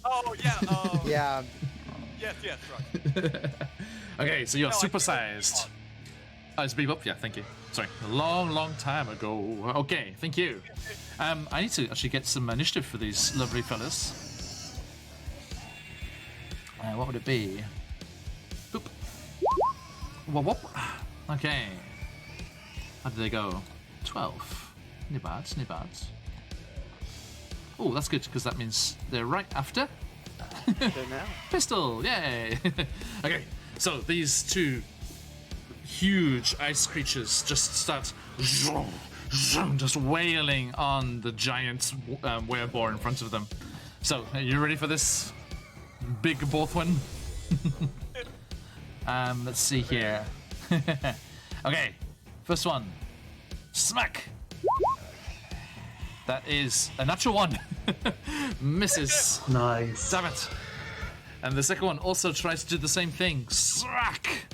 Oh yeah. Yeah, Yes, right. Okay, so you're No, I think supersized. Oh, it's Bebop? Yeah, thank you. Sorry, a long time ago. Okay, thank you. I need to actually get some initiative for these lovely fellas. What would it be? Boop. Whoop, whoop. Okay. How did they go? 12. Nibads. Oh, that's good, because that means they're right after. There now. Pistol, yay! Okay, so these two huge ice creatures just start just wailing on the giant wereboar in front of them. So, are you ready for this, Big Borthwin? Let's see here. Okay, first one. Smack. That is a natural one. Misses. Nice. Damn it. And the second one also tries to do the same thing. Smack.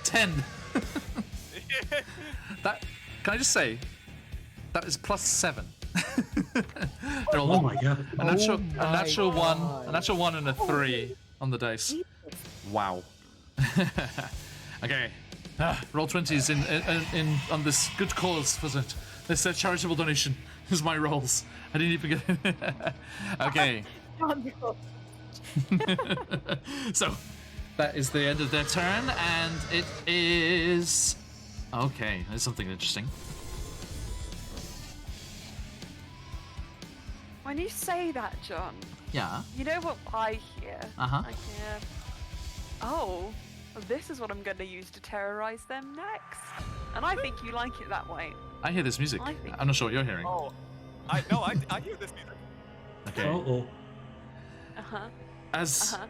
10. That, can I just say, that is +7. They're all Oh my god. a natural one, and a 3 on the dice. Wow. Okay. Roll 20s in on this good cause, was it? This charitable donation is my rolls. I didn't even get. Okay. So that is the end of their turn, and it is. Okay, there's something interesting. When you say that, John, Yeah. you know what I hear? Uh-huh. I hear, oh, this is what I'm going to use to terrorize them next. And I think you like it that way. I hear this music. I think- I'm not sure what you're hearing. Oh, I hear this music. Okay. Uh-oh. Uh-huh. As Uh-huh.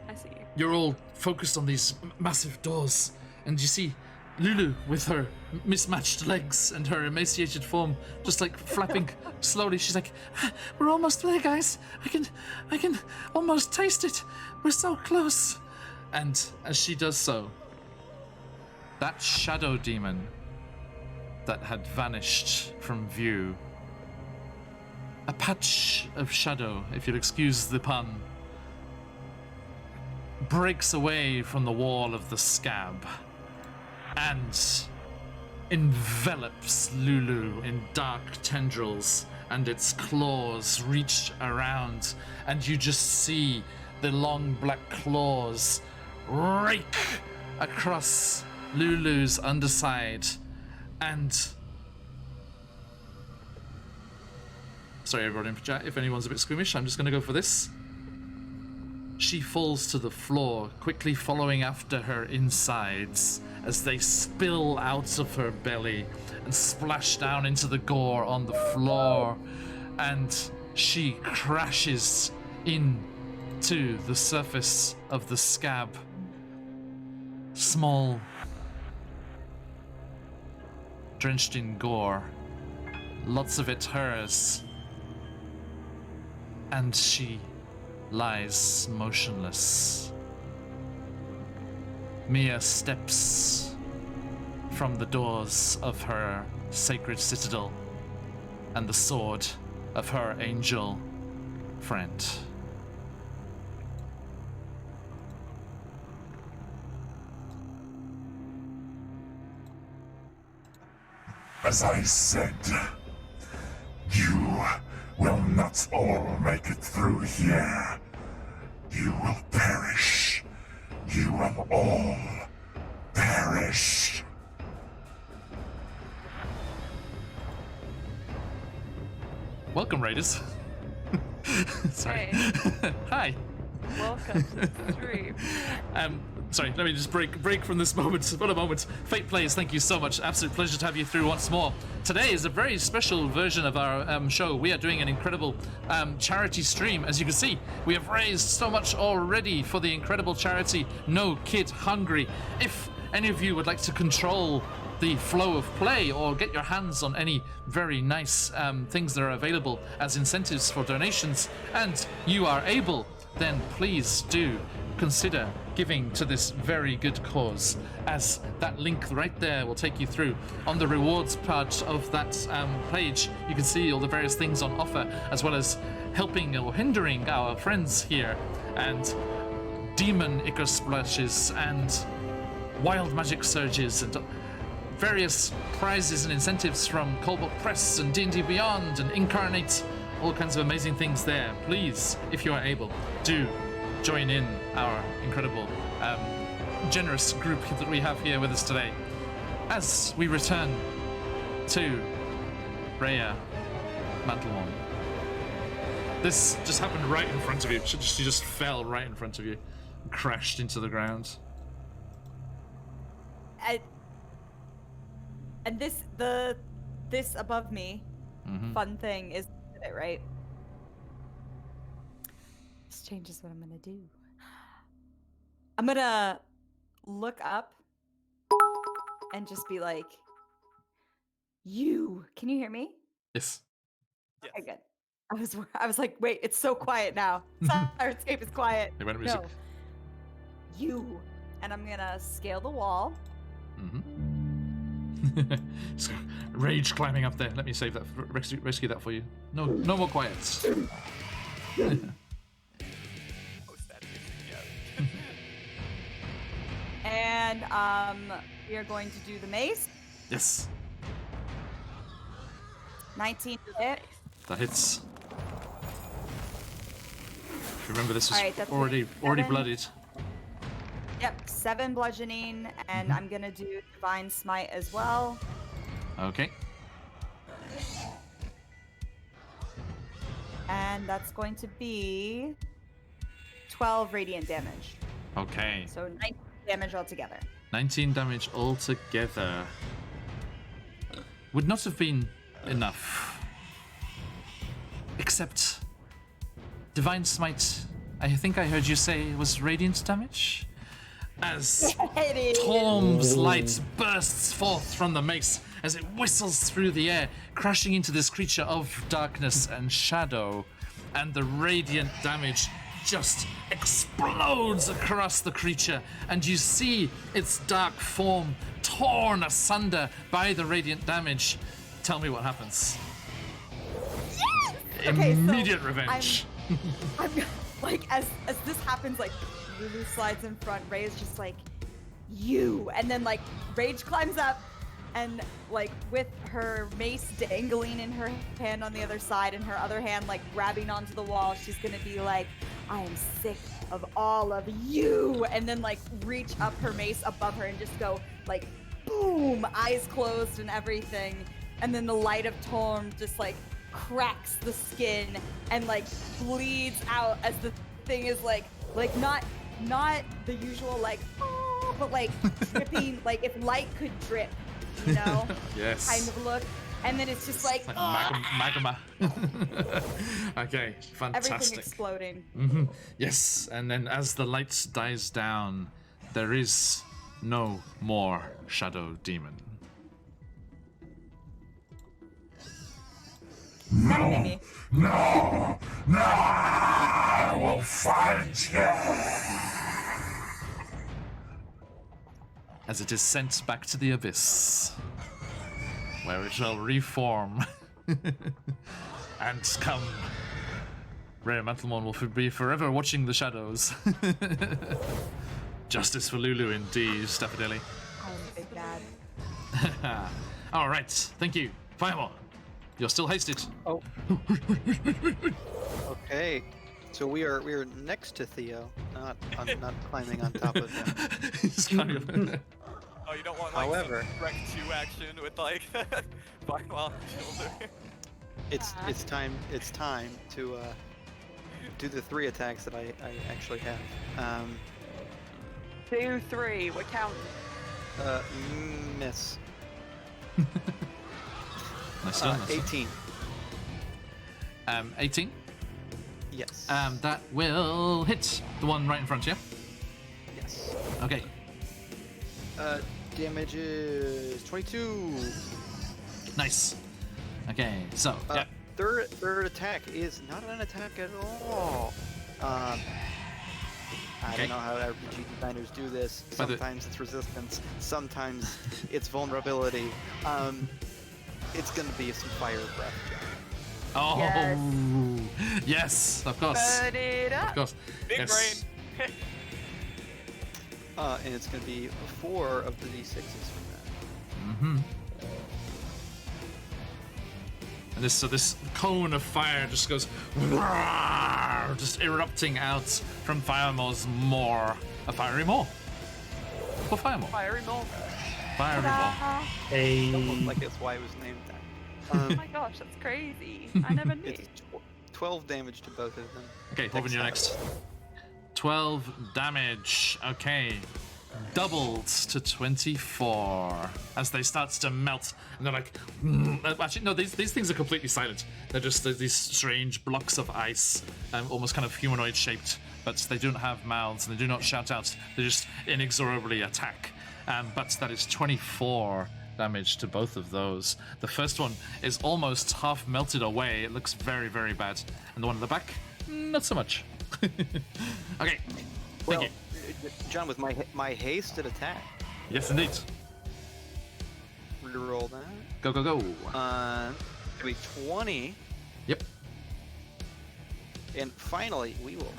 I see you. you're all focused on these massive doors, and you see Lulu with her mismatched legs and her emaciated form just like flapping slowly. She's like, "Ah, we're almost there, guys. I can almost taste it. We're so close." And as she does so, that shadow demon that had vanished from view, a patch of shadow, if you'll excuse the pun, breaks away from the wall of the scab and envelops Lulu in dark tendrils, and its claws reach around, and you just see the long black claws rake across Lulu's underside, and sorry everyone in chat, if anyone's a bit squeamish, I'm just going to go for this. She falls to the floor, quickly following after her insides as they spill out of her belly and splash down into the gore on the floor, and she crashes into the surface of the scab. Small, drenched in gore, lots of it hers, and she lies motionless. Mia steps from the doors of her sacred citadel and the sword of her angel friend. As I said, you will not all make it through here. You will perish. You will all perish. Welcome, Raiders. Sorry. Hey. Hi. Welcome to the stream. Sorry, let me just break from this moment. For a moment. Fate Plays, thank you so much. Absolute pleasure to have you through once more. Today is a very special version of our show. We are doing an incredible charity stream. As you can see, we have raised so much already for the incredible charity No Kid Hungry. If any of you would like to control the flow of play or get your hands on any very nice things that are available as incentives for donations, and you are able, then please do consider giving to this very good cause, as that link right there will take you through. On the rewards part of that page, you can see all the various things on offer, as well as helping or hindering our friends here, and demon ichor splashes, and wild magic surges, and various prizes and incentives from Colbot Press and D&D Beyond and Incarnate, all kinds of amazing things there. Please, if you are able, do join in our incredible, generous group that we have here with us today. As we return to Rhea Mantelmorn. This just happened right in front of you. She just fell right in front of you and crashed into the ground. And this above me, fun thing is it, right? This changes what I'm gonna do. I'm gonna look up and just be like, "You." Can you hear me? Yes. Yes. Okay, good. I was like, wait, it's so quiet now. Sirenscape is quiet. They went music. No. You. And I'm gonna scale the wall. So, rage climbing up there. Let me save that. Rescue that for you. No more quiet. Post that music, yeah. And we are going to do the mace. Yes, 19 to hit. that hits. Remember, this was Alright, that's already 7. bloodied. Yep, 7 bludgeoning, and I'm gonna do divine smite as well. Okay. And that's going to be 12 radiant damage. Okay. So 19 damage altogether. 19 damage altogether. Would not have been enough. Except divine smite. I think I heard you say was radiant damage. As It is. Torm's light bursts forth from the mace as it whistles through the air, crashing into this creature of darkness and shadow, and the radiant damage just explodes across the creature, and you see its dark form torn asunder by the radiant damage. Tell me what happens. Yes! Okay, so Immediate revenge. I'm like, as this happens, like, Lulu slides in front, Ray is just like, you, and then like Rage climbs up, and like with her mace dangling in her hand on the other side, and her other hand like grabbing onto the wall, she's gonna be like, I am sick of all of you, and then like reach up her mace above her and just go like, boom, eyes closed and everything, and then the light of Torm just like cracks the skin and like bleeds out as the thing is like not the usual like, oh, but like dripping, like if light could drip, you know? Yes. Kind of look. And then it's just like, magma. Okay, fantastic. everything exploding. Yes, and then as the light dies down, there is no more shadow demon. Enemy. No! I will find you! As it is sent back to the abyss, where it shall reform and come. Rhea Mantlemon will be forever watching the shadows. Justice for Lulu indeed, Staffadelli. I'm a big bad. All right, thank you. Fireball. You're still hasted. Oh. Okay. So we are next to Theo, not climbing on top of him. He's kind of- Oh, you don't want like However- some Wreck 2 action with like fireball on the shoulder. It's time to do the 3 attacks that I actually have. 2, 3, we're counting. Miss. Nice done, nice done. 18. 18. Yes. That will hit the one right in front, yeah? Yes. Okay. Damage is 22. Nice. Okay, so, yeah. Third attack is not an attack at all. I Okay. don't know how RPG designers do this. By the- Sometimes it's resistance, sometimes it's vulnerability. It's gonna be some fire breath, Jack. Oh, Yes. yes, of course. Burn it Of up. course. Big Yes. brain. And it's gonna be 4 of the d6s from that. Mm-hmm. And this cone of fire just goes, just erupting out from Firemore's maw. A fiery maw. For Firemore. Fiery more. Fiery maw. A Almost like that's why it was named that. Oh my gosh, that's crazy. I never knew. It's 12 damage to both of them. Okay, Horvin, you're next. 12 damage. Okay. doubled to 24 as they start to melt. And they're like, actually, no, these things are completely silent. They're just these strange blocks of ice, almost kind of humanoid shaped, but they don't have mouths and they do not shout out. They just inexorably attack. But that is 24 damage to both of those. The first one is almost half melted away. It looks very, very bad. And the one in the back, not so much. Okay, thank you. John, with my hasted attack. Yes, indeed. Reroll that. Go, go, go. To be 20. Yep. And finally, we will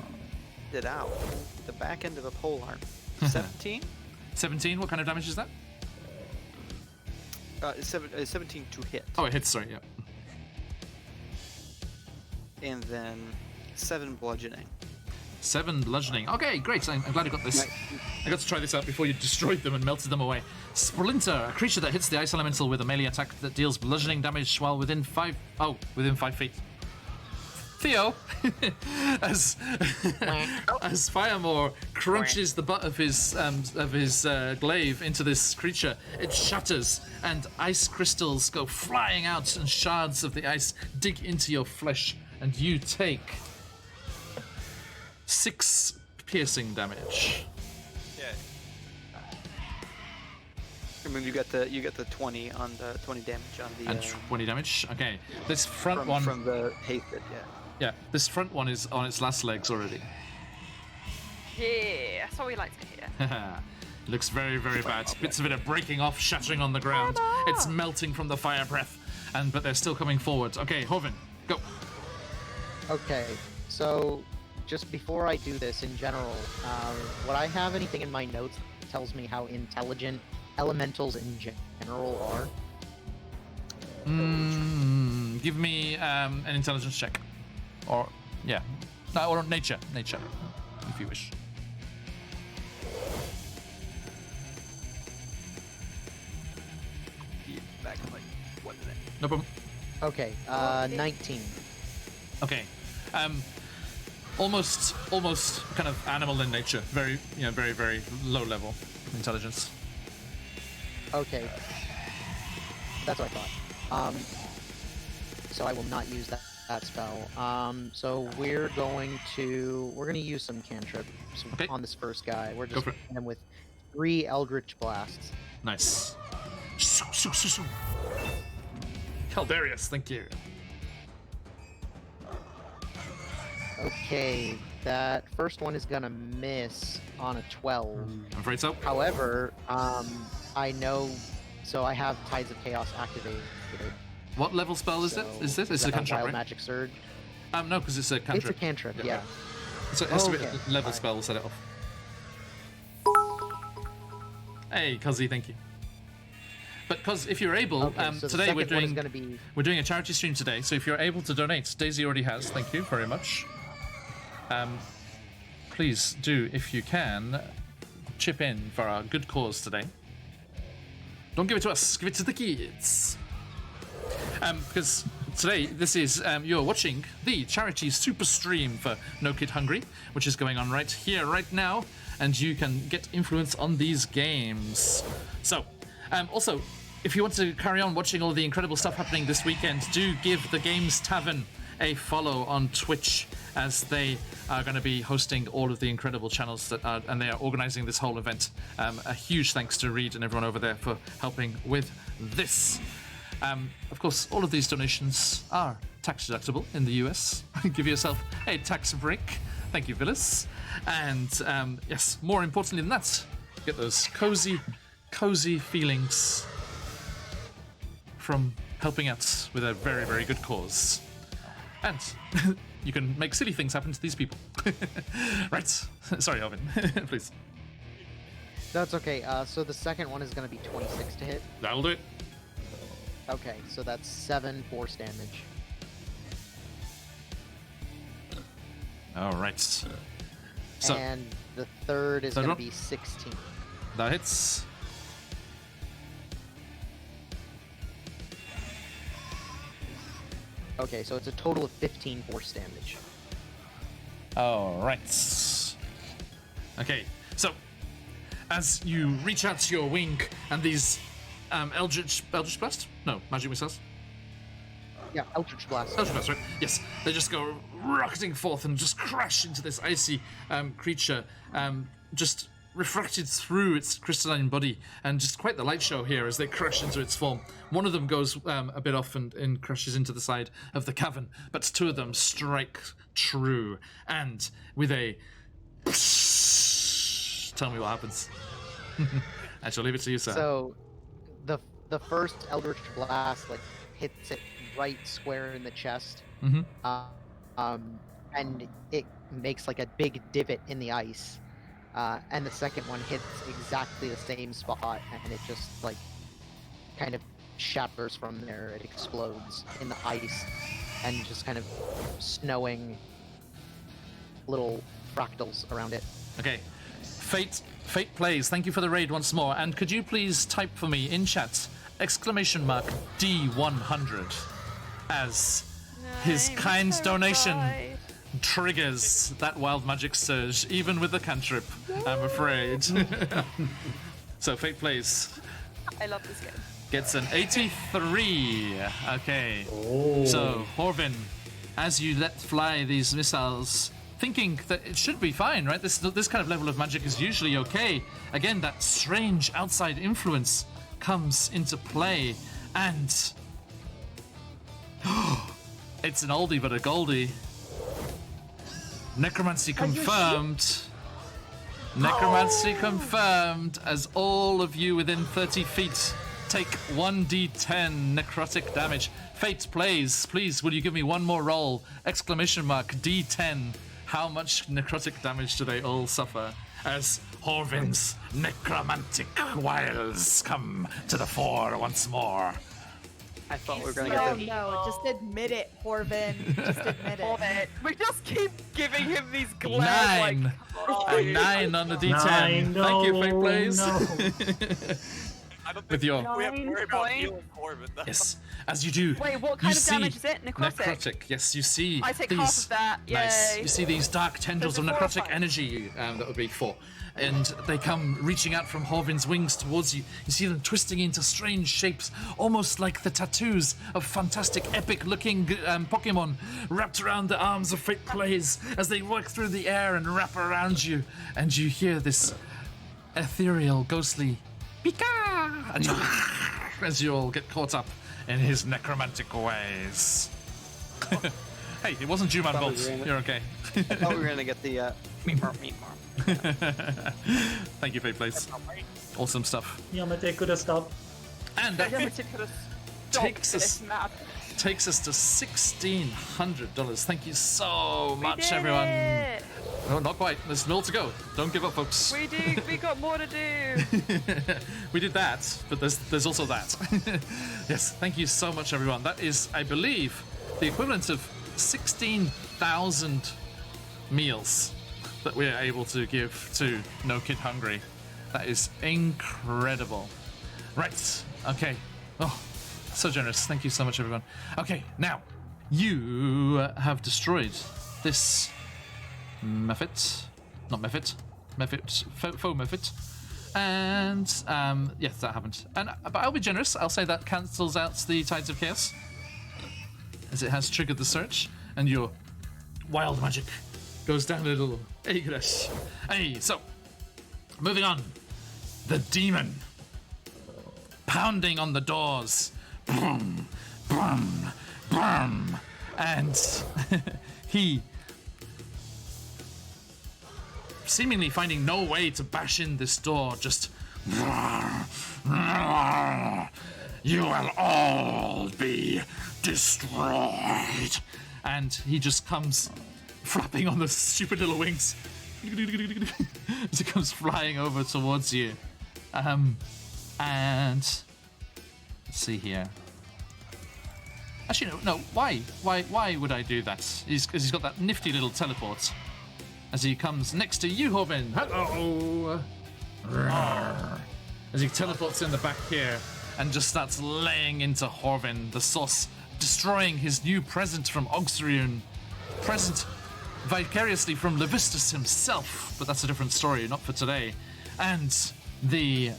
it out the back end of a pole arm. 17. 17, what kind of damage is that? 17 to hit. Oh, it hits, sorry, yeah. And then 7 bludgeoning. 7 bludgeoning. Okay, great. I'm glad I got this. I got to try this out before you destroyed them and melted them away. Splinter, a creature that hits the ice elemental with a melee attack that deals bludgeoning damage while within 5 feet. Theo, as Firemore crunches the butt of his glaive into this creature, it shatters and ice crystals go flying out and shards of the ice dig into your flesh, and you take 6 piercing damage. Yeah. I mean, you get the 20 on the 20 damage on the. And 20 damage. Okay, this front one from the hasted, yeah. Yeah, this front one is on its last legs already. Yeah, that's what we like to hear. Looks very, very bad. Bits of it are breaking off, shattering on the ground. It's melting from the fire breath, but they're still coming forward. Okay, Hovin, go. Okay, so just before I do this, in general, would I have anything in my notes that tells me how intelligent elementals in general are? Give me an intelligence check. Or, yeah. No, or nature, if you wish. Back in like 1 minute. No problem. Okay, 19. Okay. Almost kind of animal in nature. Very, very, very low level intelligence. Okay. That's what I thought. So I will not use that spell. So we're going to use some cantrips on this first guy. We're just hitting him with 3 Eldritch Blasts. Nice. Caldarius, thank you. Okay, that first one is gonna miss on a 12. I'm afraid so. However, I know, so I have Tides of Chaos activated. What level spell is it? Is this? It's a cantrip, Wild right? Magic Surge. No, because it's a cantrip. It's a cantrip, yeah. So it has to be a level spell to set it off. Hey, Cuzzy, thank you. But Cuz, if you're able, so today we're doing be... a charity stream today. So if you're able to donate, Daisy already has. Thank you very much. Please do, if you can, chip in for our good cause today. Don't give it to us, give it to the kids. Because today, this is, you're watching the charity super stream for No Kid Hungry, which is going on right here, right now, and you can get influence on these games. So, also, if you want to carry on watching all the incredible stuff happening this weekend, do give the Games Tavern a follow on Twitch, as they are going to be hosting all of the incredible channels and they are organizing this whole event. A huge thanks to Reed and everyone over there for helping with this. Of course, all of these donations are tax deductible in the US. Give yourself a tax break. Thank you, Villas. And yes, more importantly than that, get those cozy feelings from helping out with a very, very good cause. And you can make silly things happen to these people. Right. Sorry, Alvin. Please. That's okay. So the second one is going to be 26 to hit. That'll do it. Okay, so that's 7 force damage. All right. So, and the third is going to be 16. That hits. Okay, so it's a total of 15 force damage. All right. Okay, so as you reach out to your wing and these Eldritch Blast? No, magic missiles. Yeah, Eldritch Blast. Eldritch Blast, right? Yes, they just go rocketing forth and just crash into this icy creature, just refracted through its crystalline body, and just quite the light show here as they crash into its form. One of them goes a bit off and crashes into the side of the cavern, but two of them strike true, and with a tell me what happens. I shall leave it to you, sir. So, the first Eldritch Blast like hits it right square in the chest, and it makes like a big divot in the ice. And the second one hits exactly the same spot, and it just like kind of shatters from there. It explodes in the ice, and just kind of snowing little fractals around it. Okay, Fate plays. Thank you for the raid once more. And could you please type for me in chat !D100 as his kind donation triggers that wild magic surge, even with the cantrip, I'm afraid. So Fate plays. I love this game. Gets an 83. Okay. Oh. So, Horvin, as you let fly these missiles, thinking that it should be fine, right? This kind of level of magic is usually okay. Again, that strange outside influence comes into play, and it's an oldie but a goldie. Necromancy confirmed. Necromancy confirmed, as all of you within 30 feet take 1d10 necrotic damage. Fate plays. Please, will you give me one more roll? D10. How much necrotic damage do they all suffer as Horvin's necromantic wiles come to the fore once more? I thought we were gonna No, get the no, just admit it, Horvin. Just admit it. We just keep giving him these glares. 9. Like, A 9 on the D10. Nine, Thank you, no, Fate plays. no. I don't With think your- we have to worry about 9 healing Corbin, though. Yes, as you do. Wait, what you kind of see damage is it? Necrotic? Yes, you see I take these. half of that. Nice. Yay. You see these dark tendrils of Those are 4 or necrotic 5. energy. That would be 4. And they come reaching out from Horvin's wings towards you. You see them twisting into strange shapes, almost like the tattoos of fantastic, epic-looking Pokemon wrapped around the arms of Fate Plays as they work through the air and wrap around you. And you hear this ethereal, ghostly Pika! And you, as you all get caught up in his necromantic ways. Hey, it wasn't Juman Thought we Bolt. were in it. You're okay. I thought we were gonna get the meat mark. Thank you, Fate Plays. Awesome stuff. Yamete could have stopped. And that Takes us- takes us to $1,600. Thank you so much, everyone. No, not quite. There's more to go. Don't give up, folks. We got more to do. We did that, but there's also that. Yes, thank you so much, everyone. That is, I believe, the equivalent of 16,000 meals that we are able to give to No Kid Hungry. That is incredible. Right, okay. Oh, so generous. Thank you so much, everyone. Okay, now, you have destroyed this faux Mephit. And, yes, that happened. And but I'll be generous. I'll say that cancels out the Tides of Chaos, as it has triggered the search, and your wild magic goes down a little. Hey, so, moving on. The demon. Pounding on the doors. Boom, boom, boom. And he, seemingly finding no way to bash in this door, just... You will all be destroyed. And he just comes flapping on the stupid little wings as he comes flying over towards you. And let's see here. Actually, no. Why would I do that? Because he's got that nifty little teleport. As he comes next to you, Horvin. Hello. Roar. As he teleports in the back here and just starts laying into Horvin, the sauce, destroying his new present from Oxriun, present vicariously from Levistus himself. But that's a different story, not for today. And The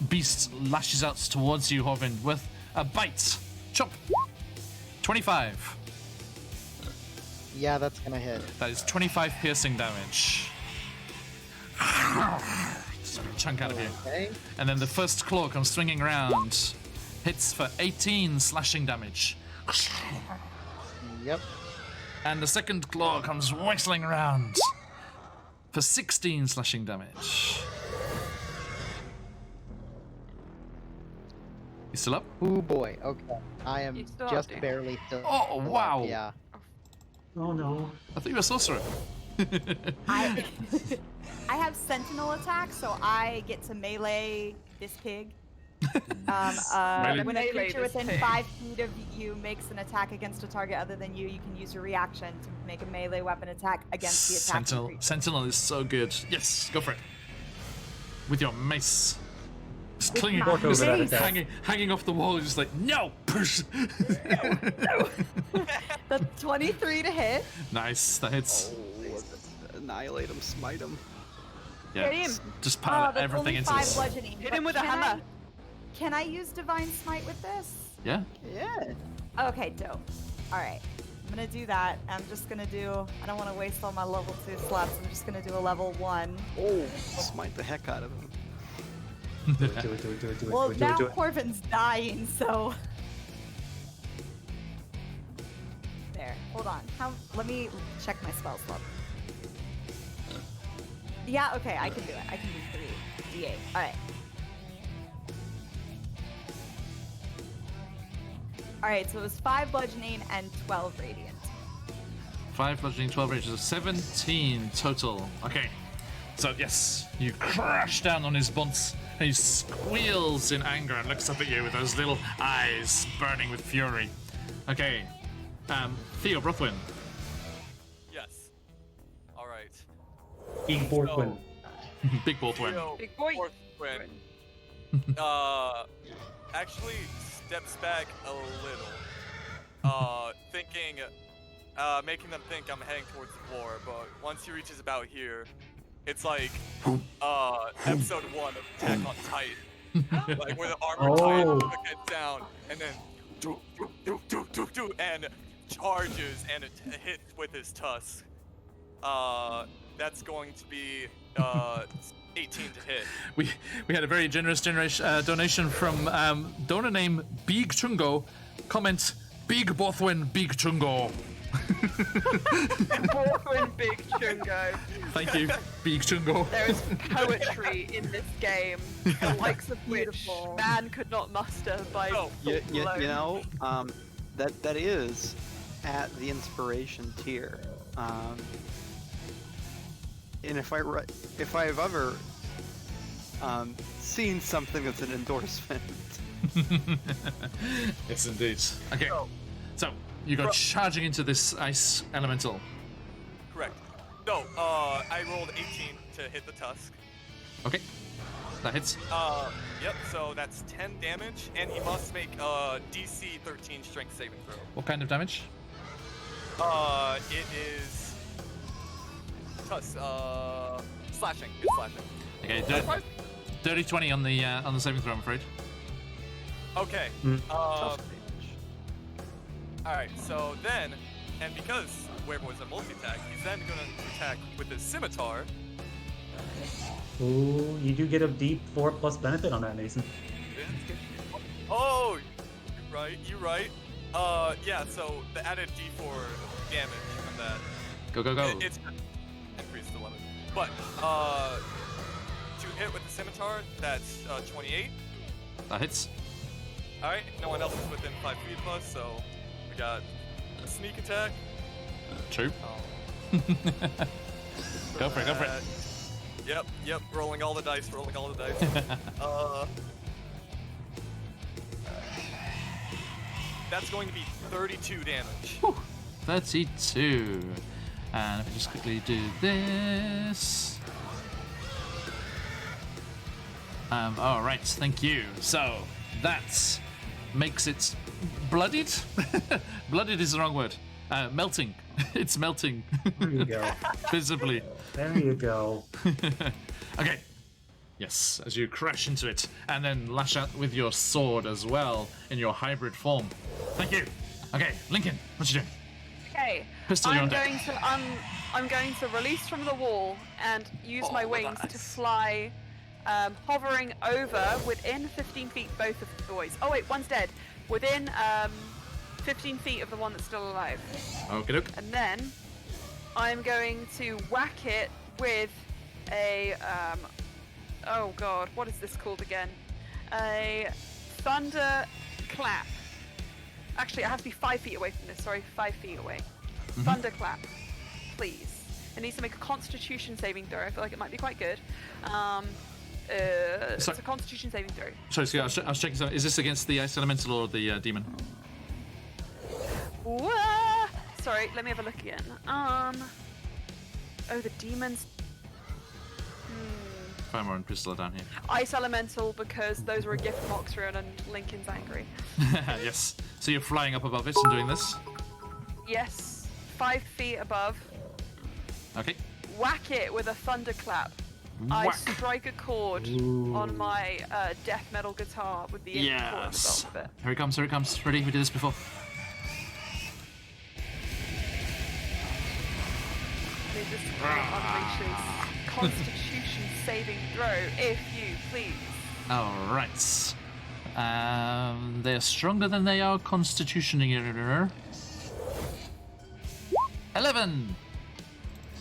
beast lashes out towards you, Horvin, with a bite. Chop. 25. Yeah, that's gonna hit. That is 25 piercing damage. Just a big chunk out of you. Okay. And then the first claw comes swinging around. Hits for 18 slashing damage. Yep. And the second claw comes whistling around for 16 slashing damage. You still up? Oh boy. Okay. I am You still just have to. barely still. Oh, wow. Yeah. Oh no. I thought you were a sorcerer. I I have sentinel attack, so I get to melee this pig. Melee- When a Melee creature this within pig. 5 feet of you makes an attack against a target other than you, you can use your reaction to make a melee weapon attack against the attacking Sentinel. creature. Sentinel is so good. Yes, go for it. With your mace. Just clinging, my Walk over that mace. attack. hanging off the wall, just like, no! Push! The 23 to hit. Nice, that hits. Annihilate him, smite him. Yeah, Hit him. just Oh, pile that's everything only into 5 this. bludgeoning. Hit but him with a can hammer. Can I use divine smite with this? Yeah? Yeah. Okay, dope. All right, I'm gonna do that. I'm just gonna do. I don't want to waste all my level 2 slots. I'm just gonna do a level 1. Oh, smite the heck out of him. Do it, do it, do it, do it, do it, Well, do it, now do it. Corvin's dying, so. There. Hold on. Let me check my spell slot. Yeah. Okay, I can do it. I can do 3 d8. All right. All right. So it was 5 bludgeoning and 12 radiant. 5 bludgeoning, 12 ranges, so 17 total. Okay. So, yes, you crash down on his bunts, and he squeals in anger and looks up at you with those little eyes burning with fury. Okay. Theo Brothwin. Yes. All right. Big Borthwin. Big Brothwin. Theo Big boy. Borthwin, actually steps back a little, thinking, making them think I'm heading towards the floor. But once he reaches about here, it's like episode 1 of Attack on Titan, like where the armor Titan gets down and then and charges and it hits with his tusk. That's going to be 18 to hit. We had a very generous donation from donor name Big Chungo. Comment Big Bothwin Big Chungo. Borthwin Big Chungo. Thank you, Big Chungo. There is poetry in this game, the likes of which Beautiful. man could not muster by Oh, You alone. know, that is at the inspiration tier. And if I've ever seen something that's an endorsement, Yes, indeed. Okay, so you go charging into this ice elemental. Correct. No, I rolled 18 to hit the tusk. Okay, that hits. Yep, so that's 10 damage, and he must make a DC 13 strength saving throw. What kind of damage? It is tusk, slashing. It's slashing. Okay, That's fine. dirty 20 on the saving throw, I'm afraid. Okay. tough damage. Alright, so then, and because Werewolf is a multi-attack, he's then gonna attack with his scimitar. Ooh, you do get a deep 4+ benefit on that, Mason. Oh, you're right. Yeah, so the added D4 damage from that. Go, go, go. It's increased to 11. But, to hit with the scimitar, that's 28. That hits. Alright, no one else is within 5 feet of us, so we got a sneak attack. True. Oh. Go for it, go for it. Yep, rolling all the dice. That's going to be 32 damage. 32. And if I just quickly do this. All right, thank you. So that makes it bloodied. Bloodied is the wrong word. Melting. It's melting There you go. visibly. There you go. Okay. Yes, as you crash into it, and then lash out with your sword as well in your hybrid form. Thank you. Okay, Lincoln, what you doing? Okay. Pistol, you're on I'm deck. going to I'm going to release from the wall and use my wings to nice. fly, hovering over within 15 feet both of the boys. Oh wait, one's dead. Within 15 feet of the one that's still alive. Okay, look. And then I'm going to whack it with a oh god, what is this called again? A thunder clap. Actually, I have to be 5 feet away from this. Sorry, 5 feet away. Thunderclap, please. It needs to make a Constitution saving throw. I feel like it might be quite good. It's a Constitution saving throw. Sorry, I was checking something. Is this against the ice elemental or the demon? Wah! Sorry, let me have a look again. Oh, the demons. Fire and pistol are down here. Ice elemental, because those were a gift from Oxrion and Lincoln's angry. Yes. So you're flying up above it and doing this. Yes, 5 feet above. Okay. Whack it with a thunderclap. I Whack. strike a chord on my death metal guitar with the chord at the Yes. bottom of it. Here it comes. Here it comes. Ready? We did this before. This unleashes Constitution saving throw, if you please. All right. They are stronger than they are constitutionally. 11.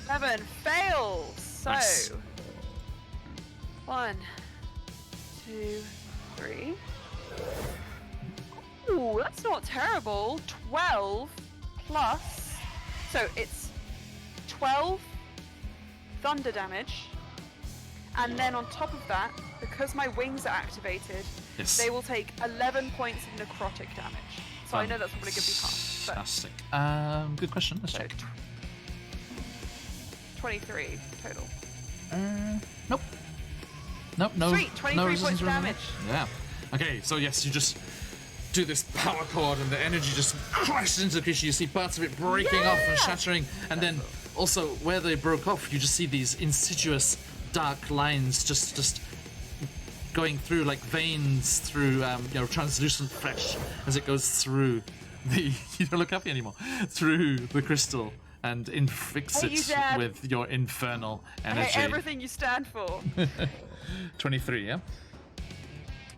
11 fails. So Nice. 1, 2, 3. Ooh, that's not terrible. 12 plus. So it's 12 thunder damage. And then on top of that, because my wings are activated, Yes. they will take 11 points of necrotic damage. So I know that's probably going to be half. But Fantastic. Good question. Let's so check. 23 total. Nope. Nope. No. Sweet, 23 no points resistance of remaining. damage. Yeah. Okay. So yes, you just do this power chord, and the energy just crashes into the creature. You see parts of it breaking off and shattering, and then also where they broke off, you just see these insidious dark lines just going through like veins through translucent flesh as it goes through the you don't look happy anymore through the crystal and infix Hey, you it Dad. with your infernal I energy. hate everything you stand for. 23, yeah?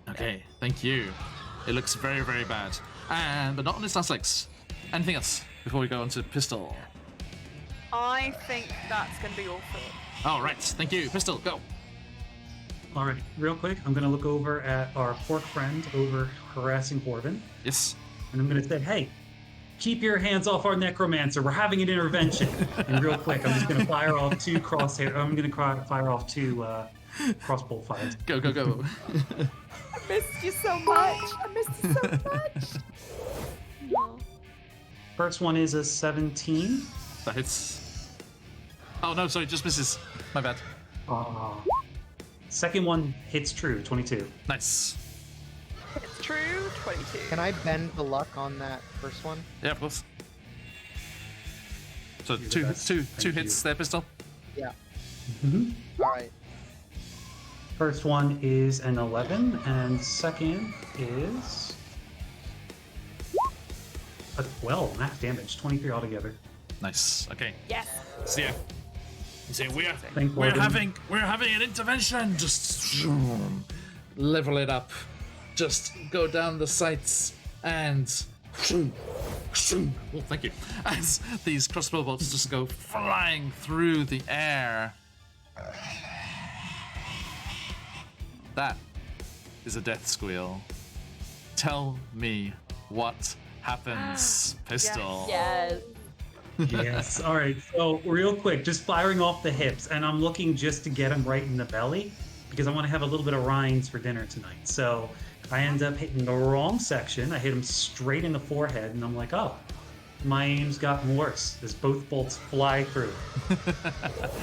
Okay, thank you. It looks very, very bad. But not on its last legs. Anything else before we go on to pistol? I think that's going to be all for it. All right, thank you. Pistol, go. All right, real quick, I'm going to look over at our pork friend over harassing Corbin, Yes. and I'm going to say, hey, keep your hands off our necromancer. We're having an intervention. And real quick, I'm just going to fire off 2 crosshair. I'm going to fire off 2 crossbow fires. Go, go, go. I missed you so much. I missed you so much. No. First one is a 17. That hits. Oh, no, sorry, just misses. My bad. Second one hits true, 22. Nice. It's true, 22. Can I bend the luck on that first one? Yeah, of course. So You're the two best. Thank hits you. there, pistol. Yeah. Mhm. All right. First one is an 11, and second is a 12 max damage, 23 altogether. Nice. Okay. Yes. So yeah. So we're Thank we're Corbin. having an intervention. Just level it up. Just go down the sights and. Oh, thank you. As these crossbow bolts just go flying through the air. That is a death squeal. Tell me what happens, pistol. Yes. Yes. All right. So real quick, just firing off the hips, and I'm looking just to get him right in the belly because I want to have a little bit of rinds for dinner tonight. So I end up hitting the wrong section. I hit him straight in the forehead, and I'm like, oh, my aim's gotten worse as both bolts fly through. Okay.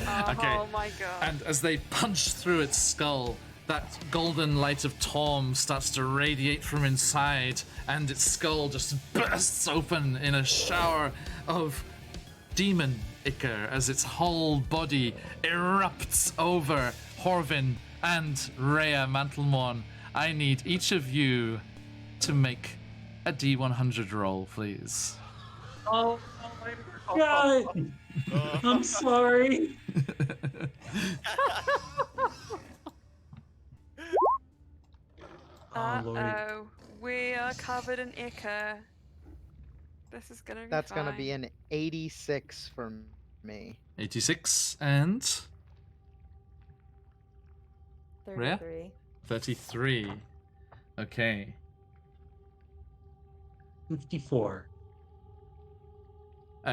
Oh my god. And as they punch through its skull, that golden light of Torm starts to radiate from inside, and its skull just bursts open in a shower of demon ichor as its whole body erupts over Horvin and Rhea Mantlemorn, I need each of you to make a D100 roll, please. Oh my god! I'm sorry. Oh, Lordy. Uh-oh. We are covered in ichor. This is gonna be That's gonna be fine. an 86 for me. 86 and Rhea? 33. 33. Okay. 54.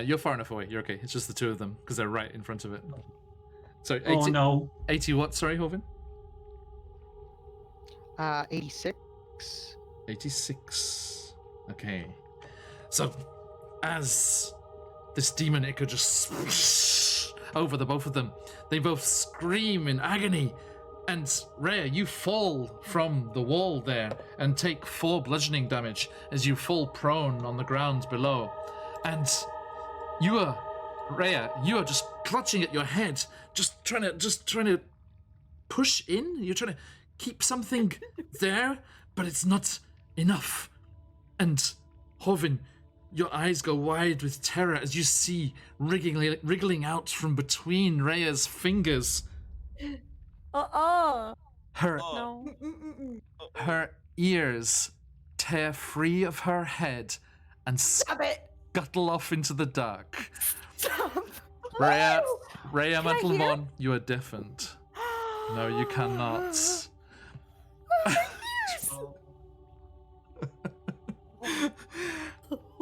You're far enough away. You're okay. It's just the two of them because they're right in front of it. So 80, Oh no. 80 what? Sorry, Hovin? 86. 86. Okay. So, as this demon ichor just over the both of them, they both scream in agony. And Rhea, you fall from the wall there and take 4 bludgeoning damage as you fall prone on the ground below. And you are, Rhea, you are just clutching at your head, just trying to push in. You're trying to keep something there, but it's not enough. And Hovin, your eyes go wide with terror as you see wriggling out from between Rhea's fingers her No. her ears tear free of her head and Stop it! scuttle off into the dark. Stop! Rhea Can I hear? Mantelmon, you are deafened. No, you cannot.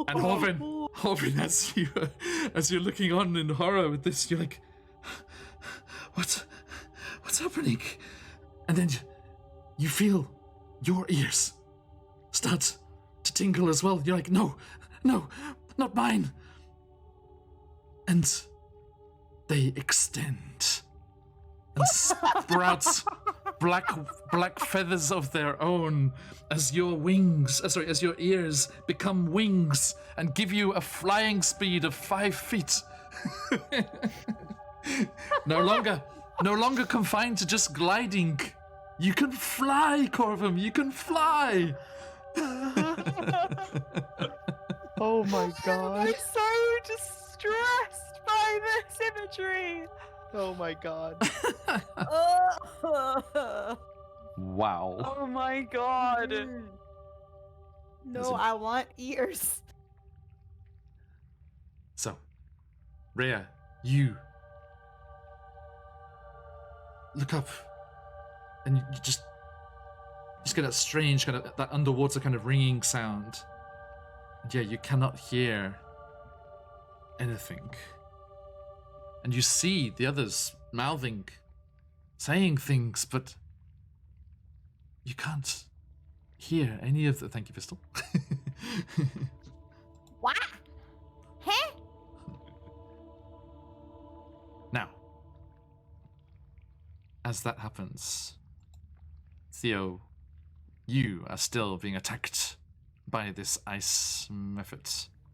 And Hovin, as you're looking on in horror with this, you're like, what's happening? And then you feel your ears start to tingle as well. You're like, no, not mine. And they extend and sprout black feathers of their own as your as your ears become wings and give you a flying speed of 5 feet. No longer confined to just gliding. You can fly, Corvum, you can fly. Oh my god. I'm so distressed by this imagery. Oh my god. Wow. Oh my god. No, I want ears. So, Rhea, you look up and you just get that strange kind of, that underwater kind of ringing sound. And yeah, you cannot hear anything. And you see the others mouthing, saying things, but you can't hear any of the... Thank you, Pistol. What? Huh? Now, as that happens, Theo, you are still being attacked by this ice method.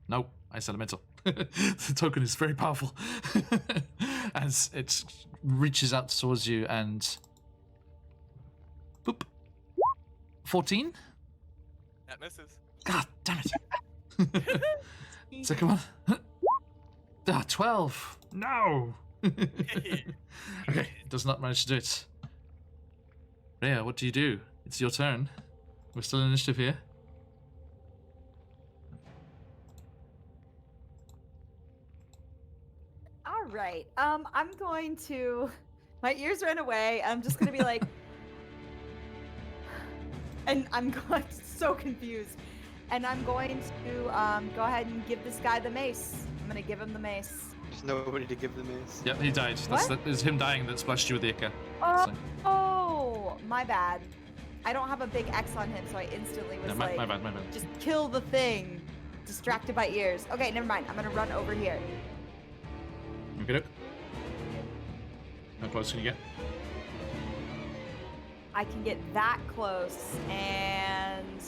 No, ice elemental. The token is very powerful. As it reaches out towards you and... Boop. 14? That misses. God damn it. Second one. 12. No. Okay, does not manage to do it. Rhea, what do you do? It's your turn. We're still in initiative here. All right. I'm going to. My ears ran away. I'm just gonna be like, and I'm going so confused. And I'm going to go ahead and give this guy the mace. I'm gonna give him the mace. There's nobody to give the mace. Yep, he died. What? That is him dying that splashed you with the ichor. Oh, So- oh, my bad. I don't have a big X on him, so I instantly was No, like, my bad. just kill the thing. Distracted by ears. Okay, never mind. I'm gonna run over here. Okay, look. How close can you get? I can get that close, and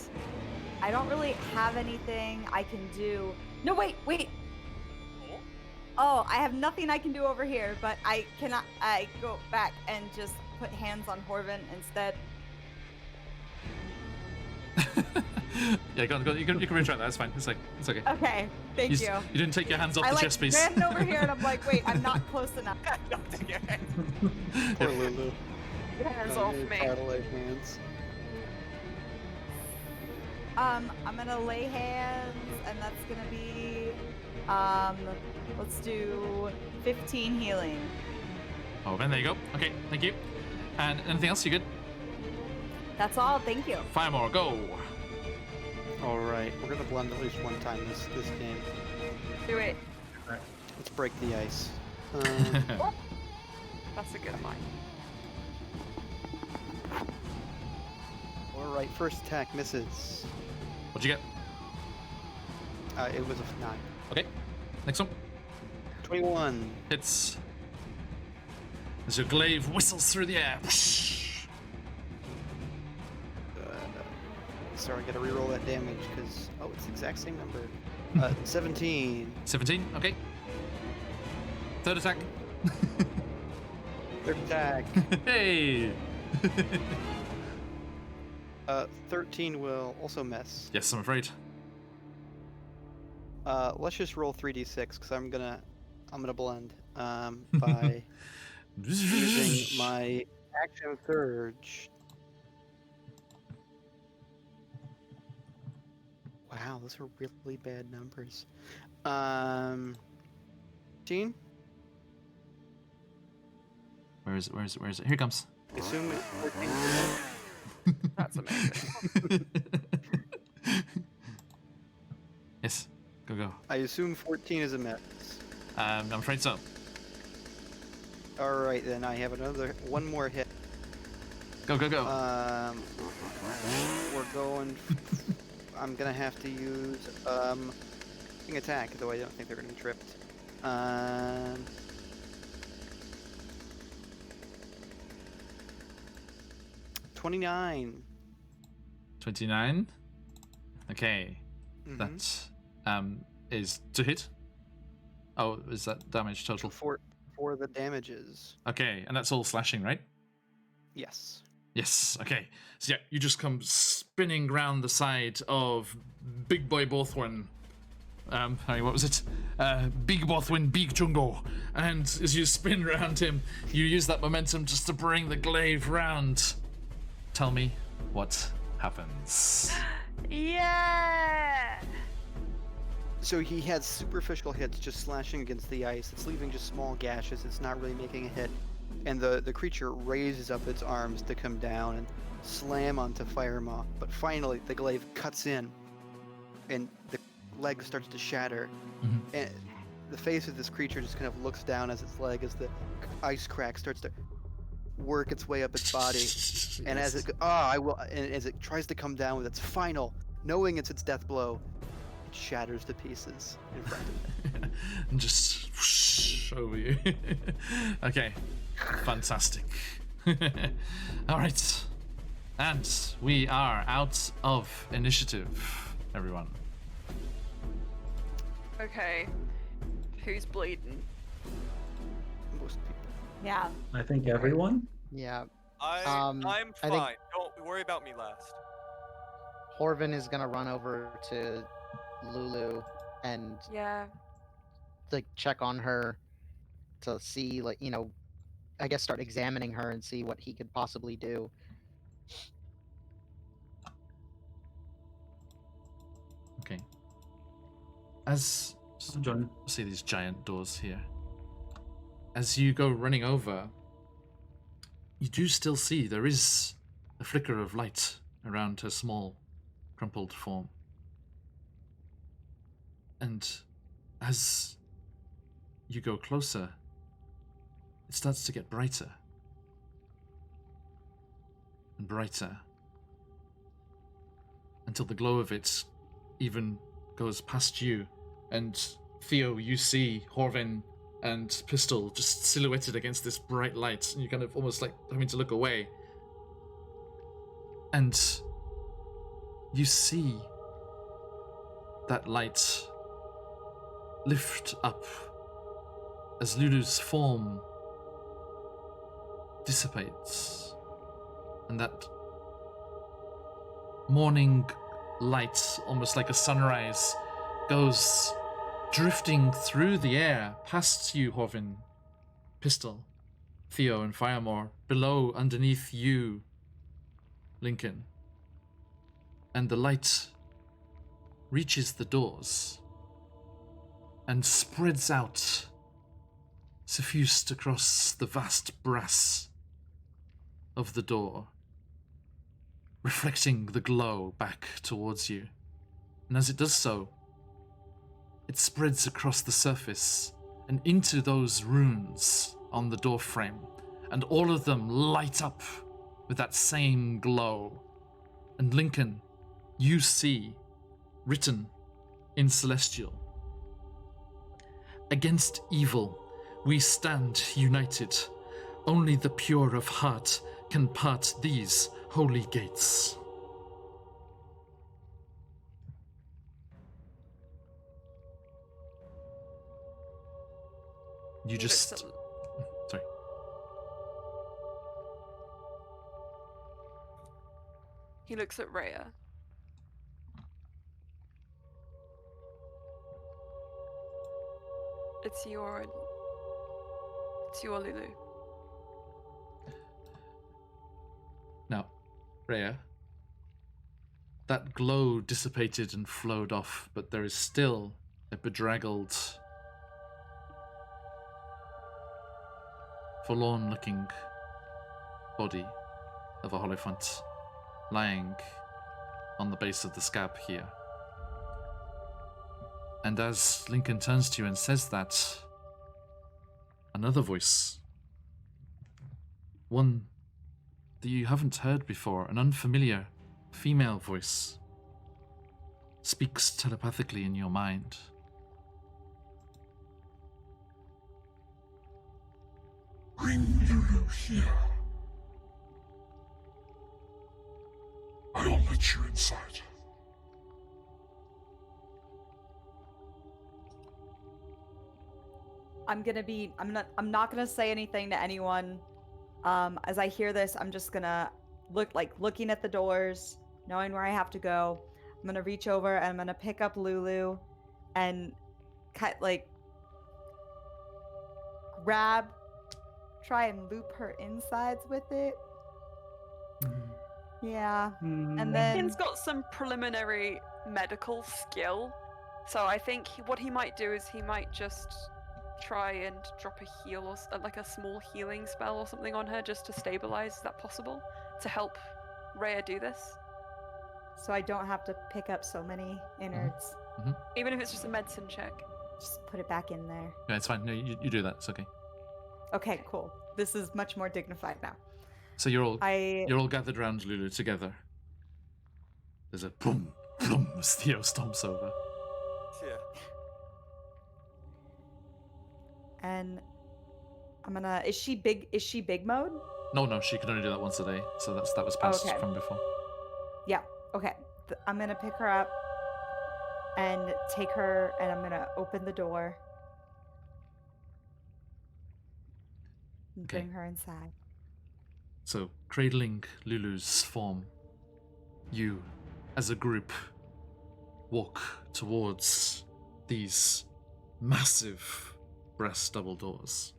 I don't really have anything I can do. No, wait. Oh, I have nothing I can do over here, but I cannot. I go back and just put hands on Horvin instead. Yeah, go on. You can retract that. It's fine. It's okay. Okay, thank you. You didn't take your hands off I the like chess piece. ran over here and I'm like, wait, I'm not close enough. Don't take your hands. Poor Lulu. Hands Oh, off your me. cartilage hands. I'm gonna lay hands, and that's gonna be, let's do 15 healing. Oh, then there you go. Okay, thank you. And anything else? You good? That's all. Thank you. 5 more. Go. All right, we're gonna blend at least one time this game. Do it. Let's break the ice. That's a good line. All right, first attack misses. What'd you get? It was a 9. Okay. Next one. 21. Hits. As your glaive whistles through the air. Sorry, I gotta reroll that damage because it's the exact same number. 17. 17. Okay. Third attack. Third attack. Hey. 13 will also miss. Yes, I'm afraid. Let's just roll 3d6 because I'm gonna blend by using my action surge. Wow, those are really bad numbers. 15? Where is it? Here it comes. Assume it's 14. That's amazing. Yes. Go. I assume 14 is a miss. I'm afraid so. Alright, then I have one more hit. Go. We're going. I'm gonna have to use an attack, though I don't think they're gonna be tripped. 29. 29. Okay. Mhm. That is to hit. Oh, is that damage total? For the damages. Okay, and that's all slashing, right? Yes. Yes, okay. So yeah, you just come spinning round the side of Big Boy Bothwin. What was it? Big Bothwin, Big Chungo. And as you spin round him, you use that momentum just to bring the glaive round. Tell me what happens. Yeah. So he has superficial hits just slashing against the ice. It's leaving just small gashes. It's not really making a hit. And the creature raises up its arms to come down and slam onto Firemoth. But finally, the glaive cuts in, and the leg starts to shatter. Mhm. And the face of this creature just kind of looks down as its leg, as the ice crack starts to work its way up its body. And as it and as it tries to come down with its final, knowing it's its death blow, it shatters to pieces in front of it. And just whoosh over you. Okay, fantastic. All right, and we are out of initiative, everyone. Okay. Who's bleeding? Most people. Yeah. I think everyone. Yeah, I'm I fine. think- Don't worry about me last. Horvin is gonna run over to Lulu and Yeah. like check on her to see, like, I guess start examining her and see what he could possibly do. Okay. As I'll join. see these giant doors here. As you go running over, you do still see there is a flicker of light around her small, crumpled form. And as you go closer, it starts to get brighter and brighter until the glow of it even goes past you. And Theo, you see Horvin and Pistol just silhouetted against this bright light, and you kind of almost like having to look away. And you see that light lift up as Lulu's form dissipates, and that morning light, almost like a sunrise, goes drifting through the air past you, Horvin, Pistol, Theo, and Firemore, below, underneath you, Lincoln. And the light reaches the doors and spreads out, suffused across the vast brass of the door, reflecting the glow back towards you. And as it does so, it spreads across the surface and into those runes on the door frame, and all of them light up with that same glow. And Lincoln, you see, written in Celestial, "Against evil, we stand united. Only the pure of heart can part these holy gates." You just... Sorry. He looks at Rhea. It's your Lulu. Now, Rhea, that glow dissipated and flowed off, but there is still a bedraggled, forlorn-looking body of a Holophant lying on the base of the scab here. And as Lincoln turns to you and says that, another voice, one that you haven't heard before, an unfamiliar female voice, speaks telepathically in your mind. Bring Lulu here. I'll let you inside. I'm not gonna say anything to anyone. As I hear this, I'm just gonna looking at the doors, knowing where I have to go. I'm gonna reach over and I'm gonna pick up Lulu and try and loop her insides with it. Yeah. And then Lincoln's got some preliminary medical skill, so I think what he might do is he might just try and drop a heal or like a small healing spell or something on her just to stabilize. Is that possible? To help Rhea do this? So I don't have to pick up so many innards. Mm-hmm. Even if it's just a medicine check. Just put it back in there. Yeah, it's fine. No, you do that. It's okay. Okay, cool. This is much more dignified now. So you're all gathered around Lulu together. There's a boom, boom as Theo stomps over. Yeah. And I'm gonna. Is she big mode? No, she can only do that once a day. So that was passed Okay. from before. Yeah. Okay. I'm gonna pick her up and take her, and I'm gonna open the door and Okay. bring her inside. So, cradling Lulu's form, you, as a group, walk towards these massive brass double doors.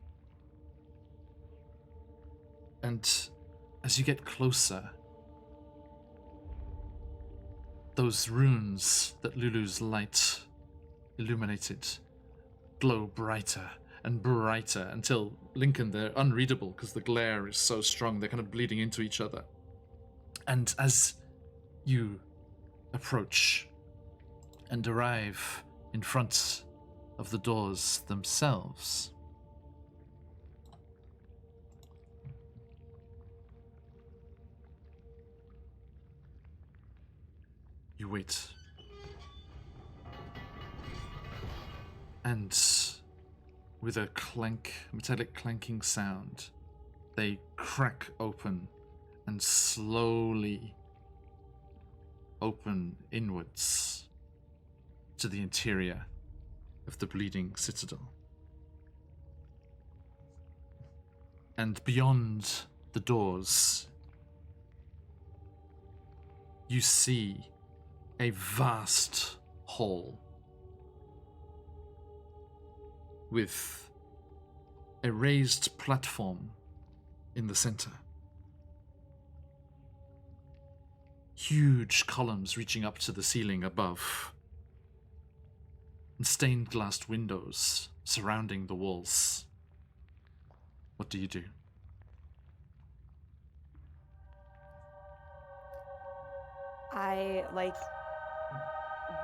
And as you get closer, those runes that Lulu's light illuminated glow brighter and brighter until, Lincoln, they're unreadable because the glare is so strong, they're kind of bleeding into each other. And as you approach and arrive in front of the doors themselves, you wait. And with a clank, metallic clanking sound, they crack open and slowly open inwards to the interior of the bleeding citadel. And beyond the doors, you see a vast hall with a raised platform in the center. Huge columns reaching up to the ceiling above, and stained glass windows surrounding the walls. What do you do? I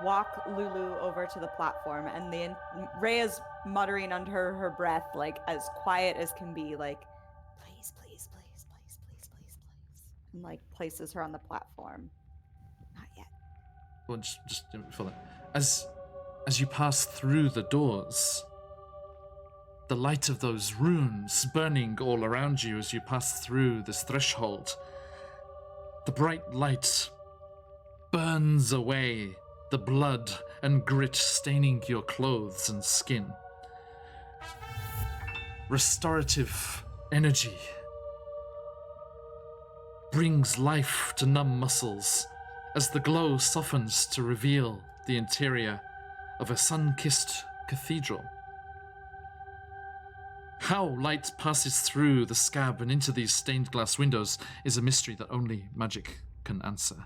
walk Lulu over to the platform, and Rhea's muttering under her breath, as quiet as can be, please, please, please, please, please, please, please, and places her on the platform. Not yet. Well, just before that, as you pass through the doors, the light of those runes burning all around you as you pass through this threshold, the bright light burns away the blood and grit staining your clothes and skin. Restorative energy brings life to numb muscles as the glow softens to reveal the interior of a sun-kissed cathedral. How light passes through the scab and into these stained glass windows is a mystery that only magic can answer.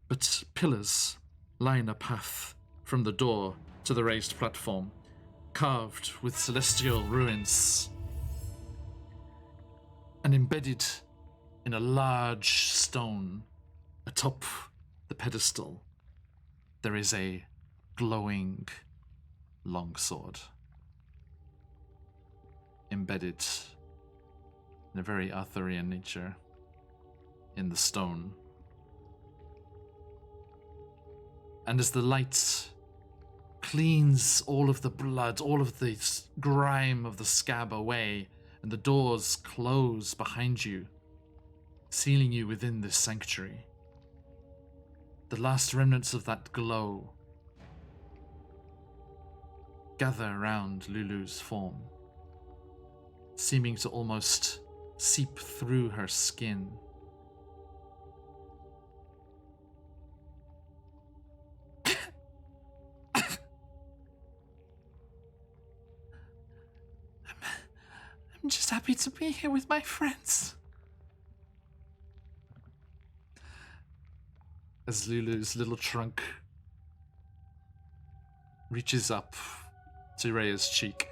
But pillars line a path from the door to the raised platform, carved with celestial ruins. And embedded in a large stone atop the pedestal, there is a glowing longsword. Embedded in a very Arthurian nature in the stone. And as the light cleans all of the blood, all of the grime of the scab away, and the doors close behind you, sealing you within this sanctuary, the last remnants of that glow gather around Lulu's form, seeming to almost seep through her skin. I'm just happy to be here with my friends. As Lulu's little trunk reaches up to Rhea's cheek,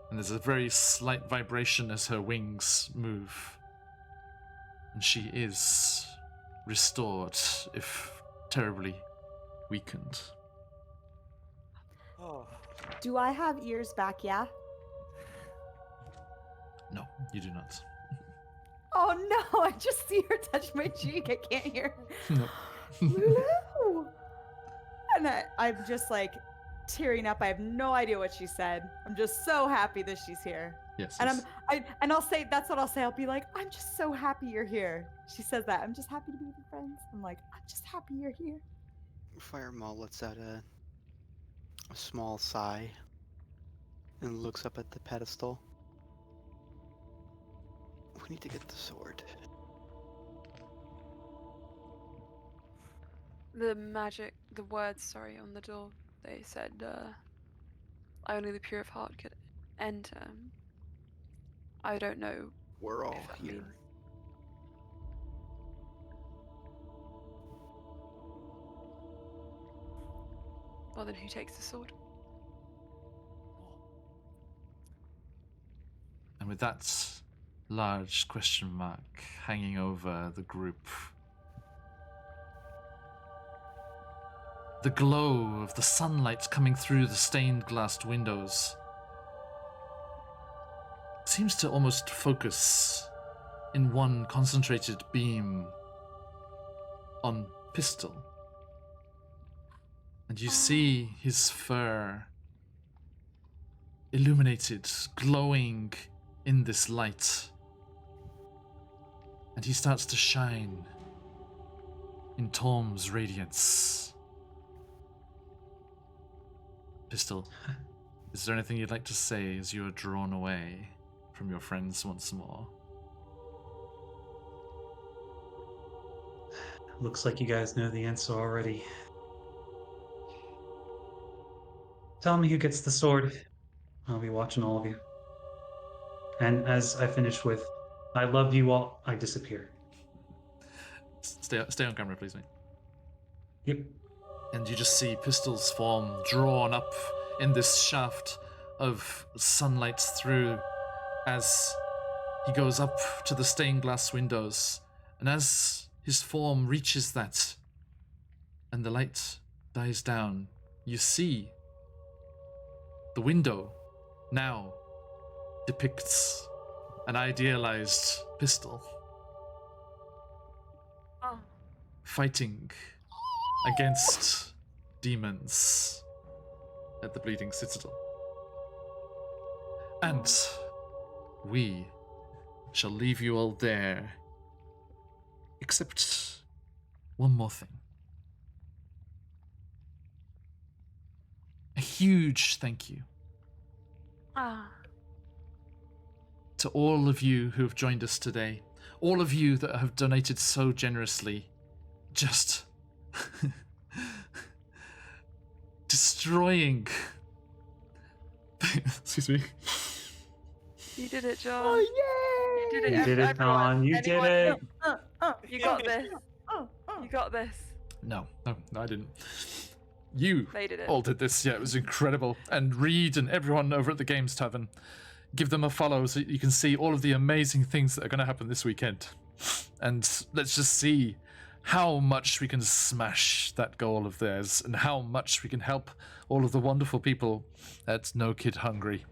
and there's a very slight vibration as her wings move, and she is restored, if terribly weakened. Oh. Do I have ears back, yeah? No, you do not. Oh no, I just see her touch my cheek. I can't hear her. No. Lulu! And I'm just tearing up. I have no idea what she said. I'm just so happy that she's here. Yes. And I'll say, that's what I'll say. I'll be like, I'm just so happy you're here. She says that. I'm just happy to be with your friends. I'm like, I'm just happy you're here. Firemaw lets out a small sigh and looks up at the pedestal. We need to get the sword. The words, on the door, they said, only the pure of heart could enter. I don't know. We're all if that here. means- Well, then who takes the sword? And with that large question mark hanging over the group, the glow of the sunlight coming through the stained glass windows seems to almost focus in one concentrated beam on Pistol. And you see his fur illuminated, glowing in this light. And he starts to shine in Tom's radiance. Pistol, is there anything you'd like to say as you are drawn away from your friends once more? Looks like you guys know the answer already. Tell me who gets the sword. I'll be watching all of you. And as I finish with, I love you all, I disappear. Stay on camera, please, mate. Yep. And you just see Pistol's form drawn up in this shaft of sunlight through as he goes up to the stained glass windows. And as his form reaches that and the light dies down, you see the window now depicts an idealized Pistol Oh. fighting against demons at the Bleeding Citadel. And we shall leave you all there, except one more thing. A huge thank you Ah. to all of you who have joined us today, all of you that have donated so generously, just destroying. Excuse me. You did it, John. Oh yay! You did it, You did it, everyone. Con. You did Anyone- it. You got this. Oh, You got this. No, I didn't. You They did it. all did this. Yeah, it was incredible. And Reed and everyone over at the Games Tavern, give them a follow so you can see all of the amazing things that are going to happen this weekend. And let's just see how much we can smash that goal of theirs and how much we can help all of the wonderful people at No Kid Hungry.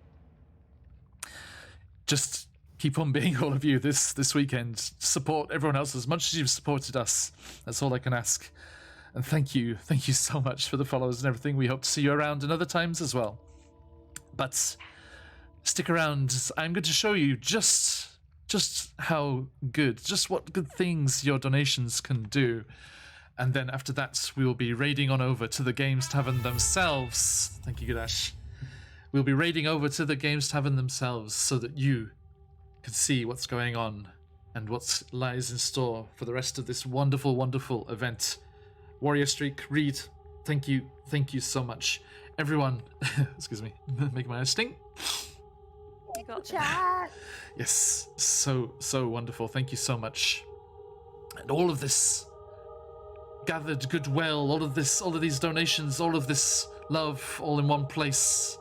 Just keep on being all of you this weekend. Support everyone else as much as you've supported us. That's all I can ask. And thank you so much for the follows and everything. We hope to see you around in other times as well. But stick around. I'm going to show you just how good, just what good things your donations can do. And then after that, we will be raiding on over to the Games Tavern themselves. Thank you, Gadash. We'll be raiding over to the Games Tavern themselves so that you can see what's going on and what lies in store for the rest of this wonderful, wonderful event. Warrior Streak, Reed, thank you so much. Everyone, excuse me, make my eyes sting. You got this. Chat. Yes, so wonderful. Thank you so much. And all of this gathered goodwill, all of these donations, all of this love, all in one place,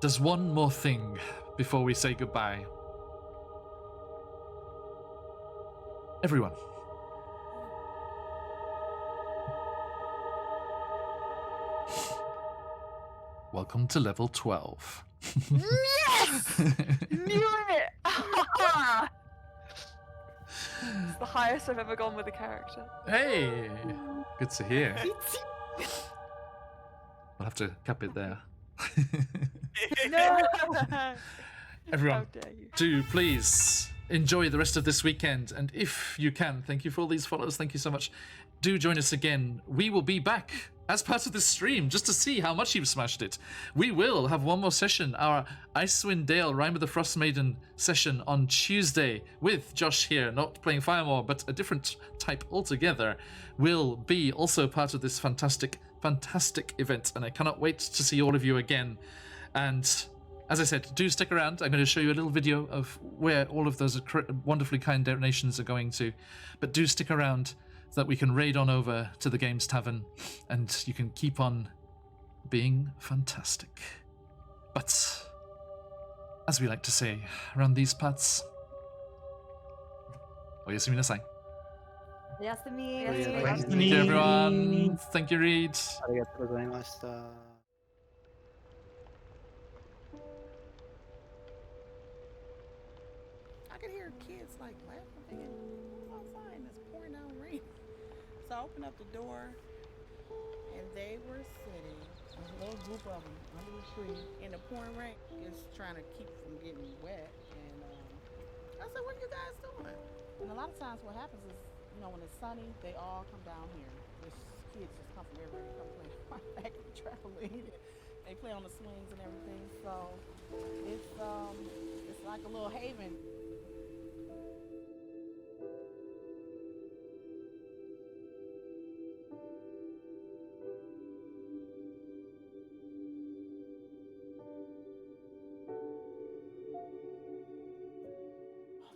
does one more thing before we say goodbye. Everyone. Welcome to level 12. Yes! Knew it! It's the highest I've ever gone with a character. Hey, good to hear. We'll have to cap it there. No! Everyone, How dare you? do please enjoy the rest of this weekend, and if you can, thank you for all these follows, thank you so much. Do join us again. We will be back as part of this stream just to see how much you've smashed it. We will have one more session, our Icewind Dale Rime of the Frost Maiden session on Tuesday with Josh here, not playing Firemore, but a different type altogether, will be also part of this fantastic event, and I cannot wait to see all of you again. And as I said, do stick around. I'm going to show you a little video of where all of those wonderfully kind donations are going to, but do stick around so that we can raid on over to the Games Tavern and you can keep on being fantastic. But as we like to say around these parts, oyasumi nasai. Yasumi. Yasumi. Thank you, everyone. Thank you, Reed. ありがとうございました。I could hear kids like laughing, thinking, who's outside and it's pouring down rain. So I opened up the door and they were sitting, a little group of them under the tree in the pouring rain, just trying to keep from getting wet. And I said, what are you guys doing? And a lot of times what happens is, you know, when it's sunny, they all come down here. There's kids just come from everywhere to come play on back in the trampoline. They play on the swings and everything. So it's like a little haven.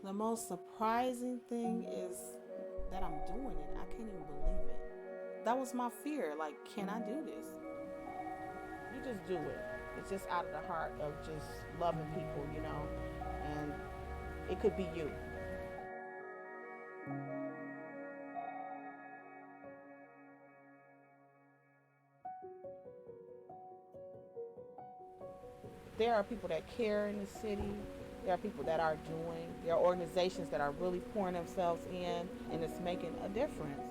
The most surprising thing is that I'm doing it. I can't even believe it. That was my fear. Like, can I do this? You just do it. It's just out of the heart of just loving people, you know, and it could be you. There are people that care in the city. There are people that are doing. There are organizations that are really pouring themselves in, and it's making a difference.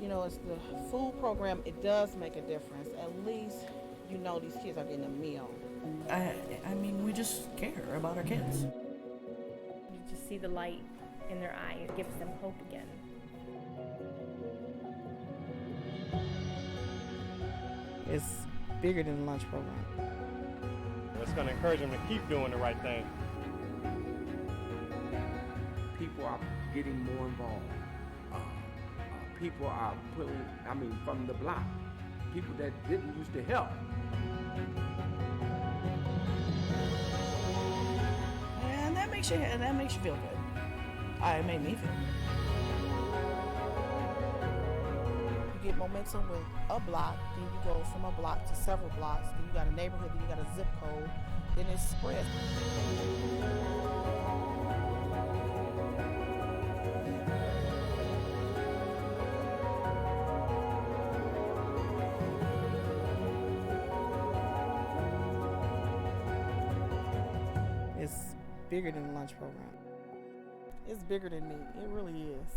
You know, it's the food program. It does make a difference. At least you know these kids are getting a meal. I mean, we just care about our kids. You just see the light in their eye. It gives them hope again. It's bigger than the lunch program. It's going to encourage them to keep doing the right thing. People are getting more involved. People are putting, from the block, people that didn't used to help. And that makes you feel good. It made me feel good. You get momentum with a block, then you go from a block to several blocks, then you got a neighborhood, then you got a zip code, then it spreads. It's bigger than the lunch program. It's bigger than me. It really is.